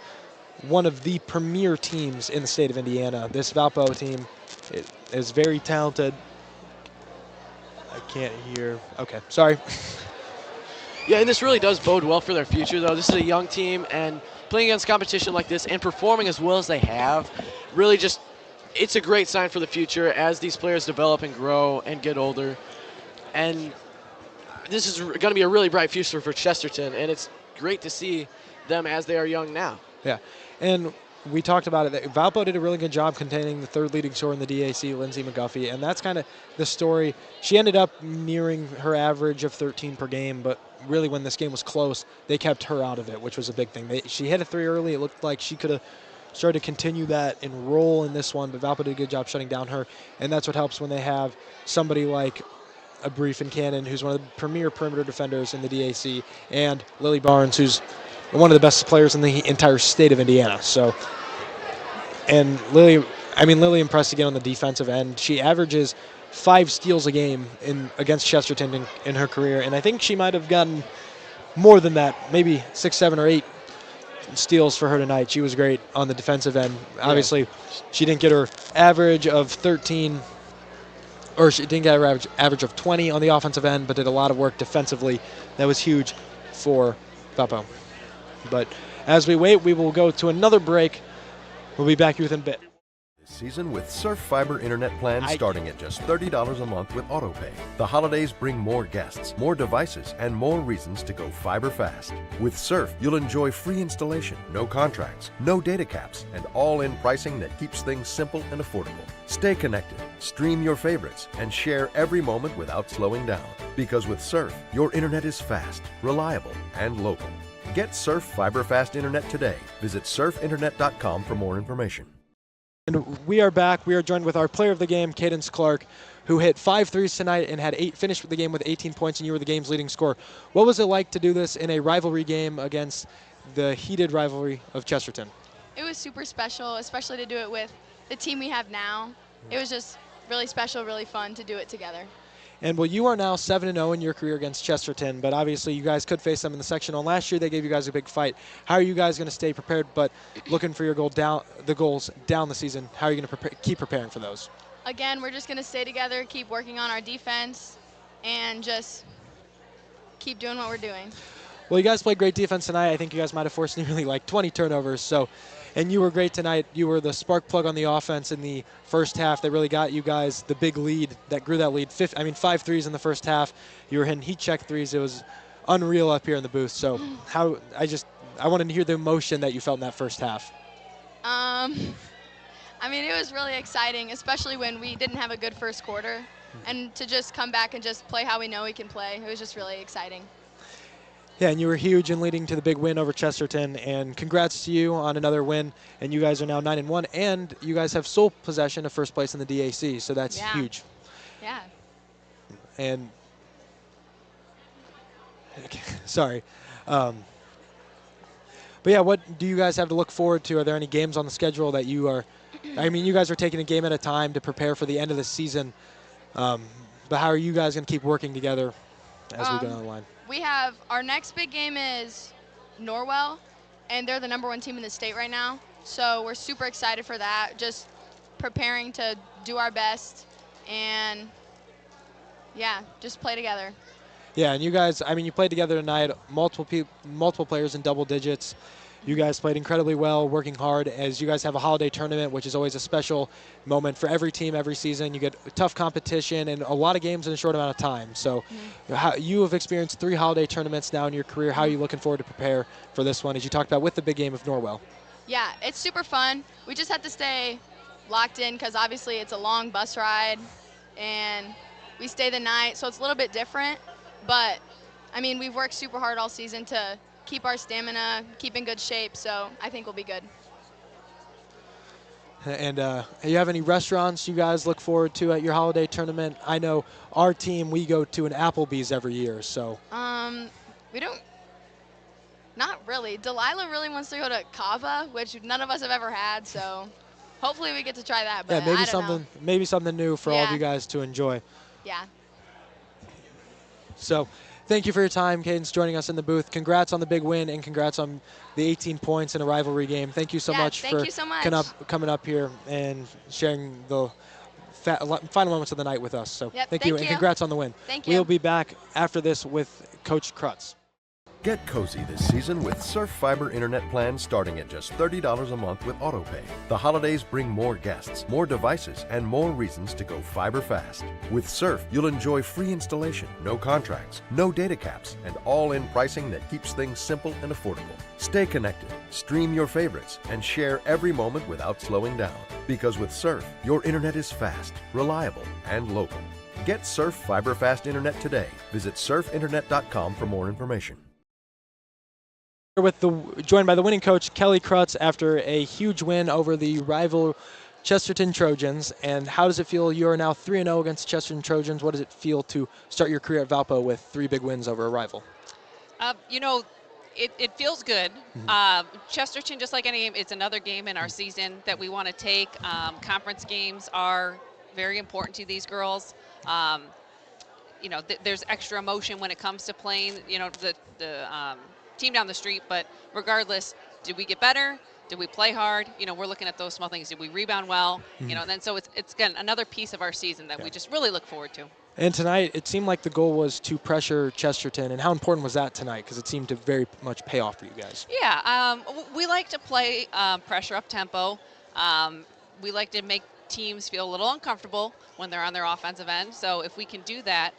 one of the premier teams in the state of Indiana. This Valpo team is very talented. I can't hear. Okay, sorry. Yeah, and this really does bode well for their future, though. This is a young team, and playing against competition like this and performing as well as they have, really just, it's a great sign for the future as these players develop and grow and get older. And this is going to be a really bright future for Chesterton, and it's great to see them as they are young now. Yeah, and we talked about it. Valpo did a really good job containing the third leading scorer in the DAC, Lindsay McGuffey, and that's kind of the story. She ended up nearing her average of 13 per game, but really when this game was close, they kept her out of it, which was a big thing. She hit a three early. It looked like she could have started to continue that and roll in this one, but Valpo did a good job shutting down her, and that's what helps when they have somebody like a brief in Cannon, who's one of the premier perimeter defenders in the DAC, and Lily Barnes, who's one of the best players in the entire state of Indiana. So, and Lily impressed again on the defensive end. She averages 5 steals a game against Chesterton in her career, and I think she might have gotten more than that, maybe 6, 7, or 8 steals for her tonight. She was great on the defensive end. Obviously, she didn't get her average of 13, or she didn't get her average of 20 on the offensive end, but did a lot of work defensively. That was huge for Valpo. But as we wait, we will go to another break. We'll be back within a bit. Season with Surf Fiber Internet plans starting at just $30 a month with AutoPay. The holidays bring more guests, more devices, and more reasons to go fiber fast. With Surf, you'll enjoy free installation, no contracts, no data caps, and all-in pricing that keeps things simple and affordable. Stay connected, stream your favorites, and share every moment without slowing down. Because with Surf, your internet is fast, reliable, and local. Get Surf Fiber Fast Internet today. Visit surfinternet.com for more information. And we are back. We are joined with our player of the game, Cadence Clark, who hit 5 threes tonight and finished the game with 18 points, and you were the game's leading scorer. What was it like to do this in a rivalry game against the heated rivalry of Chesterton? It was super special, especially to do it with the team we have now. It was just really special, really fun to do it together. And well, you are now 7-0 in your career against Chesterton, but obviously you guys could face them in the sectional. Last year they gave you guys a big fight. How are you guys going to stay prepared, but looking for your goals down the season? How are you going to keep preparing for those? Again, we're just going to stay together, keep working on our defense, and just keep doing what we're doing. Well, you guys played great defense tonight. I think you guys might have forced nearly like 20 turnovers. And you were great tonight. You were the spark plug on the offense in the first half. That really got you guys the big lead, that grew that lead. 5 threes in the first half. You were hitting heat check threes. It was unreal up here in the booth. So I wanted to hear the emotion that you felt in that first half. It was really exciting, especially when we didn't have a good first quarter. And to just come back and just play how we know we can play, it was just really exciting. Yeah, and you were huge in leading to the big win over Chesterton, and congrats to you on another win. And you guys are now 9-1, and you guys have sole possession of first place in the DAC, so that's huge. Yeah. And sorry, but yeah, what do you guys have to look forward to? Are there any games on the schedule that you are? You guys are taking a game at a time to prepare for the end of the season. But how are you guys going to keep working together as we go down the line? We have our next big game is Norwell, and they're the #1 team in the state right now. So we're super excited for that. Just preparing to do our best and, just play together. Yeah, and you guys, you played together tonight, multiple players in double digits. You guys played incredibly well, working hard, as you guys have a holiday tournament, which is always a special moment for every team every season. You get tough competition and a lot of games in a short amount of time. So you have experienced 3 holiday tournaments now in your career. How are you looking forward to prepare for this one, as you talked about with the big game of Norwell? Yeah, it's super fun. We just have to stay locked in because obviously it's a long bus ride and we stay the night, so it's a little bit different. But, we've worked super hard all season to keep our stamina, keep in good shape, so I think we'll be good. And you have any restaurants you guys look forward to at your holiday tournament? I know our team, we go to an Applebee's every year, so. We don't, not really. Delilah really wants to go to Kava, which none of us have ever had, so hopefully we get to try that, but maybe something new for all of you guys to enjoy. Yeah. So, thank you for your time, Cadence, joining us in the booth. Congrats on the big win, and congrats on the 18 points in a rivalry game. Thank you so much for coming up here and sharing the final moments of the night with us. So thank you, and congrats on the win. Thank you. We'll be back after this with Coach Krutz. Get cozy this season with Surf Fiber Internet plans starting at just $30 a month with AutoPay. The holidays bring more guests, more devices, and more reasons to go fiber fast. With Surf, you'll enjoy free installation, no contracts, no data caps, and all-in pricing that keeps things simple and affordable. Stay connected, stream your favorites, and share every moment without slowing down. Because with Surf, your internet is fast, reliable, and local. Get Surf Fiber Fast Internet today. Visit surfinternet.com for more information. Joined by the winning coach, Kelly Krutz, after a huge win over the rival Chesterton Trojans. And how does it feel? You are now 3-0 against Chesterton Trojans. What does it feel to start your career at Valpo with 3 big wins over a rival? You know, it feels good. Chesterton, just like any game, it's another game in our season that we want to take. Conference games are very important to these girls. You know, there's extra emotion when it comes to playing, you know, the team down the street. But regardless, did we get better? Did we play hard? You know, we're looking at those small things. Did we rebound well? You know, and then so it's again another piece of our season that we just really look forward to. And tonight, it seemed like the goal was to pressure Chesterton. And how important was that tonight? Because it seemed to very much pay off for you guys. Yeah, we like to play pressure up tempo. We like to make teams feel a little uncomfortable when they're on their offensive end. So if we can do that,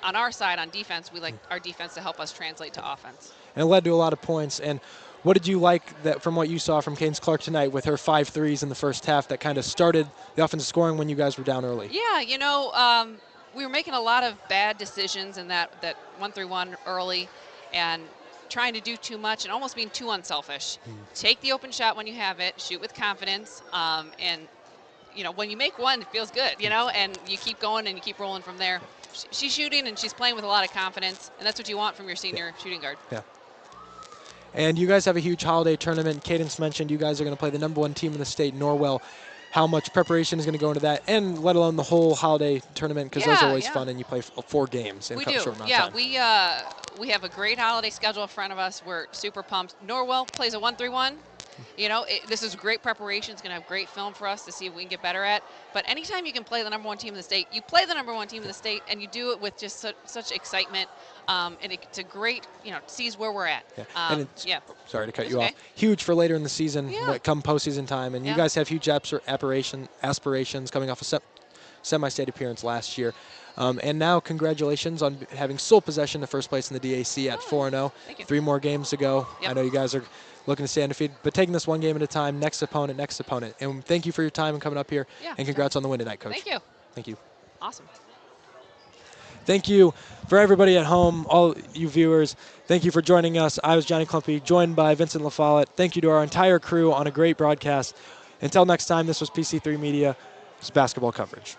on our side on defense, we like our defense to help us translate to offense. And it led to a lot of points. And what did you like that from what you saw from Cadence Clark tonight with her 5 threes in the first half that kind of started the offensive scoring when you guys were down early? Yeah, you know, we were making a lot of bad decisions in that 1-3-1 early and trying to do too much and almost being too unselfish. Take the open shot when you have it, shoot with confidence, and you know, when you make one, it feels good, you know, and you keep going and you keep rolling from there. She's shooting and she's playing with a lot of confidence, and that's what you want from your senior shooting guard. Yeah. And you guys have a huge holiday tournament. Cadence mentioned you guys are going to play the #1 team in the state, Norwell. How much preparation is going to go into that, and let alone the whole holiday tournament, because those are always fun, and you play 4 games in a short amount of time. We have a great holiday schedule in front of us. We're super pumped. Norwell plays a 1-3-1. You know, this is great preparation. It's going to have great film for us to see if we can get better at. But anytime you can play the #1 team in the state, you play the #1 team in the state, and you do it with just such excitement. And it's a great, you know, sees where we're at. And it's, sorry to cut It's you okay. off. Huge for later in the season, come postseason time. And you Yeah. guys have huge aspirations coming off a semi-state appearance last year. And now, congratulations on having sole possession of first place in the DAC at 4-0. 3 more games to go. I know you guys are looking to stay undefeated, but taking this one game at a time, next opponent. And thank you for your time and coming up here. And congrats on the win tonight, Coach. Thank you. Thank you. Awesome. Thank you for everybody at home, all you viewers. Thank you for joining us. I was Johnny Clumpy, joined by Vincent LaFollette. Thank you to our entire crew on a great broadcast. Until next time, this was PC3 Media. It's basketball coverage.